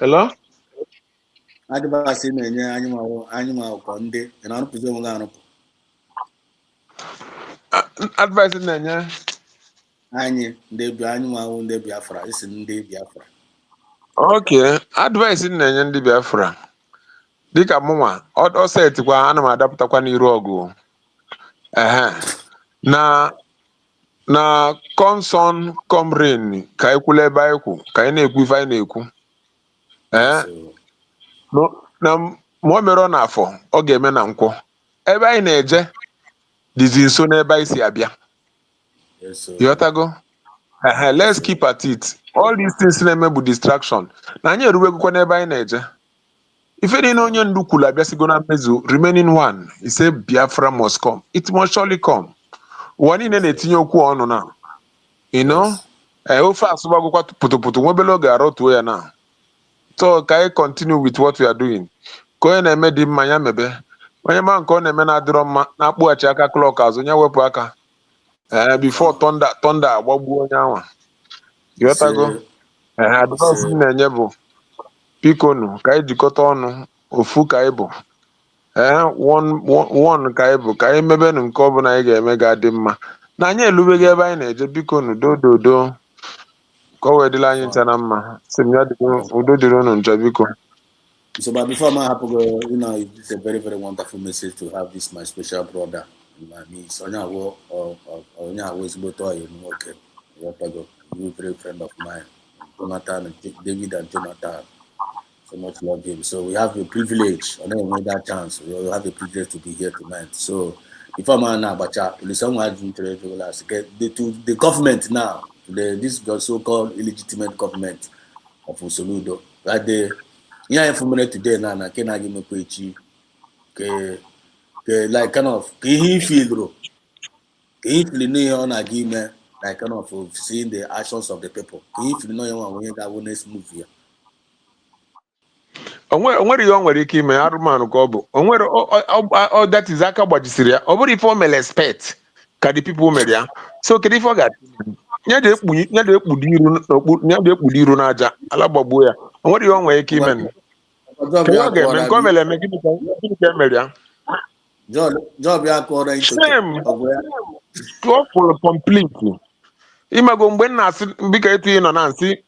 Hello? Advice na-enye anyị ma konde na arụpụzi onwe arụpụ. Advice na-enye anyị ndị Biafra isi ndị Biafra. Okay, advice na-enye ndị Biafra. Dịka mụnwa, ọ setikwa ana m adapụtakwa n'iru ọgụ. Na come sun come rain ka anyị kwule ebe anyị kwu ka anyị na-ekwu ife anyị na-ekwu. Na mụọ mere ọ n'afọ ọ ga-eme na nkwọ ebe anyị na-eje dịzi nso n'ebe anyị si abịa. Yotago let's keep at it. All these things na-eme bụ distraction na anyị erubegokwa n'ebe anyị na-eje. If any no onye ndu kwuru abịasịgo na mmezu, remaining one, he said Biafra must come. It must surely come. Ụwa niile na-etinye okwu ọnụ na. You know? Ofe asụbagokwa pụtụpụtụ nwebele oge arọtuo ya na. So ka anyị continue with what we are doing. Ka onye na-eme dị mma ya mebe. Onye ma nke ọ na-eme na-adịrọ mma na-akpụghachi aka klọk azụ ya wepụ aka. Before thunder agbagbuo onye anwa. Ghọtago? Advice m na-enye bụ biko nụ ka anyị jikọta ọnụ ofu ka anyị bụ. One ka anyị bụ ka anyị mebenụ nke ọbụla anyị ga-eme ga-adị mma. Na anyị elubeghị ebe anyị na-eje biko nụ dododo ka o wee dịla anyị ncha na mma. Sị m ya udo dịrị unu ncha biko. So, but before my happen, you know, it's a very, very wonderful message to have this my special brother in my midst. Onya is both you know, okay. You very friend of mine, Jonathan, David and Jonathan. So much love him. So we have a privilege. I don't know that chance. We have a privilege to be here tonight. So before my Abacha, the government now, this so-called illegitimate government of Usoludo, right there. Yeah, information today now, na can I give me preachy? Like kind of he feel bro. He feel no on agreement, like kind of seeing the actions of the people. He feel no one when that one next move here. Onwere ihe o nwere ike ime arụmanụ ka ọ bụ. Onwere that is aka gbajisiri ya. Ọ bụrụ ife o mere expect ka the people mere ya. So kedu ife ọ ga-atụ? Nye dị ekpudi iru n'aja ala gbagbuo ya. Onwere ihe o nwere ike ime. Ka ọ ga-eme nke o mere eme gịnị ka emere ya? Job ya kọrọ into completely. Imago mgbe nna asị biko etu ị nọ na nsị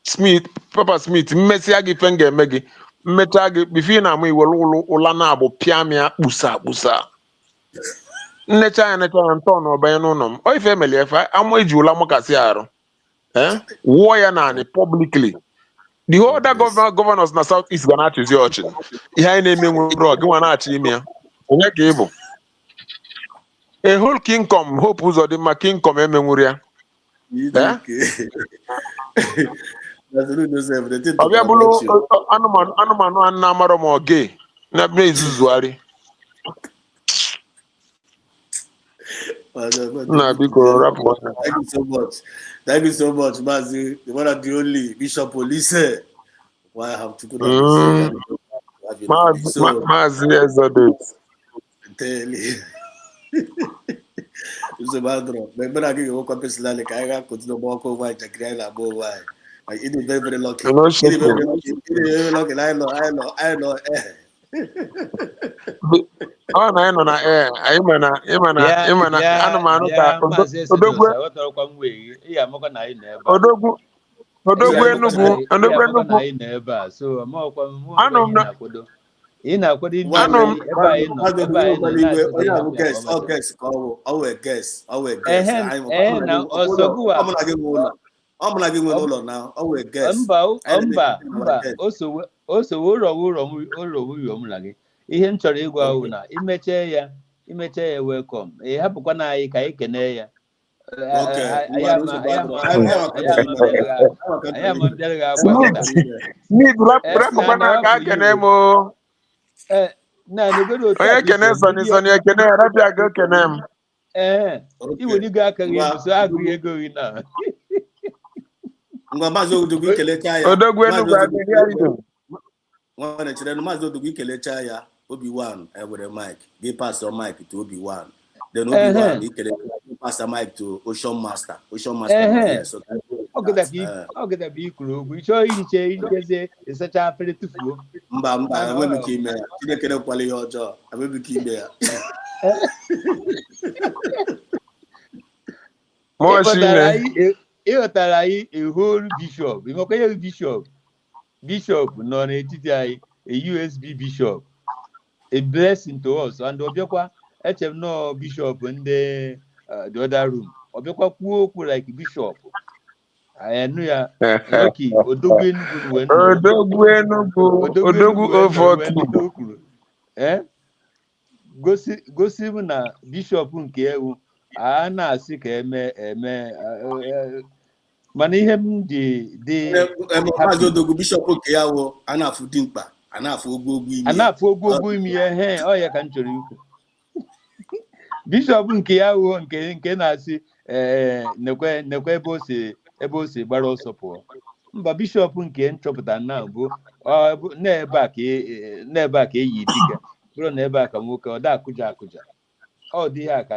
Papa Smith mmesịa gị ife m ga-eme gị mmecha gị bife ị na-amụ iwere ụla na-abụ pịamịa kpusa nnecha ya ntọ na ọbanye n'ụlọ m o ife emeli efe amụ eji ụla mụkasị arụ wụọ ya naanị publicly. The whole other governors na South East ga na-achịzi ọchị ihe anyị na-eme nwere gị nwa na-achị ime ya onye ka ị bụ a whole kingdom Hope Uzodimma kingdom emenwuru ya ọbịa bụrụ anụmanụ a na-amarọ ma ọ gay na-ezuzugharị na biko rapụ. Thank you so much, Mazi. The one and the only Bishop Police. Why I have to go Mazi Exodus. Tell you. It's a bad drop. Remember, I give you one copy slowly. I got to the walk over and check it out. Why? It is very, very lucky. Very lucky. I know. Ọ na ịnọ na ịma na anụmanụ ka odogwu Enugu ihe m chọrọ ịgwa ahụ na imeche ya welcome hapụkwa na anyị ka anyị kene ya onye kene sọni ekene rabịa ga okene m iweligo aka gị so agụ ego gị na odogwu Enugu adịghị anyị nwanne chere na Maazị Odogwu ikelecha ya Obi-Wan were mic gị pass your mic to Obi-Wan then Obi-Wan ikele pass the mic to Ocean Master so ogeda bụ ikuru okwu ịchọ ihiche ịsacha afere tufuo mba enweghị ike ime ya Chineke nekwala ihe ọjọọ enweghị ike ime ya ịghọtara anyị a whole bishop ịmakwa ihe bishop nọ n'etiti anyị a USB bishop a blessing to us and ọbịakwa echem nọ bishop ndị the other room ọbịakwa kwuo okwu like bishop anu ya Rocky Odogwu Enugu gosi m na bishop nke ewu a na-asị ka eme mana ihe m dị Maazị Odogwu bishop nke ya wụ a na-afụ dimkpa Anafu ogbogu imi. Anafu ogbogu imi ya ọ ya ka m chọrọ ikwu. Bishọp nke ya wuo nke na-asị nekwe ebe o si gbara ọsọ pụọ. Mba, bishọp nke nchọpụta na bụ n'ebe a ka eyi dike bụrụ na ebe a ka nwoke ọ da akụja akụja. Ọ dị ya ka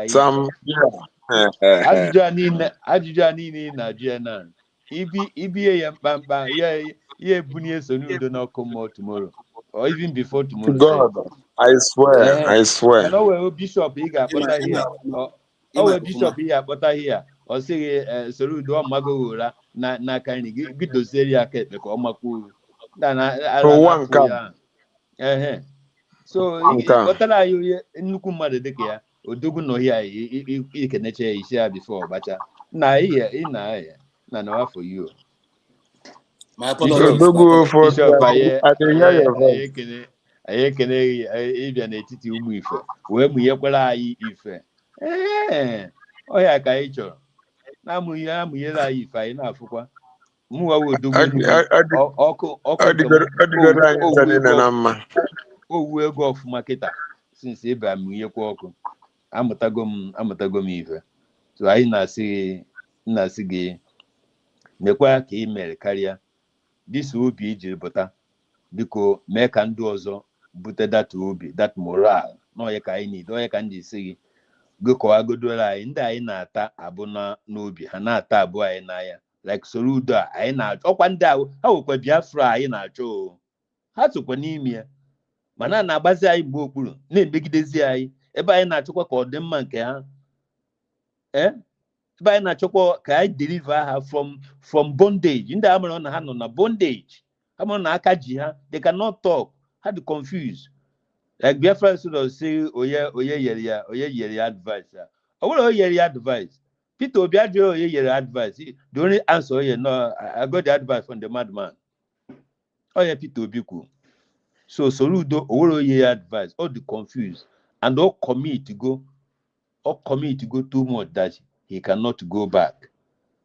ajụjụ a niile na-ajụ ya na ibie ya mkpamkpa ya ebunye so n'udo n'ọkụ mmụọ tomorrow or even before tomorrow. God, I swear. Mana o wee bishọp ị ga-akpọta ihe ọ sịghị soro udo ọmago ụra n'aka nri gị doziere ya aka ekpe ka ọ makwuo ya. So ịkpọtara anyị onye nnukwu mmadụ dịka ya odogwu nọ ya ikenecha ya isi ya bifo ọgbacha na afọ you. Bishọp anyị ekeneghị ịbịa n'etiti ụmụ ife wee mụnyekwara anyị ife ọhịa ka anyị chọrọ na-amụnyere anyị ife anyị na-afụkwa mụnwa odogwu owuwe ego ọfụma kịta since ịba mụnyekwa ọkụ amụtago m ife. So anyị na-asị gị mekwa ka ị mere karịa dịsa obi ijiri pụta biko mee ka ndị ọzọ bute dat obi dat moral n'onye ka anyị need onye ka ndị isi gị kọwagodoro anyị ndị anyị na-ata abụ n'obi ha na-ata abụọ anyị n'anya like soro udo a anyị na-achọ ọkwa ndị ahụ ha nwekwa Biafra anyị na-achọ ha sokwa n'ime ya mana na-agbazi anyị mgbe okpuru na-emegidezi anyị ebe anyị na-achọkwa ka ọ dị mma nke ha ebe anyị na-achọkwa ka anyị deliver ha from bondage. Ndị a mara na ha nọ na bondage, ha mara na aka ji ha, they cannot talk, ha dị confused. Like Biafra sort say oye yere ya advice. Ọ bụrụ oye yere ya advice, Peter Obi ajụrụ oye yere advice. The only answer oye no, I got the advice from the madman. Oye Peter Obi kwu. So Soludo oworo oye advice, all the confused and all commit to go too much that he cannot go back.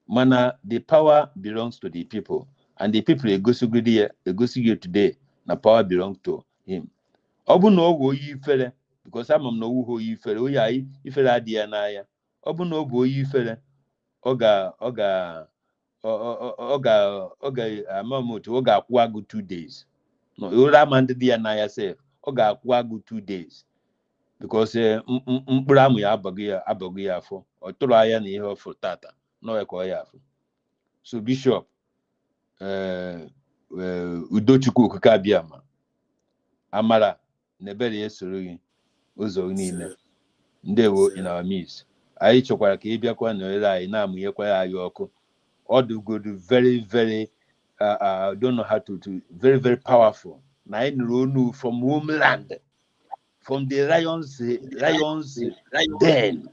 Mana, the power belongs to the people, and the people egosigi today, na power belongs to him. Obu no wo yi fere, because I'm no wo yi fere, o ya ifere adia na ya. Obu no wo yi fere, oga amamoto oga akwagu 2 days. No, ora man dia na ya self, oga akwagu 2 days. Because mkpụrụ ya abọghị ya afọ ọ tụrụ anya na ihe ọfụ tata n'ọya ka ọ ya afọ. So Bishop Udochukwu Okike Abiama amara na ebere ya soro gị ụzọ niile ndewo in our midst. Anyị chọkwara ka ị bịakwa nọrọ anyị na-amụnyekwa anyị ọkụ. Ọ dịgodu very very I don't know how to very very powerful na anyị nụrụ onu from homeland, from the lions den.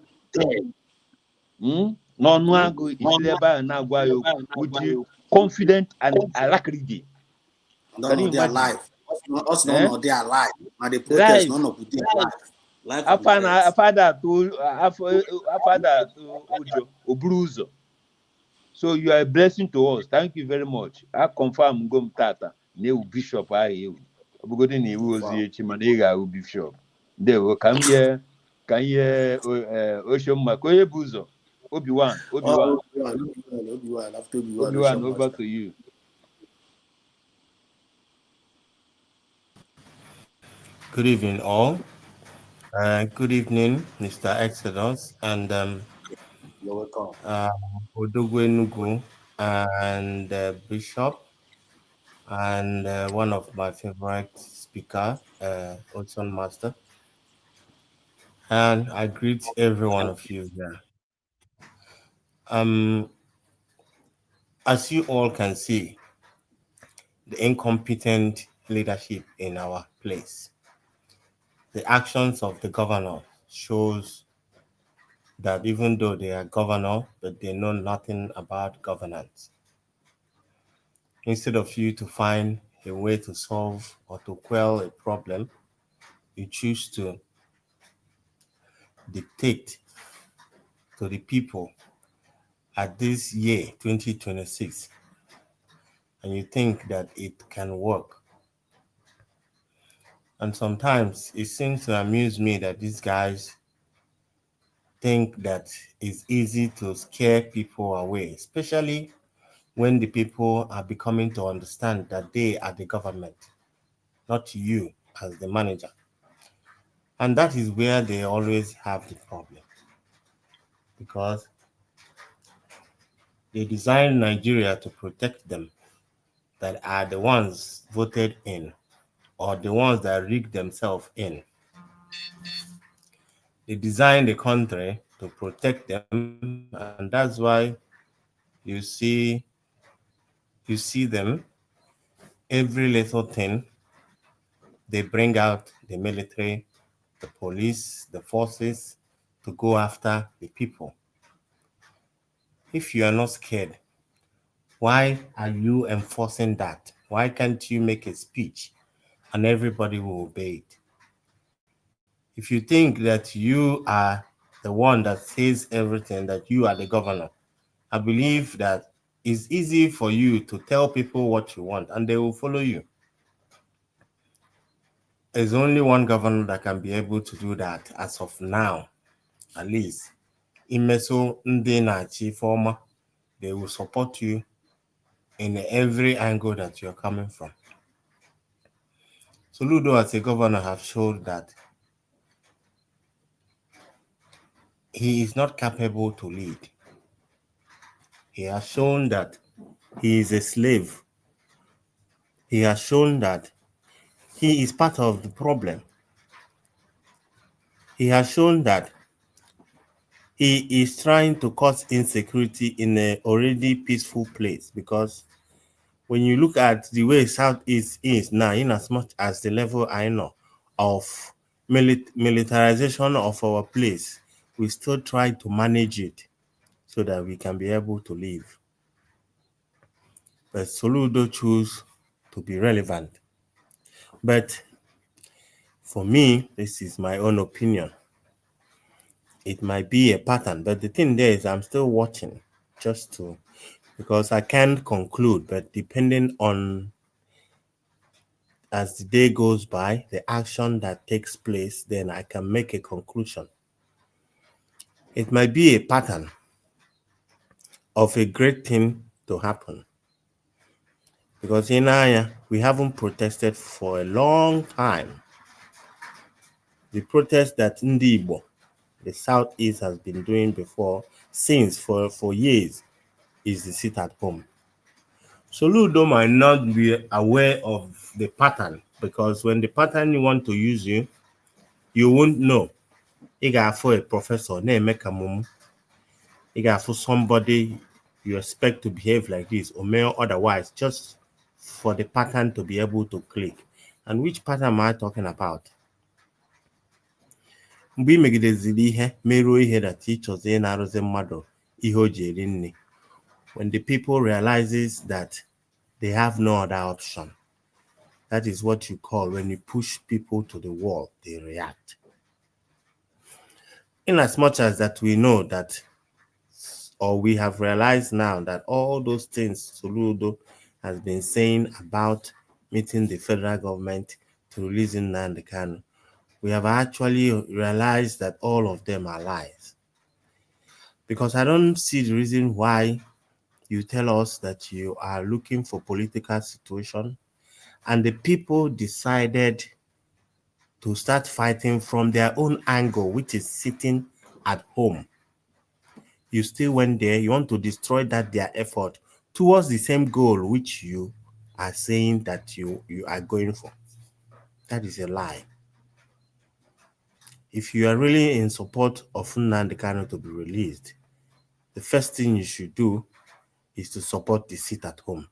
No nuago isileba na agwa yo with confident and alacrity. None of their life. Us none of their life. And the protest none of their life. Afada to Ojo Obruzo. So you are a blessing to us. Thank you very much. I confirm Ngom Tata. New Bishop I Obugo ni was Chimanega Bishop. They will come here. Can you Ocean Makoye Buzo? Obi-Wan. After Obi-Wan, over to you. Good evening, all. Good evening, Mr. Exodus and you're welcome. Odogwe Nugu and Bishop and one of my favorite speaker, Ocean Master. And I greet every one of you here. As you all can see, the incompetent leadership in our place. The actions of the governor shows that even though they are governor, but they know nothing about governance. Instead of you to find a way to solve or to quell a problem, you choose to dictate to the people at this year, 2026, and you think that it can work. And sometimes it seems to amuse me that these guys think that it's easy to scare people away, especially when the people are becoming to understand that they are the government, not you as the manager. And that is where they always have the problem, because they designed Nigeria to protect them, that are the ones voted in or the ones that rig themselves in. They designed the country to protect them, and that's why you see you see them every little thing. They bring out the military, the police, the forces to go after the people. If you are not scared, why are you enforcing that? Why can't you make a speech and everybody will obey it? If you think that you are the one that says everything, that you are the governor, I believe that it's easy for you to tell people what you want and they will follow you. There's only one governor that can be able to do that as of now, at least. Imeso ndị na-achị former, they will support you in every angle that you're coming from. So Ludo as a governor have showed that he is not capable to lead. He has shown that he is a slave. He has shown that he is part of the problem. He has shown that he is trying to cause insecurity in an already peaceful place, because when you look at the way Southeast is now, in as much as the level I know of militarization of our place, we still try to manage it so that we can be able to live. But Soludo chose to be relevant. But for me, this is my own opinion. It might be a pattern, but the thing there is I'm still watching because I can't conclude, but depending on as the day goes by, the action that takes place, then I can make a conclusion. It might be a pattern of a great thing to happen. Because in Aya, we haven't protested for a long time. The protest that Ndibo, the Southeast, has been doing since for years, is the sit at home. So Ludo might not be aware of the pattern, because when the pattern you want to use you won't know. You got for a professor, make a mum. You got for somebody you expect to behave like this or may otherwise, just for the pattern to be able to click. And which pattern am I talking about? Mgbe imegideziri ihe meruo ihe that ịchọzi na-arụzi mmadụ ihe o ji eri nri, when the people realizes that they have no other option, that is what you call when you push people to the wall, they react. In as much as that we know that, or we have realized now that all those things Soludo has been saying about meeting the federal government to releasing Nnamdi Kanu, we have actually realized that all of them are lies. Because I don't see the reason why you tell us that you are looking for political situation and the people decided to start fighting from their own angle, which is sitting at home. You still went there, you want to destroy their effort towards the same goal which you are saying that you are going for. That is a lie. If you are really in support of Nnamdi Kanu to be released, the first thing you should do is to support the sit at home.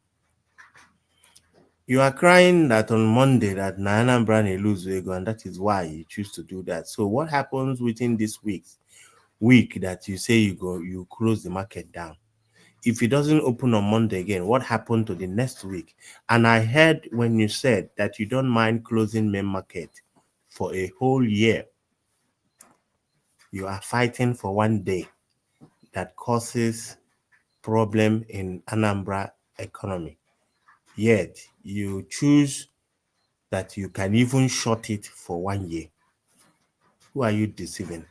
You are crying that on Monday that Anambra may lose ego, and that is why you choose to do that. So what happens within this week that you say you close the market down? If it doesn't open on Monday again, what happened to the next week? And I heard when you said that you don't mind closing main market for a whole year. You are fighting for one day that causes problem in Anambra economy. Yet you choose that you can even shut it for 1 year. Who are you deceiving?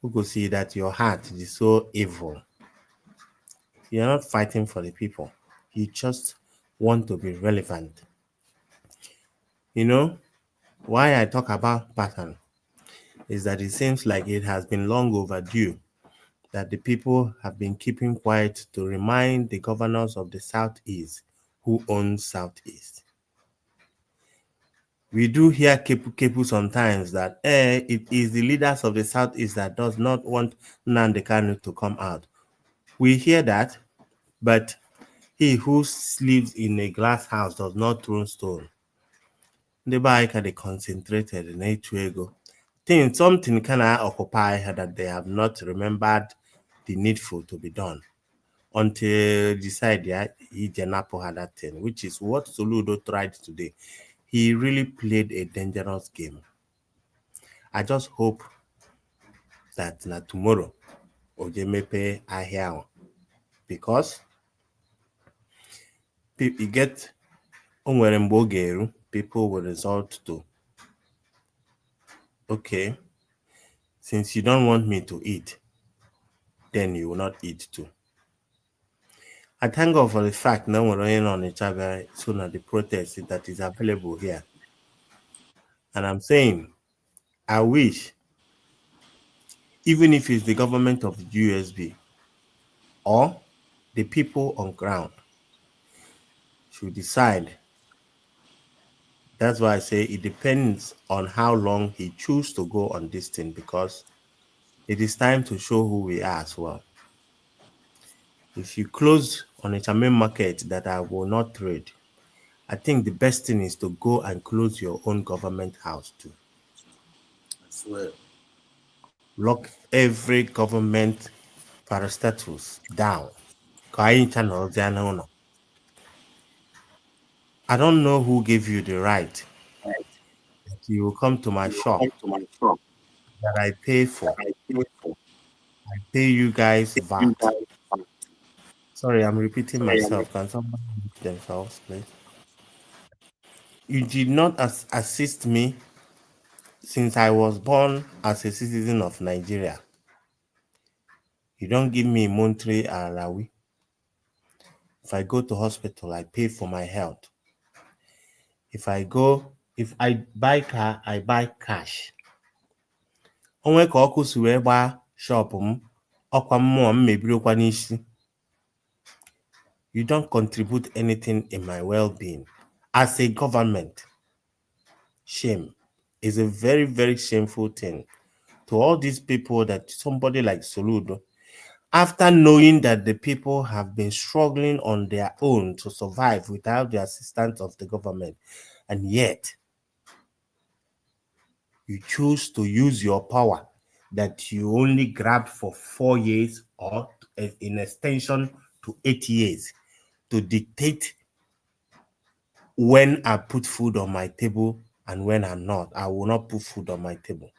Who could see that your heart is so evil? You're not fighting for the people. You just want to be relevant. You know, why I talk about pattern is that it seems like it has been long overdue that the people have been keeping quiet to remind the governors of the Southeast who own Southeast. We do hear kepu sometimes that it is the leaders of the Southeast that does not want Nnamdi Kanu to come out. We hear that, but he who lives in a glass house does not throw stone. Ndị be anyị ka dị concentrated na-echu ego. Think something kind of occupy her that they have not remembered the needful to be done until decide he had that thing, which is what Soludo tried today. He really played a dangerous game. I just hope that na tomorrow Ojemepe ahịa, because you get onwere mgbe ọ ga-eru, people will resort to, okay, since you don't want me to eat, then you will not eat too. I thank God for the fact that we're running on each other soon at the protest that is available here. And I'm saying, I wish, even if it's the government of USB or the people on ground, should decide. That's why I say it depends on how long he chooses to go on this thing, because it is time to show who we are as well. If you close on a main market that I will not trade, I think the best thing is to go and close your own government house too. I swear. Lock every government parastatus down. I don't know who gave you the right that you will come to my shop that I pay for. I pay you guys VAT. Sorry, I'm repeating myself. Can someone mute themselves, please? You did not assist me since I was born as a citizen of Nigeria. You don't give me monthly alawi. If I go to hospital, I pay for my health. If I buy car, I buy cash. Onwe ka ọkụ si wee gbaa shop m, ọkwa mmụọ m mebirikwa n'isi. You don't contribute anything in my well-being as a government. Shame is a very, very shameful thing to all these people that somebody like Soludo, after knowing that the people have been struggling on their own to survive without the assistance of the government, and yet you choose to use your power that you only grabbed for 4 years or in extension to 8 years to dictate when I put food on my table and when I'm not. I will not put food on my table.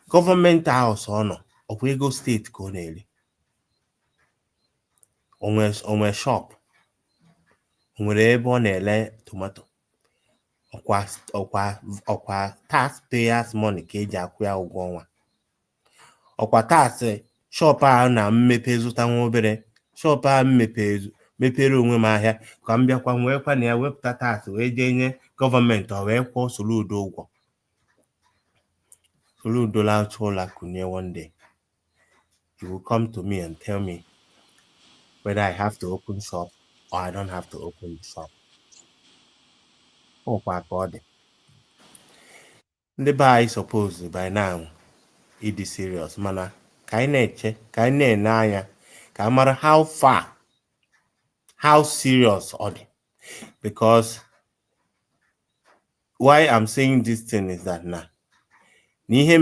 Government house honor Okwego State Koneli. Onwe shop. Onwere ebe ọ na-ele tomato. Ọkwa taxpayers money ka eji akwụ ya ụgwọ ọnwa. Ọkwa tax shop ahụ na mmepe zụta nwa obere. Shop ahụ mepere onwe m ahịa ka m bịakwa nwekwa na ya wepụta tax wee jee nye gọọmenti ọ wee kwụọ Soludo ụgwọ. Soludo launch ụlọ kunye one day. He will come to me and tell me whether I have to open shop or I don't have to open the shop. Oh, kwa ka ọ dị. Ndị be anyị suppose by now ịdị serious, mana ka anyị na-eche, ka anyị na-ene anya ka mara how serious ọ dị. Because why I'm saying this thing is that ihe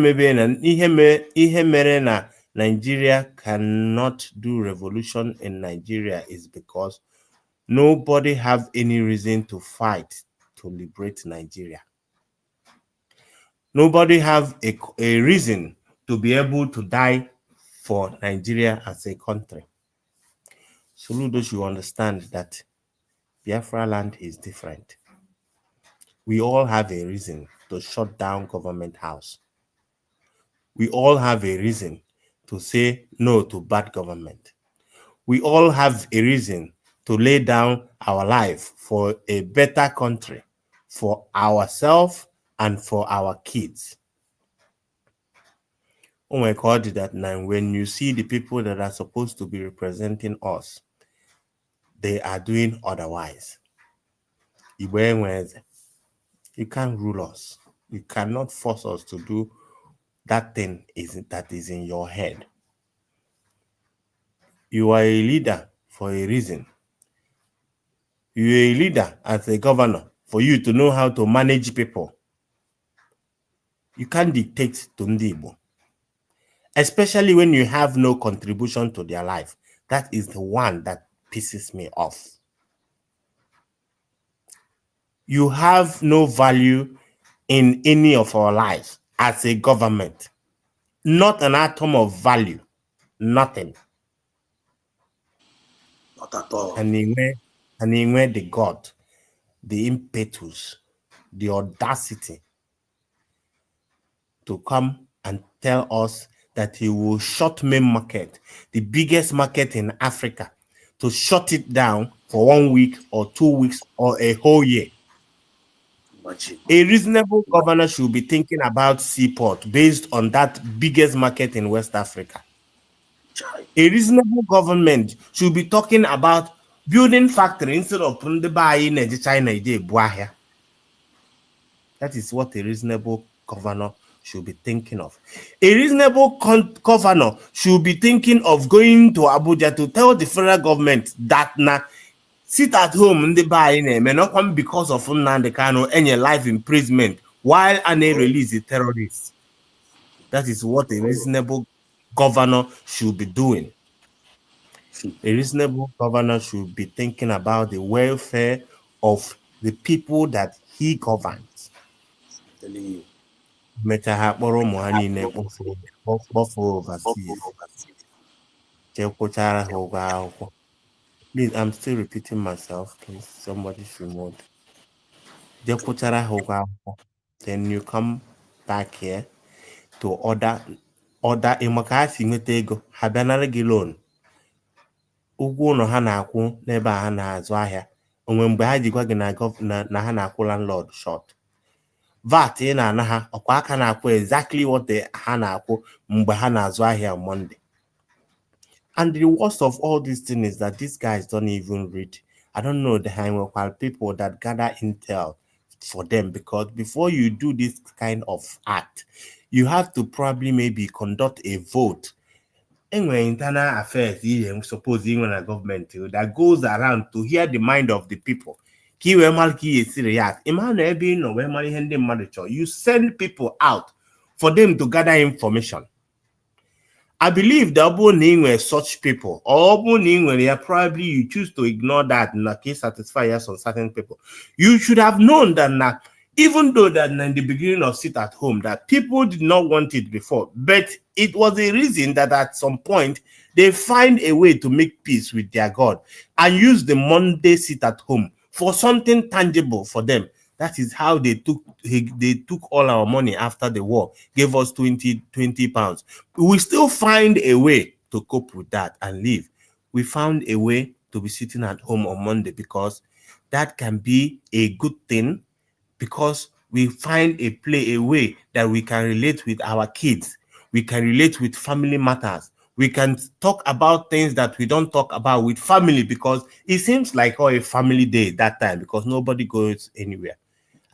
mere na Nigeria cannot do revolution in Nigeria is because nobody have any reason to fight to liberate Nigeria. Nobody have a reason to be able to die for Nigeria as a country. Soludo should understand that Biafra land is different. We all have a reason to shut down government house. We all have a reason to say no to bad government. We all have a reason to lay down our life for a better country, for ourselves and for our kids. Oh my God, that now when you see the people that are supposed to be representing us, they are doing otherwise. You can't rule us. You cannot force us to do that thing that is in your head. You are a leader for a reason. You are a leader as a governor for you to know how to manage people. You can't dictate to ndị Igbo, especially when you have no contribution to their life. That is the one that pisses me off. You have no value in any of our lives as a government. Not an atom of value. Nothing. Not at all. And in where the God, the impetus, the audacity to come and tell us that he will shut main market, the biggest market in Africa, to shut it down for 1 week or 2 weeks or a whole year. Imagine. A reasonable governor should be thinking about seaport based on that biggest market in West Africa. A reasonable government should be talking about building factory instead of putting the buy in China. That is what a reasonable governor should be thinking of. A reasonable governor should be thinking of going to Abuja to tell the federal government that sit at home in the buy may not come because of Nnamdi Kanu any life imprisonment while Ane release the terrorists. That is what a reasonable governor should be doing. A reasonable governor should be thinking about the welfare of the people that he governs. Please, I'm still repeating myself. Please, somebody should move. Then you come back here to order imakasi nweta ego ha bịanara gị loan. Ụgwọ ụlọ ha na-akwụ n'ebe a ha na-azụ ahịa onwe mgbe ha jikwa gị na ha na-akwụ landlord short. VAT ị na-ana ha ọkwa aka na-akwụ exactly what ha na-akwụ mgbe ha na-azụ ahịa on Monday. And the worst of all these things is that these guys don't even read. I don't know the people that gather intel for them, because before you do this kind of act, you have to probably maybe conduct a vote. Anyway, internal affairs, suppose even a government that goes around to hear the mind of the people. You send people out for them to gather information. I believe that such people, or probably you choose to ignore that and satisfy us on certain people. You should have known that even though that in the beginning of sit at home, that people did not want it before, but it was a reason that at some point they find a way to make peace with their God and use the Monday sit at home for something tangible for them. That is how they took all our money after the war, gave us 20 pounds. We still find a way to cope with that and live. We found a way to be sitting at home on Monday because that can be a good thing, because we find a way that we can relate with our kids. We can relate with family matters. We can talk about things that we don't talk about with family, because it seems like a family day that time because nobody goes anywhere.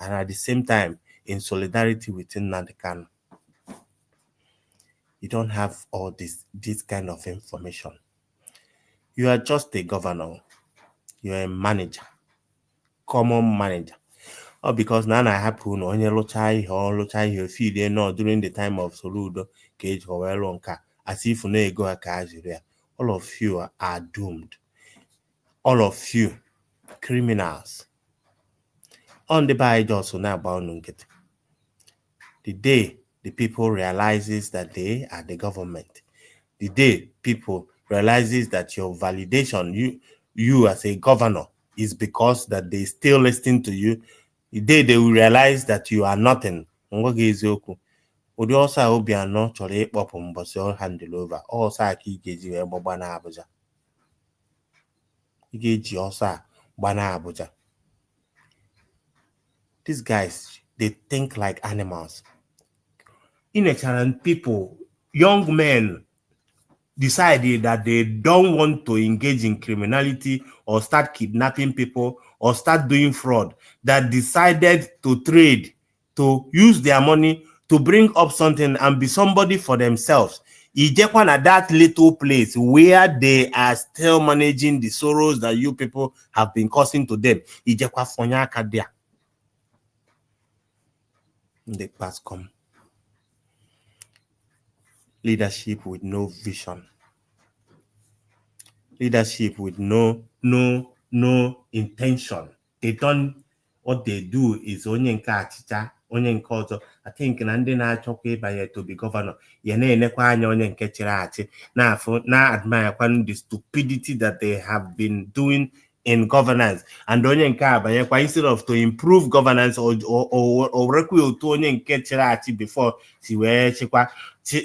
And at the same time, in solidarity with Nnamdi Kanu. You don't have all this kind of information. You are just a governor. You are a manager, common manager. Or because now I happen on your lochai feed no during the time of Soludo, Cage or Welonka, as if no go a all of you are doomed. All of you criminals. On the by also now bound get. The day the people realizes that they are the government, the day people realizes that your validation, you as a governor, is because that they still listen to you, The day they will realize that you are nothing. Ụdị ọsọ a Obianọ chọrọ ịkpọpụ mbọsị ọ handle over ọsọ a ka ị ga-eji wee gbagba na Abuja. Ị ga-eji ọsọ a gba na Abuja. These guys, they think like animals. People, young men, decided that they don't want to engage in criminality or start kidnapping people or start doing fraud, that decided to trade, to use their money to bring up something and be somebody for themselves. Ijekwan at that little place where they are still managing the sorrows that you people have been causing to them. Ijekwa fonyaka there. The past come. Leadership with no vision. Leadership with no intention. They don't, what they do is onye nke achịcha, onye nke ọzọ. I think na ndị na-achọkwa ịbanye to be governor, ya na-enekwa anya onye nke chịrị achị, na-admire the stupidity that they have been doing in governance. And onye nke abanyekwa, instead of to improve governance or rekwe otu onye nke chịrị achị before si wee chịkwa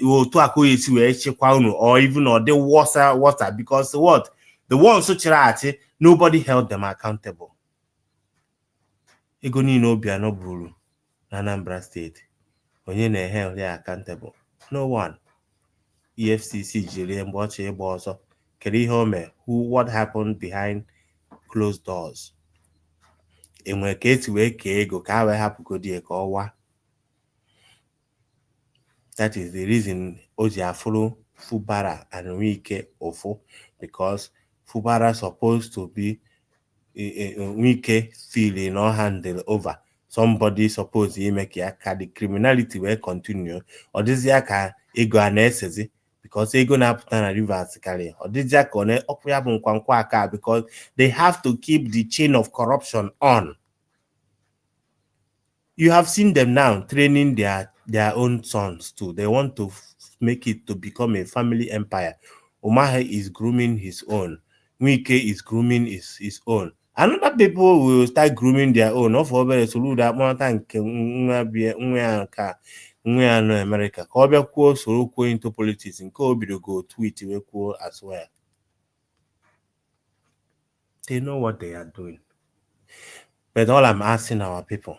otu akụghị si wee chịkwa unu, or even or the water, because what? The ones who chịrị achị, nobody held them accountable. Ego niile Obianọ buru na Anambra State, onye na-held ya accountable? No one. EFCC jiri mgbe ọ chọrọ ịgba ọsọ. Kedu ihe o mee? What happened behind closed doors? Enwere ka esi wee kee ego ka a wee hapụgodie ka ọwa. That is the reason o ji afụrụ Fubara and Wike ụfụ, because Fubara supposed to be Wike feeling or handle over. Somebody supposed to make the criminality will continue. Or this year ego anesthesi, because ego na put na rivers carry. Or this year because they have to keep the chain of corruption on. You have seen them now training their own sons too. They want to make it to become a family empire. Umahi is grooming his own. Wike is grooming his own. Another people will start grooming their own. Not for solu that mountain no America. Kobe ko solo go into politics and Kobe to go tweet as well. They know what they are doing. But all I'm asking our people,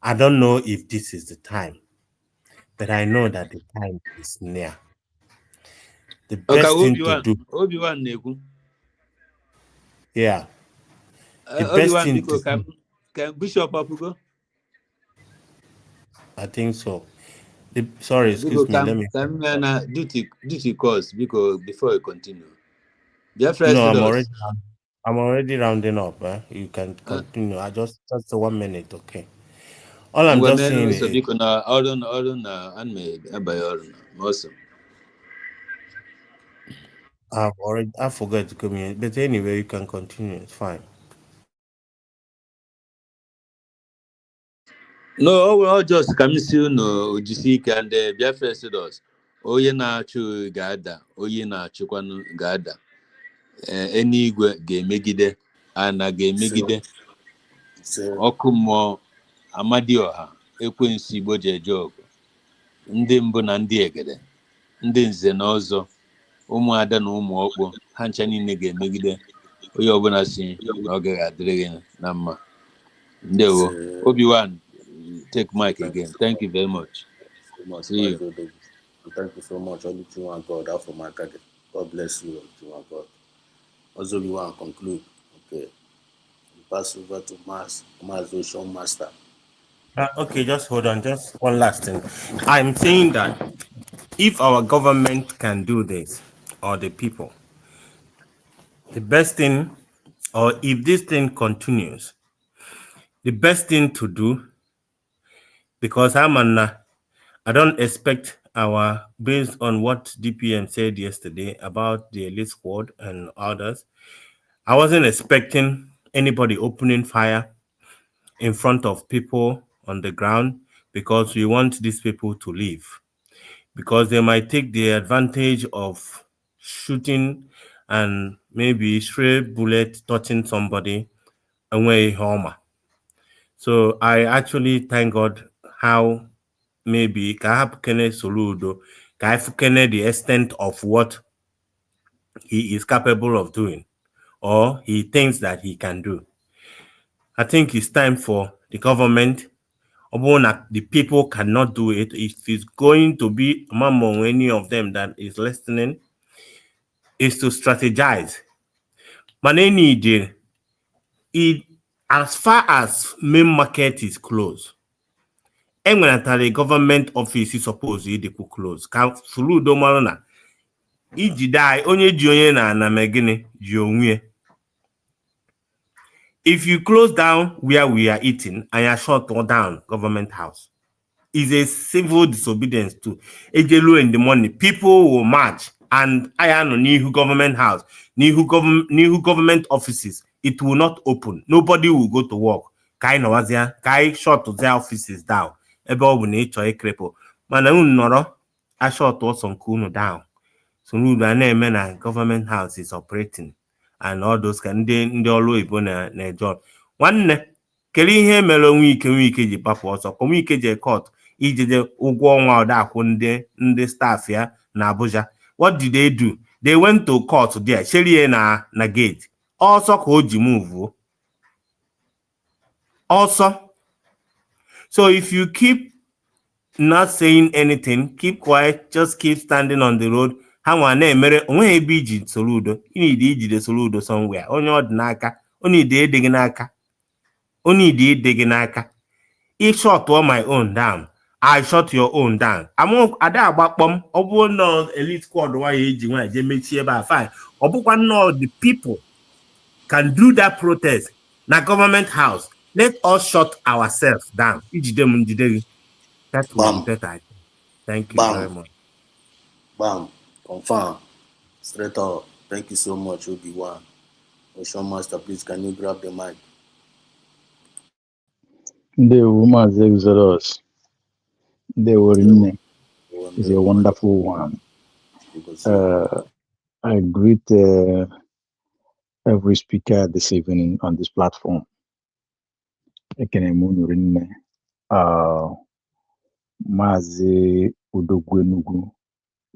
I don't know if this is the time, but I know that the time is near. The best thing to do. Yeah. The best thing to do. Can Bishop Apugo? I think so. Sorry, excuse me. Let me. Duty course because before you continue. No, I'm already rounding up. You can continue. I just 1 minute, okay. All I'm just saying is I forgot to come in. But anyway, you can continue. It's fine. No, we're just coming soon. GC and Biafra Studios. Oye na-achụ ga-ada, oye na-achụkwanụ ga-ada. Enigwe ga-emegide, ana ga-emegide. Ọkụ mmụọ Amadioha, Ekwensu Igbo ji eje ọgụ. Ndị mbụ na ndị egede, ndị nze na ọzọ, ụmụada na ụmụ ọkpụ, ha ncha niile ga-emegide. Onye ọbụla si na ọ gaghị adịrị gị na mma. Ndewo. Obi-Wan, take mic again. Thank you very much. See you. Thank you so much. Only you and God out for my God. God bless you, you and God. Also, we want to conclude. Okay. We pass over to Mas Ocean Master. Okay, just hold on. Just one last thing. I'm saying that if our government can do this, or the people, the best thing, or if this thing continues, the best thing to do, because I don't expect based on what DPM said yesterday about the elite squad and others, I wasn't expecting anybody opening fire in front of people on the ground, because we want these people to leave, because they might take the advantage of shooting and maybe stray bullet touching somebody away home. So I actually thank God how maybe Kahapkene Soludo, Kaifukene the extent of what he is capable of doing or he thinks that he can do. I think it's time for the government, although the people cannot do it, if it's going to be among any of them that is listening, is to strategize. Maneni it as far as main market is closed. And when the government office is supposed to close, Soludo Marona, iji die onye ji onye na megini ji onwe. If you close down where we are eating and you shut down government house, is a civil disobedience too. Ejelu in the morning, people will march and I am on Nihu government house, Nihu government offices. It will not open. Nobody will go to work. Kai no wazia, kai shut their offices down. Ebe obu na icho ekrepo. Mana unu noro, I shut some kunu down. So we na-eme na government house is operating and all those ka ndị ọrụ oyibo na-eje nwanne kedu ihe mere Nwike ji papụ ọsọ ka Nwike je court ijeje ụgwọ ọnwa ọdakwụ ndị staff ya na Abuja. What did they do? They went to court there sherie na gate ọsọ ka o ji move ọsọ. So if you keep not saying anything, keep quiet, just keep standing on the road. How mere onwe ebe iji Soludo, you need ijide Soludo somewhere. Onye ọdịnaka, only the diginaka. Only the diginaka. If shot my own down, I shot your own down. Among ada bakpom, obu no elite squad why eji when I mechi eba fine. Obu no the people can do that protest. Na government house. Let us shut ourselves down. Ijide that will be better. Thank you very much. Bam. Confirm. Straight up. Thank you so much, Obi-Wan. Ocean Master, please, can you grab the mic? The woman's Exodus. They were in is a wonderful one. I greet every speaker this evening on this platform. Mazi Udogwenugu,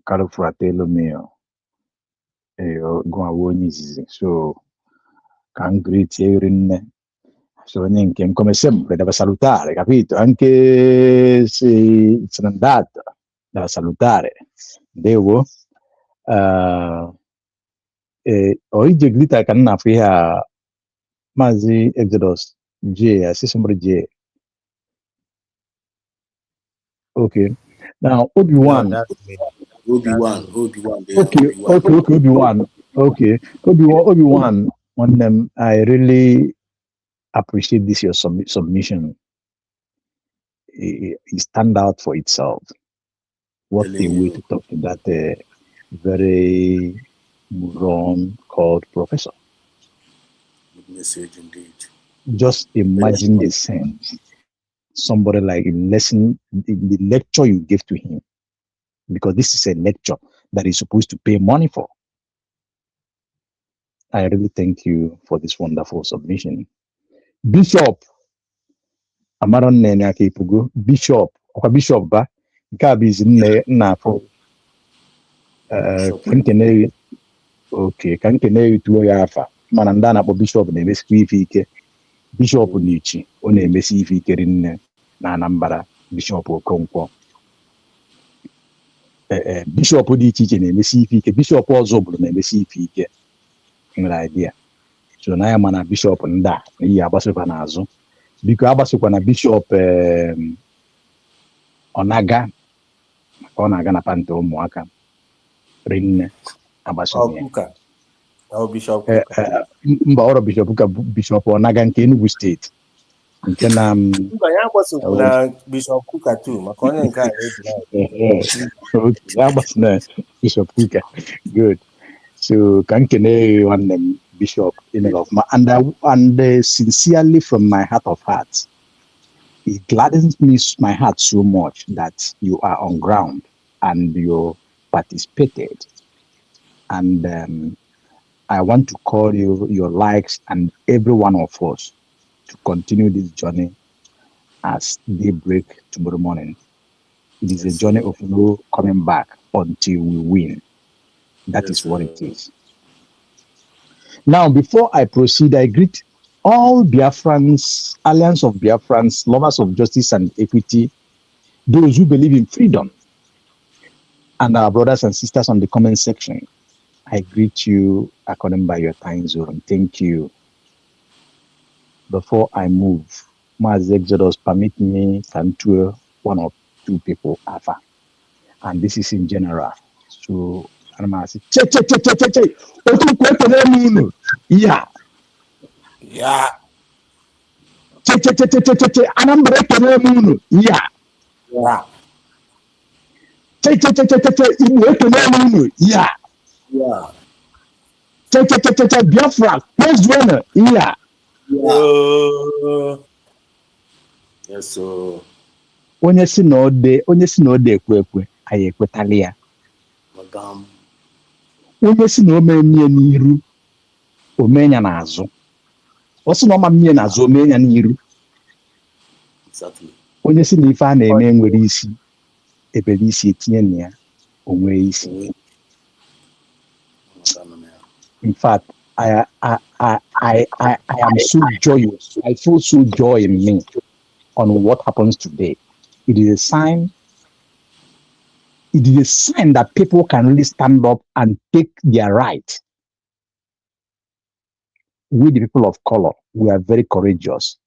Califratelo Meo, Guawonizi. So, can greet everyone. So, come sempre, deve salutare, capito? Anche se è andato, deve salutare. Devo. Oggi grita che non ha Mazi Exodus J, I see somebody J. Okay. Now, Obi-Wan. No, Obi-Wan. Okay, Obi-Wan. Okay. Obi-Wan. On them, I really appreciate this your submission. It stand out for itself. What a way to talk to that very moron called professor. Good message indeed. Just imagine the sense. Somebody like the lecture you give to him, because this is a lecture that he's supposed to pay money for. I really thank you for this wonderful submission. Bishop Amaron Nene Akipugu, Bishop ba Gabi's Nafo Kankeneri. Okay, Kankeneri to Yafa. Manandana for Bishop name Squeefike. Bishop Nichi, on a messy figure in Nanambara, Bishop Okonkwo. Bishop Odichi in a messy figure, Bishop Ozob in a messy figure. Idea. So now I'm a bishop and that, Yabasukanazo. Because Abasukana Bishop Onaga Napanto Moaka. Rin Abasuka. Oh, Bishop Mbara Bishop Onagan Kenugu State. Bishop Kuka too. Bishop Kuka. Good. So Kankene one them Bishop and sincerely from my heart of hearts, it gladdens me my heart so much that you are on ground and you participated. And I want to call you your likes and every one of us to continue this journey as daybreak tomorrow morning. It is a Yes, journey sir. of no coming back until we win. That Yes, is what sir. it is. Now, before I proceed, I greet all Biafrans, Alliance of Biafrans, lovers of justice and equity, those who believe in freedom, and our brothers and sisters on the comment section. I greet you according by your time zone. Thank you. Before I move, Maz Exodus, permit me can tour one or two people alpha. And this is in general. So I'm gonna say, che. Otu kwekele munu. Yeah. Yeah. Che. Anambra ekele munu. Yeah. Yeah. Che. Igbo ekele munu. Yeah. Yeah. Che. Biafra. Praise one. Yeah. Yeah. Yes, sir. Onye si na ode ekwe, anyị ekwetala ya. Madam. Onye si na ome mie n'iru, omenya n'azụ. Ọ sị na ọma mie n'azụ, omenya n'iru. Exactly. Onye si na ife a na-eme nwere isi, ebere isi etinye na ya, o nwee isi. In fact, I am so joyous. I feel so joy in me on what happens today. It is a sign. It is a sign that people can really stand up and take their right. We, the people of color, we are very courageous.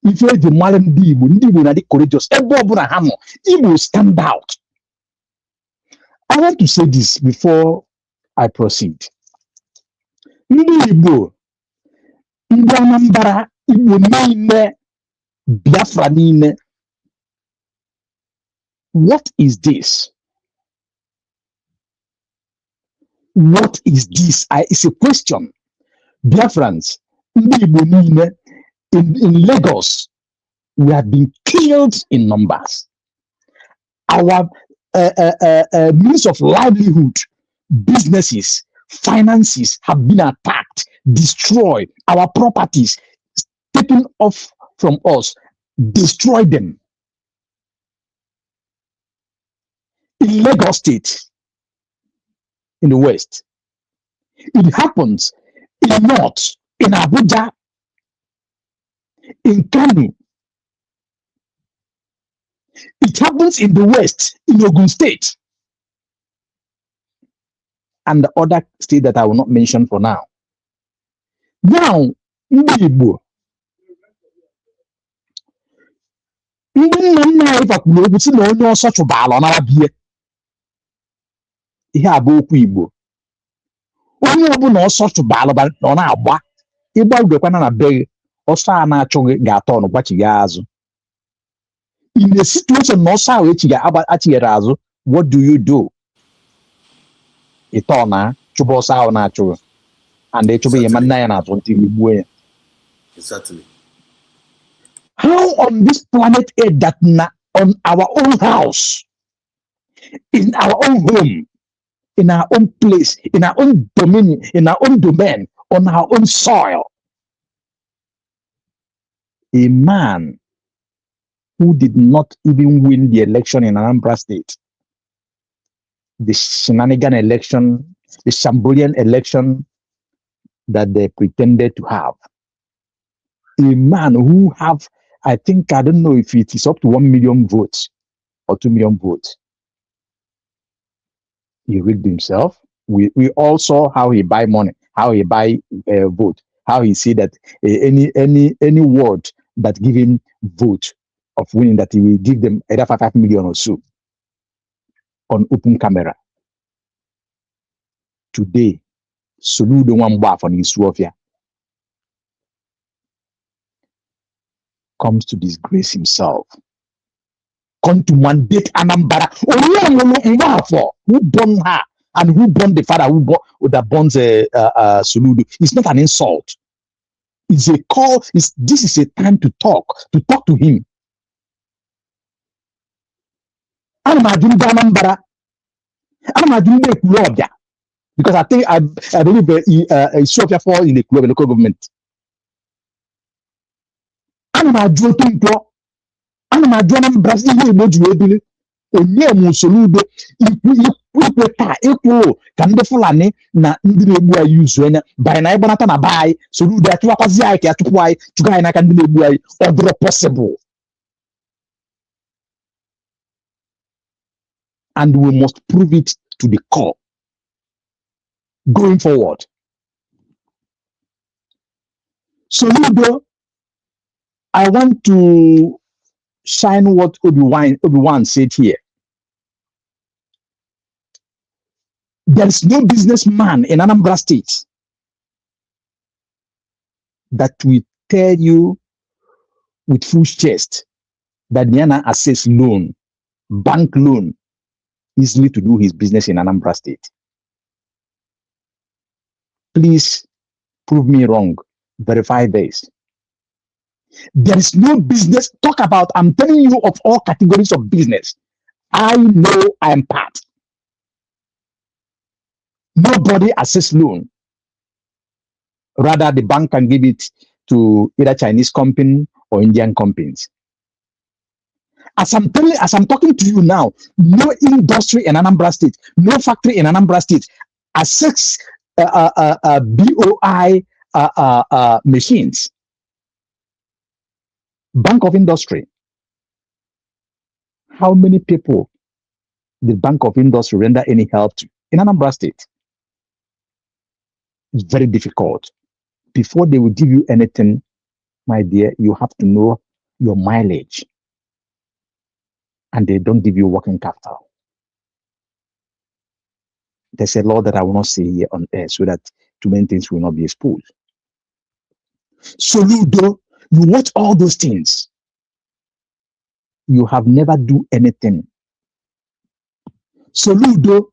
If you're the Malam Igbo na courageous, Igbo stand out. I want to say this before I proceed. Ndị Igbo, ndị Anambra, Igbo niile, Biafra niile. What is this? What is this? It's a question. Biafrans, ndị Igbo niile, in Lagos, we have been killed in numbers. Our means of livelihood, businesses, finances have been attacked, destroyed. Our properties taken off from us, destroyed them. In Lagos State, in the West, it happens in North, in Abuja, in Kano. It happens in the West, in Ogun State, and the other state that I will not mention for now. Now, ndị Igbo, ndị nna nna anyị fakwuru okwu sị na onye ọsọ chụba ala ọ nara bie. Ihe a bụ okwu Igbo. Onye ọbụla ọsọ chụba ala ọ na-agba, ịgba ugekwana na be gị, ọsọ a na-achụghị ga-atọ ọnụ gbachigha azụ. In a situation na ọsọ ahụ achighere azụ, what do you do? Ịtọ na chụba ọsọ ahụ na-achụghị. And they chụba ihe ma nna ya na-atụ ntị igbuo ya. Exactly. How on this planet Earth that on our own house, in our own home, in our own place, in our own dominion, in our own domain, on our own soil, a man who did not even win the election in Anambra State, the shenanigan election, the Shambolian election that they pretended to have, a man who have, I think, I don't know if it is up to 1 million votes or 2 million votes. He rigged himself. We all saw how he buy money, how he buy vote, how he see that any word that give him vote of winning, that he will give them either 5 million or so on open camera. Today, Soludo Wamba from Iswafia comes to disgrace himself, come to mandate Anambra. Who born her and who born the father that born Soludo? It's not an insult. It's a call. This is a time to talk to him. Because I think I believe Ethiopia fall in the local government. ana ma adwana mbras ihe igbo ji ebili onye mu soludo ikweta ikwu ka ndị Fulani na ndị na-egbu anyị yuzu anya banyị na ịgbanata na be anyị soludo atụwakwazi anyị ka atụpụ anyị chụga anyị n'aka ndị na-egbu anyị ọ dịrọ possible. And we must prove it to the core going forward. Soludo, I want to shine what Obi-Wan said here. There is no businessman in Anambra State that will tell you with full chest that Niana access loan, bank loan, easily to do his business in Anambra State. Please prove me wrong. Verify this. There is no business. Talk about, I'm telling you of all categories of business. I know I am part. Nobody access loan. Rather, the bank can give it to either Chinese company or Indian companies. As I'm talking to you now, no industry in Anambra State, no factory in Anambra State access BOI machines. Bank of Industry. How many people did Bank of Industry render any help to in Anambra State? It's very difficult. Before they will give you anything, my dear, you have to know your mileage. And they don't give you working capital. There's a law that I will not say here on air so that too many things will not be exposed. Soludo, you watch all those things. You have never do anything. Soludo,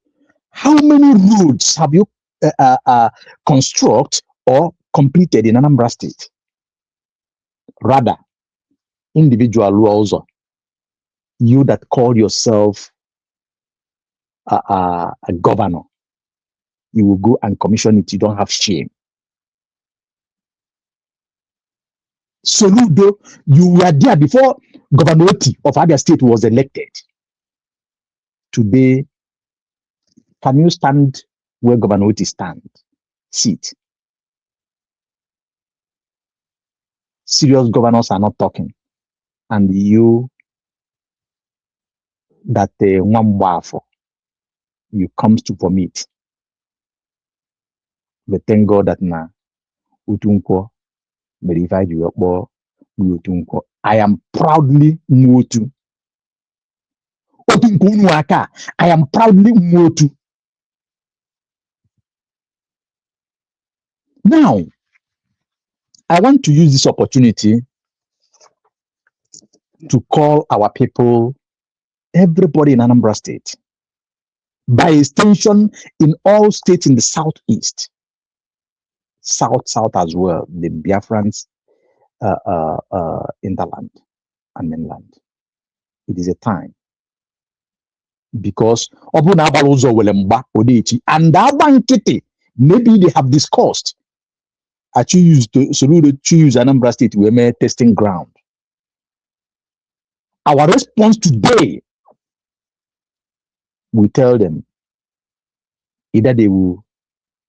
how many roads have you construct or completed in Anambra State? Rather, individual also. You that call yourself a governor, you will go and commission it. You don't have shame. Soludo, you were there before Governor Oti of Abia State was elected. Today, can you stand where Governor Oti sit? Serious governors are not talking. And you that one for you comes to vomit. But thank God that na utunko verified you up utunko. I am proudly Mwotu. Otunko unuaka. I am proudly Mwotu. Now, I want to use this opportunity to call our people, everybody in Anambra State, by extension in all states in the southeast, south as well, the Biafrans, interland and mainland. It is a time because and maybe they have discussed. I choose Anambra State to be a testing ground. Our response today, we tell them either they will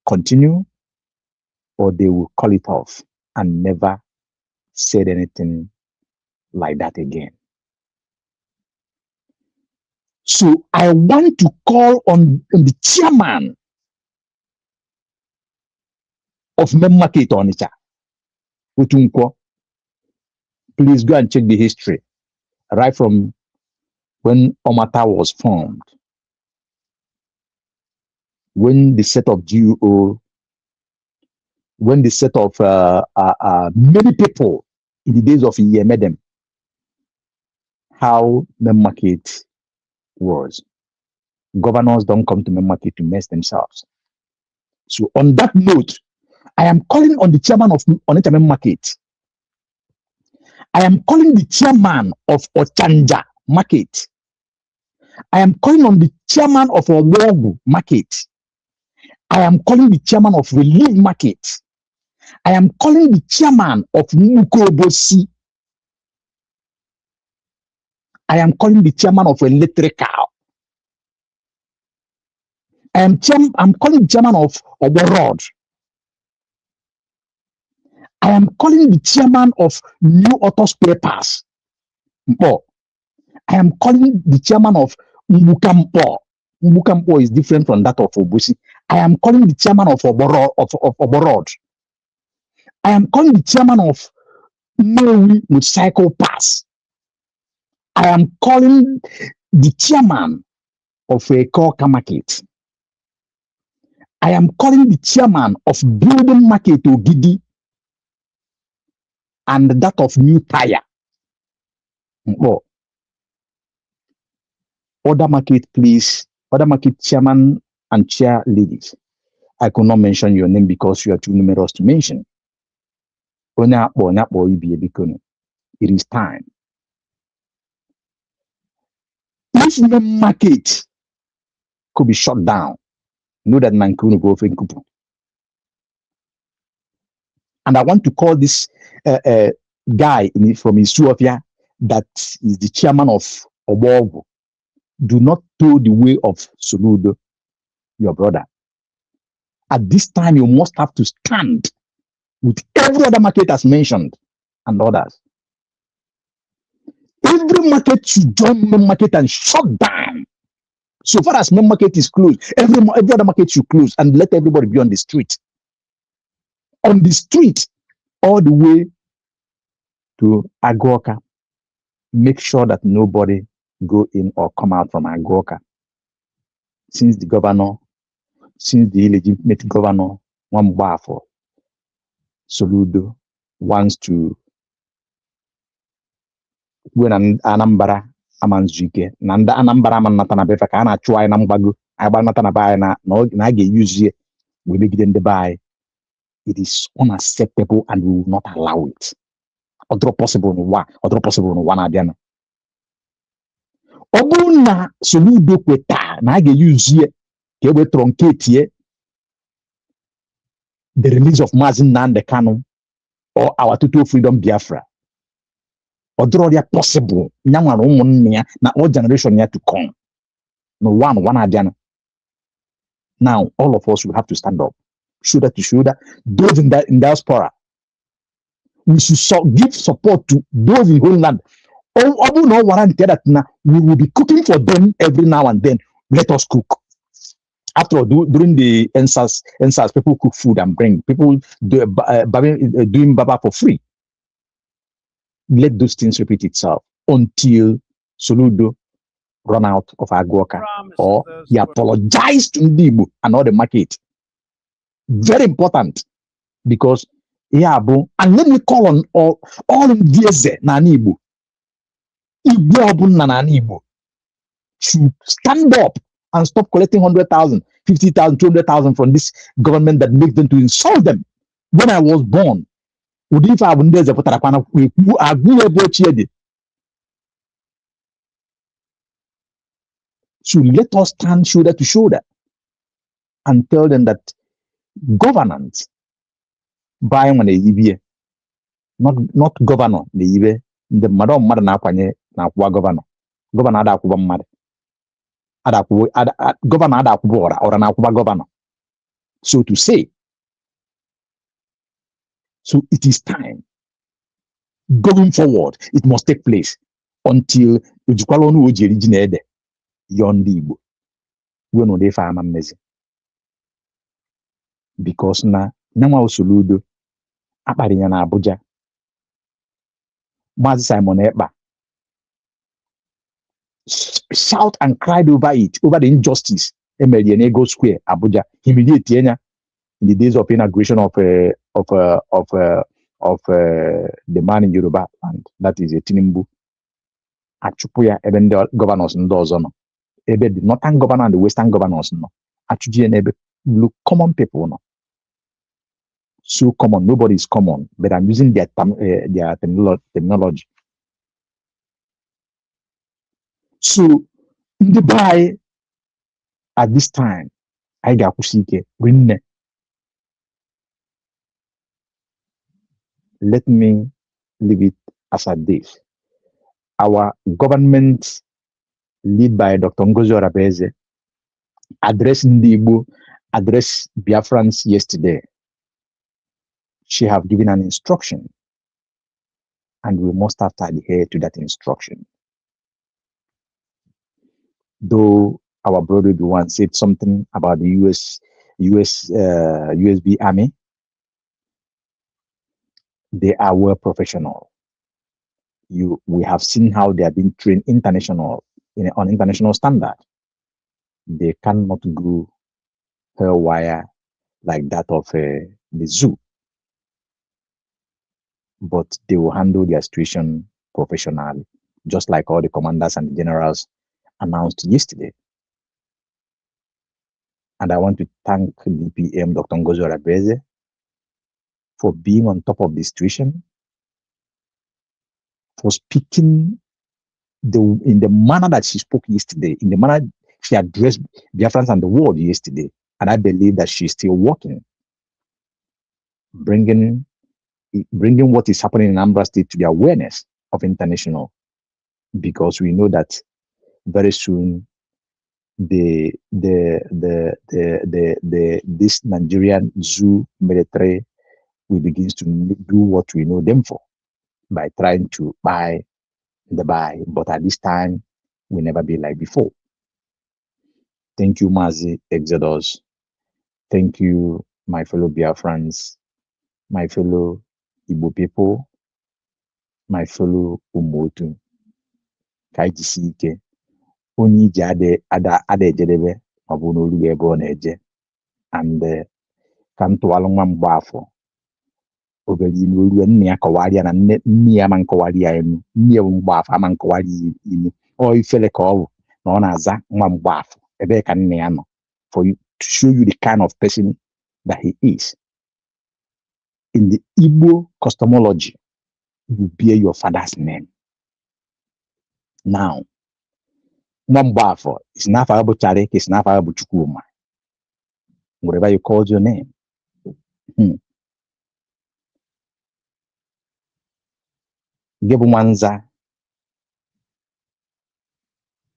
continue or they will call it off and never said anything like that again. So I want to call on the chairman of Memmarket Onitsha, Utunko. Please go and check the history, right from when Omata was formed, when the set of GUO, when the set of many people in the days of Yemedem, how Memmarket was. Governors don't come to Memmarket to mess themselves. So on that note, I am calling on the chairman of Onitsha Memmarket. I am calling the chairman of Ochanja Market. I am calling on the chairman of Owogu Market. I am calling the chairman of Relief Market. I am calling the chairman of Mukobosi. I am calling the chairman of electrical. I'm calling the chairman of the road. I am calling the chairman of new auto spare parts. I am calling the chairman of Mbukampo. Mbukampo is different from that of Obusi. I am calling the chairman of Oborod. I am calling the chairman of Newi Motorcycle Pass. I am calling the chairman of Koka Market. I am calling the chairman of Building Market Ogidi and that of New Tire. Other market, please. Other market chairman and chair ladies. I could not mention your name because you are too numerous to mention. It is time. If the market could be shut down, know that Nankunu go for Nkupu. And I want to call this guy from Ethiopia that is the chairman of Obogo. Do not throw the way of Soludo, your brother. At this time, you must have to stand with every other market as mentioned and others. Every market should join main market and shut down. So far as main market is closed, every other market should close and let everybody be on the street. On the street, all the way to Agoka. Make sure that nobody go in or come out from Agoka. Since the illegitimate governor, Wambafo, Soludo, wants to when Anambra amanzuike nanda Anambra manatana befa ka na chua na mbago agba natana bai na ga use here we make them the buy. It is unacceptable and we will not allow it. Other possible no one adiana. Obuna Soludo kweta na ga use here ke we truncate here the release of Mazin Nande Kanu or our total freedom Biafra. Other possible na all generation yet to come. No one adiana. Now all of us will have to stand up, shoulder to shoulder. Those in diaspora, we should give support to those in homeland. We will be cooking for them every now and then. Let us cook. After all, during the NSAS, people cook food and bring people doing baba for free. Let those things repeat itself until Soludo run out of Agoka or he apologized to Ndibu and all the market. Very important because and let me call on all in DSZ Nanibu. Igbo should stand up and stop collecting 100,000, 50,000, 200,000 from this government that makes them to insult them. When I was born, so let us stand shoulder to shoulder and tell them that governance by when they not governor the madam na governor ada kuba mad governor ada kubora or na kuba governor, so to say. So it is time going forward. It must take place until ujukwalonu ojeri jinede yondi Igbo we no dey farm amazing because na nyama Soludo akparinya na Abuja. Mazi Simon Ekpa shout and cried over it, over the injustice. Go Square, Abuja, immediately in the days of inauguration of the man in Yoruba land, that is a Tinubu. Achupuya, even the governors in Dozono, even the northern governor and the western governors no. Achuji and look common people no. So common, nobody is common, but I'm using their terminology. So in the buy at this time, I got win. Let me leave it as at this. our government, led by Dr. Ngozi Orabeze, addressed Ndibo, addressed Biafrans yesterday. She have given an instruction, and we must have to adhere to that instruction. Though our brother one said something about the USB Army, they are well professional. We have seen how they are being trained on international standard. They cannot go haywire like that of the zoo, but they will handle their situation professionally, just like all the commanders and generals announced yesterday. And I want to thank DPM Dr. Ngozi Orabeze for being on top of the situation, for speaking in the manner that she spoke yesterday, in the manner she addressed Biafrans and the world yesterday. And I believe that she's still working, bringing what is happening in Anambra State to the awareness of international, because we know that very soon this Nigerian zoo military will begin to do what we know them for, by trying to buy. But at this time, will never be like before. Thank you, Mazi Exodus. Thank you, my fellow Biafrans, my fellow Igbo people, my fellow Umotu. Kaijisi ike. Onye ije ada ejedebe ma bụ n'olu ebe ọ na-eje. And ka m tụwalụ nwa Mgbafọ obere ime olu nne ya kọwarịa na nne ya ma nkọwarị ya enu, nne ya bụ Mgbafọ ama nkọwarị ime. Ọ ifele ka ọ bụ na ọ na-aza nwa Mgbafọ ebe ka nne ya nọ, for you to show you the kind of person that he is. In the Igbo cosmology, you bear your father's name. Now, Mwambafo is not Abu Charek, it's not Abu Chukuma. Whatever you call your name. Gebu Manza.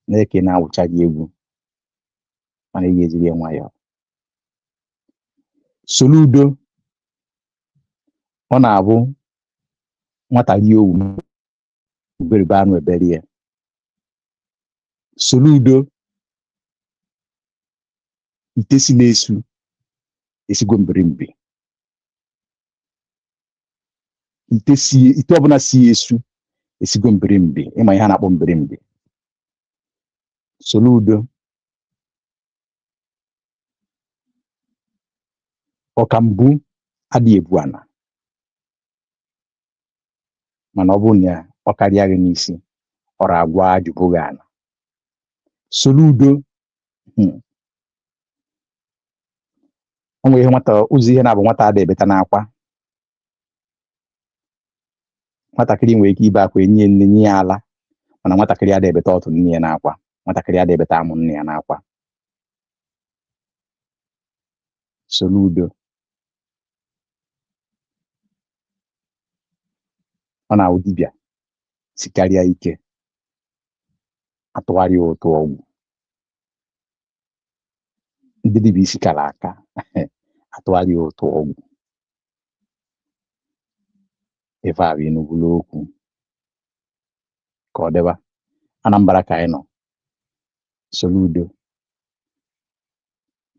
Neke na uchaji egwu. Mana yezili enwayo. Soludo. Ọ na-abụ nwata rie owu uberibe anụ ebere ya. Soludo ite si na-esu esigo mbirimbi. Ite ọbụla si esu esigo mbirimbi. Ịma ihe a na-akpọ mbirimbi. Soludo ọkambu adị ebu ana. Mana ọ bụ na ọ karịa gị n'isi, ọrụ agwa ajụbụ gị ana. Soludo o nwere ihe ụzọ ihe na-abụ nwata ada ebeta n'akwa. Nwatakịrị nwere ike ibe akwa enye nne nye ya ala, mana nwatakịrị ada ebeta ọtụ nne ya n'akwa. Nwatakịrị ada ebeta amụ nne ya n'akwa. Soludo ọ na-awụ dibịa sikarịa ike atụgharịa ụtụ ọgwụ. Ndị dibịa isi kara aka atụgharịa ụtụ ọgwụ. Ife a bụ Enugu okwu ka ọ dịba. Anambra ka anyị nọ. Soludo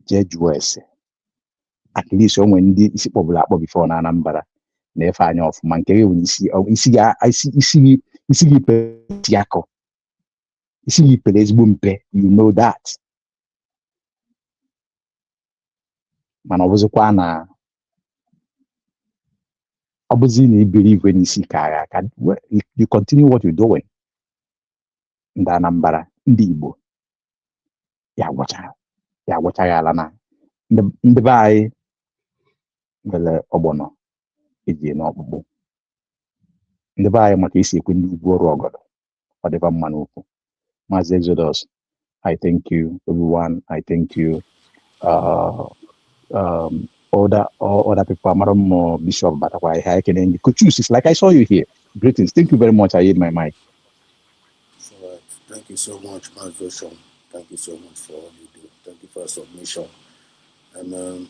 jee jụọ ese. At least o nwere ndị isi kpọbụla akpọ bifo na Anambra na-efe anya ọfụma, nke gị nwere isi gị pere akọ, isi gị pere ezigbo mpe, you know that. Mana ọ bụzịkwa na ọ bụzi na iberi igwe n'isi ka agha aka, you continue what you're doing. Ndị Anambra, ndị Igbo ya agwachaghị ala na ndị be anyị nwere ọgbọnọ eji n'ọkpụkpụ. Ndị be anyị maka isi ekwe ndị ugwu ọrụ ọgọdọ, ọ dịba mma n'okwu. Maazị Exodus, I thank you, everyone. I thank you. Other people, Madam Bishop Batakwa, I can end the Kuchus. It's like I saw you here. Greetings. Thank you very much. I hit my mic. All right. Thank you so much, man, Joshua. Thank you so much for all you do. Thank you for your submission. And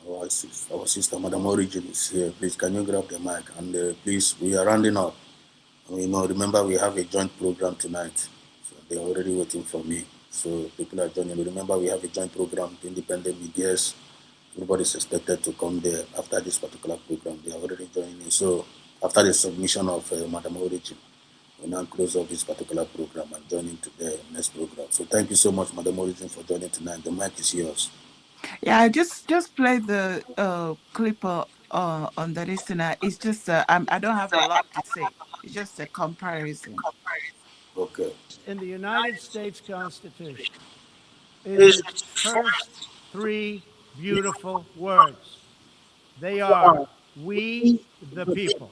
our sister, Madam Origin, is here. Please, can you grab the mic? And please, we are rounding up. Remember, we have a joint program tonight. So they're already waiting for me. So people are joining. Remember, we have a joint program, the independent medias. Everybody's expected to come there after this particular program. They are already joining. So after the submission of Madam Origin, we'll now close off this particular program and join into the next program. So thank you so much, Madam Origin, for joining tonight. The mic is yours. Yeah, just play the clip on the listener. It's just I don't have a lot to say. It's just a comparison. Okay. In the United States Constitution is its first three beautiful words. They are, we the people.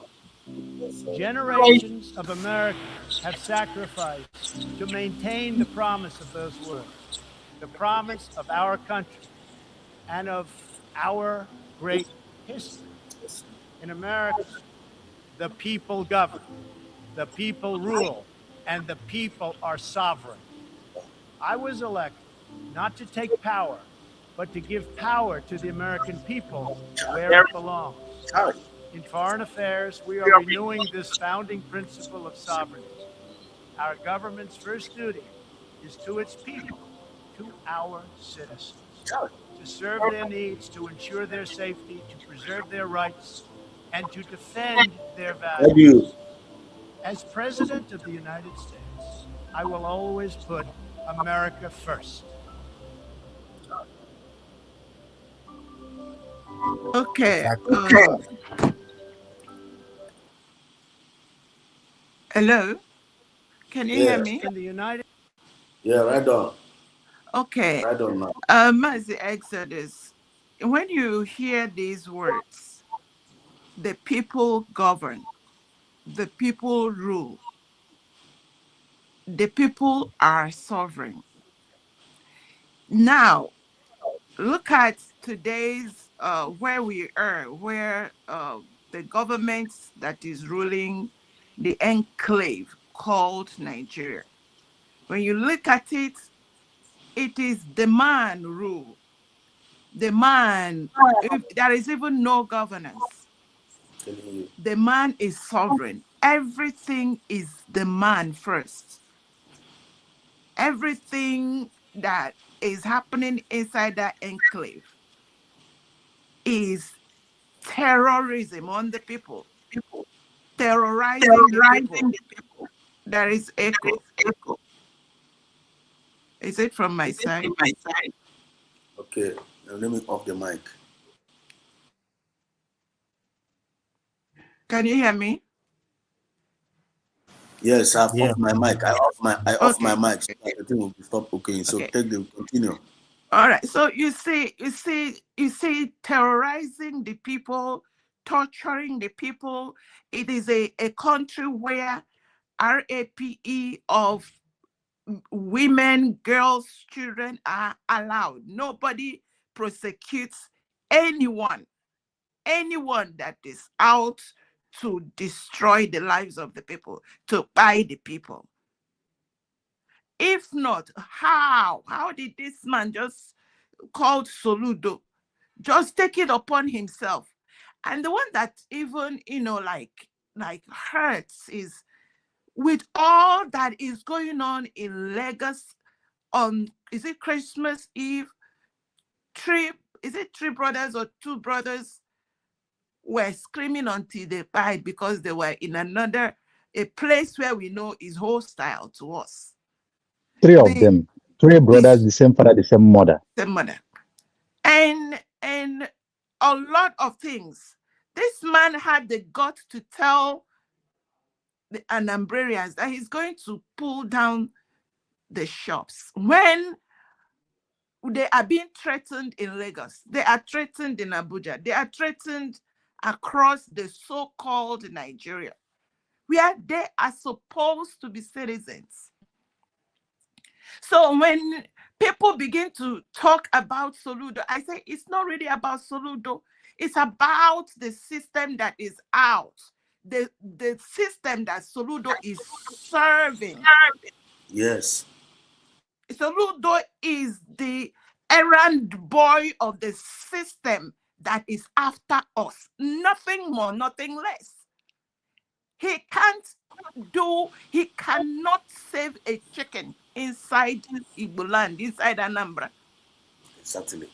Generations of Americans have sacrificed to maintain the promise of those words, the promise of our country and of our great history. In America, the people govern, the people rule, and the people are sovereign. I was elected not to take power, but to give power to the American people where it belongs. In foreign affairs, we are renewing this founding principle of sovereignty. Our government's first duty is to its people, to our citizens, to serve their needs, to ensure their safety, to preserve their rights, and to defend their values. As President of the United States, I will always put America first. Okay. Hello? Can you hear me? In the United Yeah, right on. Okay. Right on now. Mazi Exodus, when you hear these words, the people govern, the people rule, the people are sovereign. Now, look at today's where we are, where the government that is ruling the enclave called Nigeria. When you look at it, it is the man rule. The man, if there is even no governance, the man is sovereign. Everything is the man first. Everything that is happening inside that enclave is terrorism on the people, terrorizing the people. There is echo. Is it from my side? Okay, now let me off the mic. Can you hear me? Yes, I've off my mic. I off my mic. So the thing will stop. Okay, so continue. All right. So you see, terrorizing the people, torturing the people. It is a country where RAPE of women, girls, children are allowed. Nobody prosecutes anyone that is out to destroy the lives of the people, to buy the people. If not, how did this man just called Soludo just take it upon himself? And the one that even, like hurts is with all that is going on in Lagos on, is it Christmas Eve? Three brothers or two brothers were screaming until they died because they were in a place where we know is hostile to us. Three of them, three brothers, the same father, the same mother. Same mother. And a lot of things. This man had the guts to tell the Anambrarians that he's going to pull down the shops. When they are being threatened in Lagos, they are threatened in Abuja, they are threatened across the so-called Nigeria, where they are supposed to be citizens. So when people begin to talk about Soludo, I say it's not really about Soludo. It's about the system that is out, the system that Soludo is serving. Yes. Soludo is the errand boy of the system that is after us. Nothing more, nothing less. He cannot save a chicken inside Igbo land, inside Anambra. Exactly.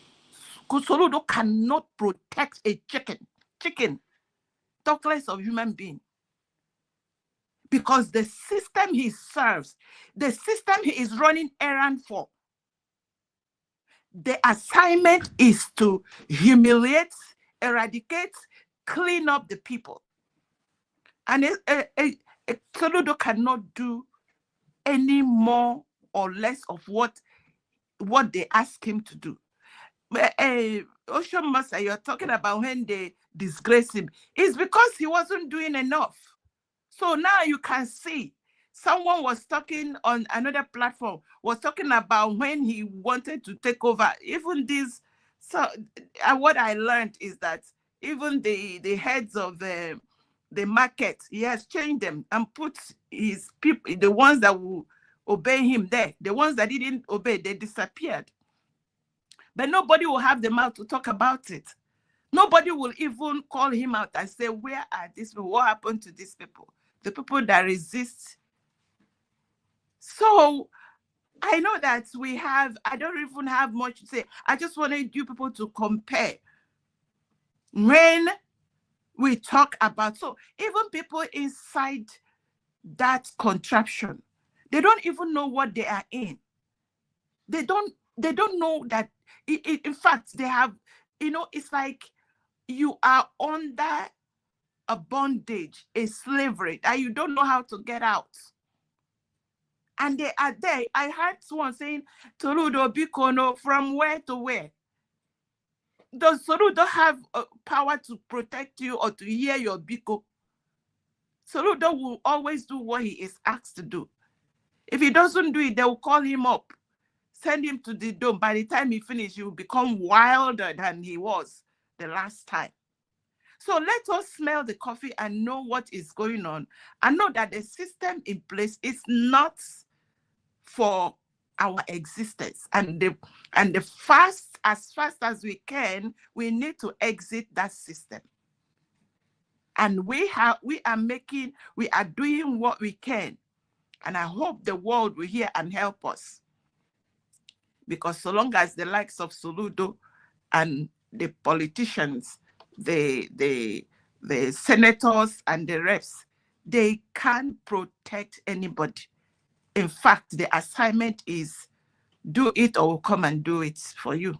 Soludo cannot protect a chicken, talk less of human being. Because the system he serves, the system he is running errand for, the assignment is to humiliate, eradicate, clean up the people. And Soludo cannot do any more or less of what they ask him to do. Ocean Master, you're talking about when they disgrace him. It's because he wasn't doing enough. So now you can see, someone was talking on another platform, was talking about when he wanted to take over. Even this, so what I learned is that even the heads of the market, he has changed them and put his people, the ones that will obey him there. The ones that didn't obey, they disappeared. But nobody will have the mouth to talk about it. Nobody will even call him out and say, where are these people? What happened to these people? The people that resist. So I know that I don't even have much to say. I just wanted you people to compare. When we talk about, so even people inside that contraption, they don't even know what they are in. They don't know that, in fact, they have, it's like you are under a bondage, a slavery that you don't know how to get out. And they are there. I heard someone saying, Soludo Bikono, from where to where? Does Soludo have power to protect you or to hear your Biko? Soludo will always do what he is asked to do. If he doesn't do it, they will call him up, send him to the dome. By the time he finishes, he will become wilder than he was the last time. So let us smell the coffee and know what is going on, and know that the system in place is not for our existence. And as fast as we can, we need to exit that system. And we are doing what we can. And I hope the world will hear and help us. Because so long as the likes of Soludo and the politicians, the senators and the reps, they can't protect anybody. In fact, the assignment is do it or we'll come and do it for you.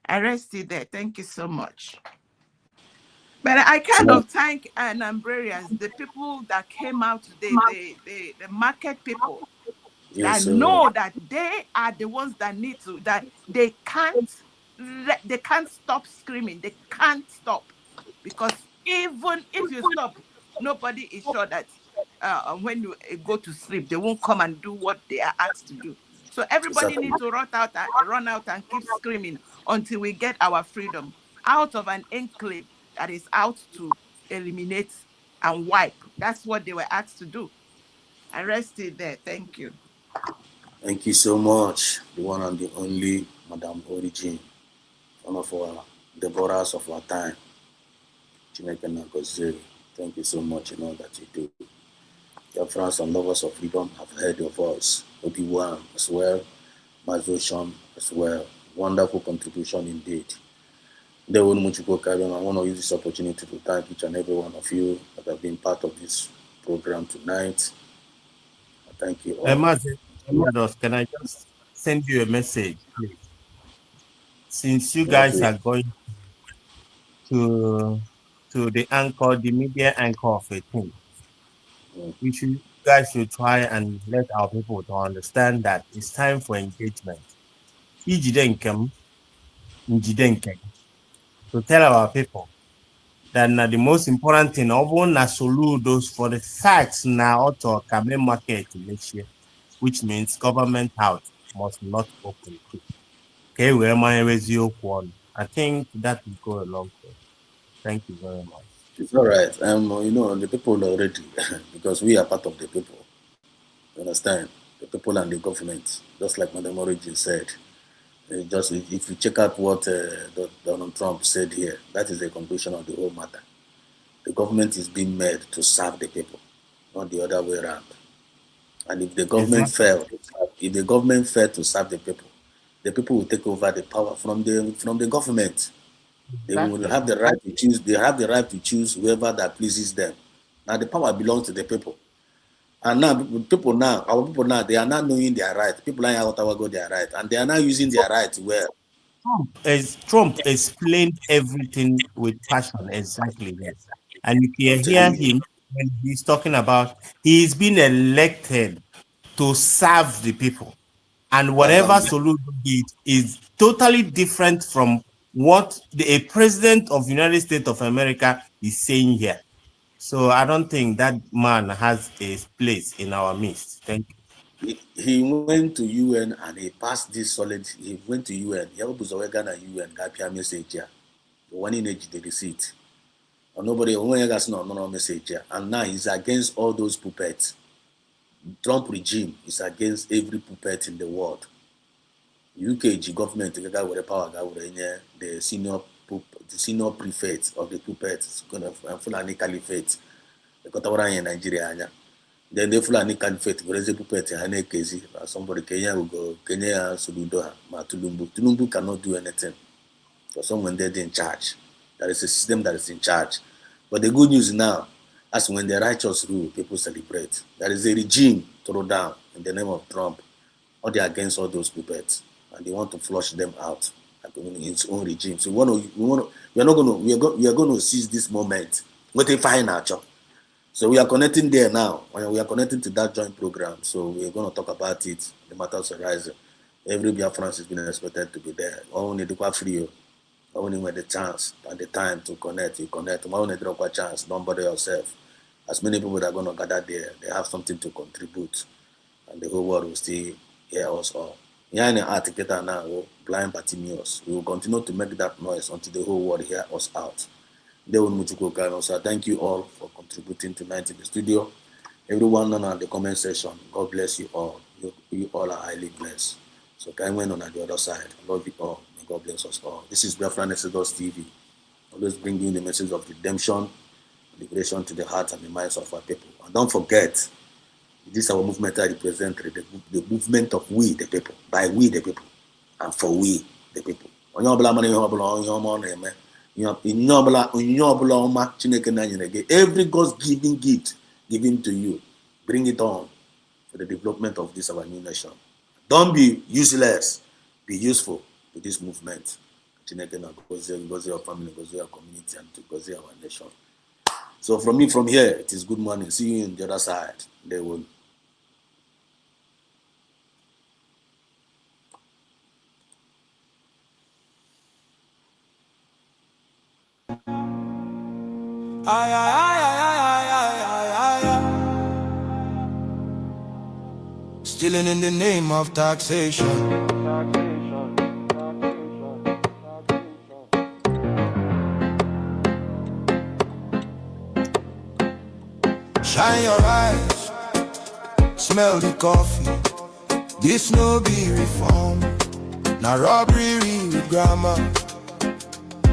I rest it there. Thank you so much. But I kind of thank Nambrarians, the people that came out today, the market people, that know that they are the ones that need to, that they can't stop screaming. They can't stop, because even if you stop, nobody is sure that when you go to sleep, they won't come and do what they are asked to do. So everybody needs to run out and keep screaming until we get our freedom out of an enclave that is out to eliminate and wipe. That's what they were asked to do. I rest it there. Thank you. Thank you so much, the one and the only Madam Origin, one of our Deborahs of our time. Thank you so much in all that you do. Your friends and lovers of freedom have heard your voice. Obi-Wan as well, Mazosham as well. Wonderful contribution indeed. I want to use this opportunity to thank each and every one of you that have been part of this program tonight. Thank you all. Can I just send you a message, please? Since you guys are going to the anchor, the media anchor of a thing, you guys should try and let our people to understand that it's time for engagement. To tell our people that now the most important thing, those for the facts now to Kame market next year, which means government house must not open. Okay, where my one. I think that will go a long way. Thank you very much. It's all right. The people already, because we are part of the people. You understand? The people and the government, just like Madam Origin said. Just if you check out what Donald Trump said here, that is the conclusion of the whole matter. The government is being made to serve the people, not the other way around. And if the government Exactly. failed, if the government failed to serve the people will take over the power from the government. They will Exactly. have the right to choose. They have the right to choose whoever that pleases them. Now the power belongs to the people. And now our people now, they are not knowing their right. People like Ottawa got their right, and they are now using their right well. As Trump explained everything with passion, exactly there. And you I'm can hear telling you. him when he's talking about he's been elected to serve the people. And whatever Alhamdulillah. solution it is totally different from what a president of the United States of America is saying here. So I don't think that man has a place in our midst. Thank you. He went to UN and he passed this solid. He went to UN. He was Ghana UN. Got a message here. The one in age the receipt. Or nobody got no message here. And now he's against all those puppets. Trump regime is against every puppet in the world. UK government together with the power the senior prefect of the puppets kind of Fulani Caliphate. The Kotawara in Nigeria. Then the Fulani Caliphate was a puppet and Kezi. Somebody Kenya will go Kenya Suludo Matulumbu. Tulumbu cannot do anything. So someone there in charge. There is a system that is in charge. But the good news now, as when the righteous rule, people celebrate. There is a regime thrown down in the name of Trump. Or they're against all those puppets. And they want to flush them out in its own regime. So we are going to seize this moment. What a fine nature. So we are connecting there now. We are connecting to that joint program. So we are going to talk about it. The matters arise. Every Biafran is being expected to be there. Only the free. Only when the chance and the time to connect, you connect. Only the chance. Don't bother yourself. As many people that are going to gather there, they have something to contribute, and the whole world will still hear us all. Here in the article now, blind Bartimaeus. We will continue to make that noise until the whole world hear us out. So thank you all for contributing tonight in the studio. Everyone on the comment section, God bless you all. You all are highly blessed. So can went on the other side. I love you all. May God bless us all. This is Biafra Exodus TV. Always bringing the message of redemption, liberation to the hearts and the minds of our people. And don't forget, this is our movement I represent, the movement of we the people, by we the people, and for we the people. Every God's giving gift given to you, bring it on for the development of this our new nation. Don't be useless, be useful to this movement. Goes your family, goes your community, and to goes our nation. So from here, it is good morning. See you on the other side. They will. Stealing in the name of taxation. Shine your eyes, smell the coffee. This no be reform, now robbery with grammar.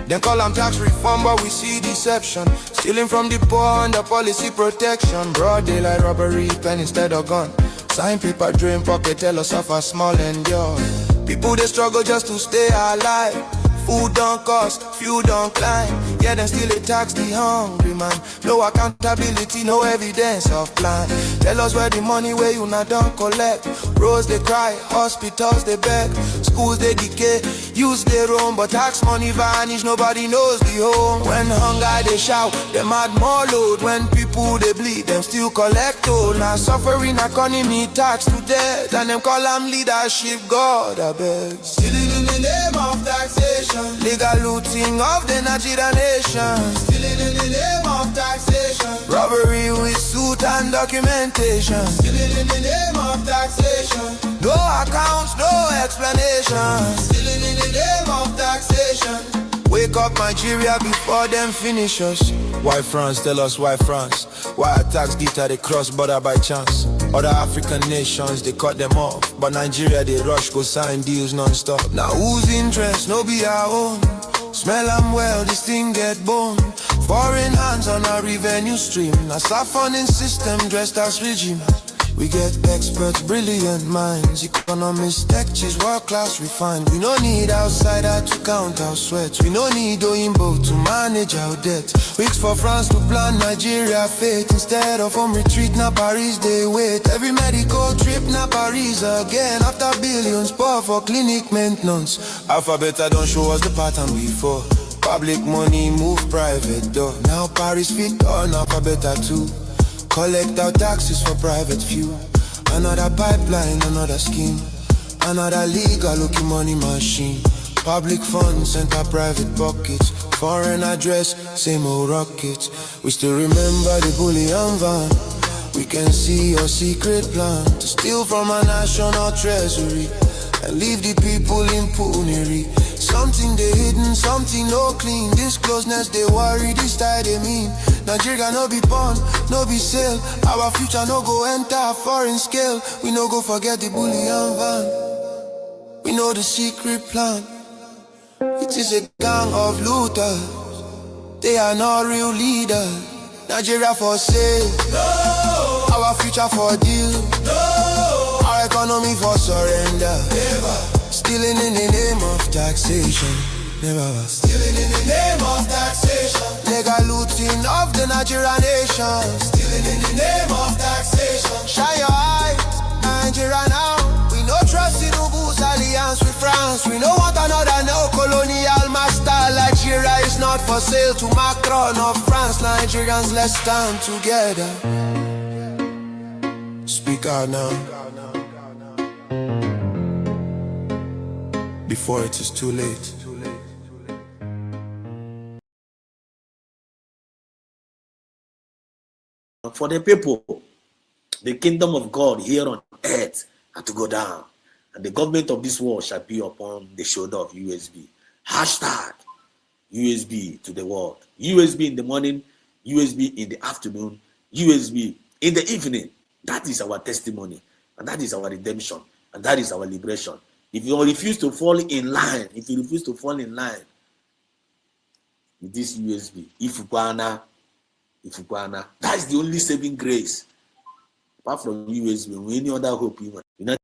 Then call them tax reform, but we see deception. Stealing from the poor under policy protection. Broad daylight robbery, pen instead of gun. Sign paper, drain pocket, tell us of a small endure. People they struggle just to stay alive. Food don't cost, fuel don't climb. Yeah, then still they tax the hungry man. No accountability, no evidence of plan. Tell us where the money where you not don't collect. Roads they cry, hospitals they beg, schools they decay, use they roam, but tax money vanish, nobody knows the home. When hunger they shout, them add more load. When people they bleed, them still collect toll. Now suffering economy tax to death, and them call them leadership, God I beg. Stealing in the name of taxation, legal looting of the Nigerian nation. Stealing in the name of taxation, robbery with suit and documentation. Stealing in the name of taxation, no accounts, no explanation. Stealing in the name of taxation, wake take up Nigeria before them finish us. Why France? Tell us why France? Why attacks guitar they cross border by chance? Other African nations they cut them off, but Nigeria they rush go sign deals non-stop. Now whose interest? No be our own. Smell them well, this thing get bone. Foreign hands on our revenue stream. A saffroning system dressed as regime. We get experts, brilliant minds. Economists, tech cheese, world class refined. We no need outsider to count our sweats. We no need Oyinbo to manage our debt. Wait for France to plan Nigeria fate. Instead of home retreat, na Paris they wait. Every medical trip, na Paris again. After billions pour for clinic maintenance. Alphabet don't show us the pattern before. Public money move private door. Now Paris fit on Alphabet too. Collect our taxes for private fuel. Another pipeline, another scheme. Another legal looking money machine. Public funds enter private pockets. Foreign address, same old rockets. We still remember the bullion van. We can see your secret plan to steal from our national treasury and leave the people in poonery. Something they hidden, something no clean. This closeness they worry, this tie they mean. Nigeria no be born, no be sale. Our future no go enter a foreign scale. We no go forget the bullion van. We know the secret plan. It is a gang of looters. They are not real leaders. Nigeria for sale, no. Our future for deal, no. Our economy for surrender, never. Stealing in the name of taxation, never. Stealing in the name of taxation. Legal looting of the Nigerian nation. Stealing in the name of taxation. Shine your eyes, Nigeria now. We no trust in Ubu's alliance with France. We no want another neo-colonial master. Nigeria is not for sale to Macron or France. Nigerians, let's stand together. Speak out now, before it is too late. For the people, the kingdom of God here on earth had to go down, and the government of this world shall be upon the shoulder of USB. Hashtag USB to the world. USB in the morning, USB in the afternoon, USB in the evening. That is our testimony, and that is our redemption, and that is our liberation. If you refuse to fall in line, with this USB, Ifukwana, that's the only saving grace. Apart from USB, any other hope you want.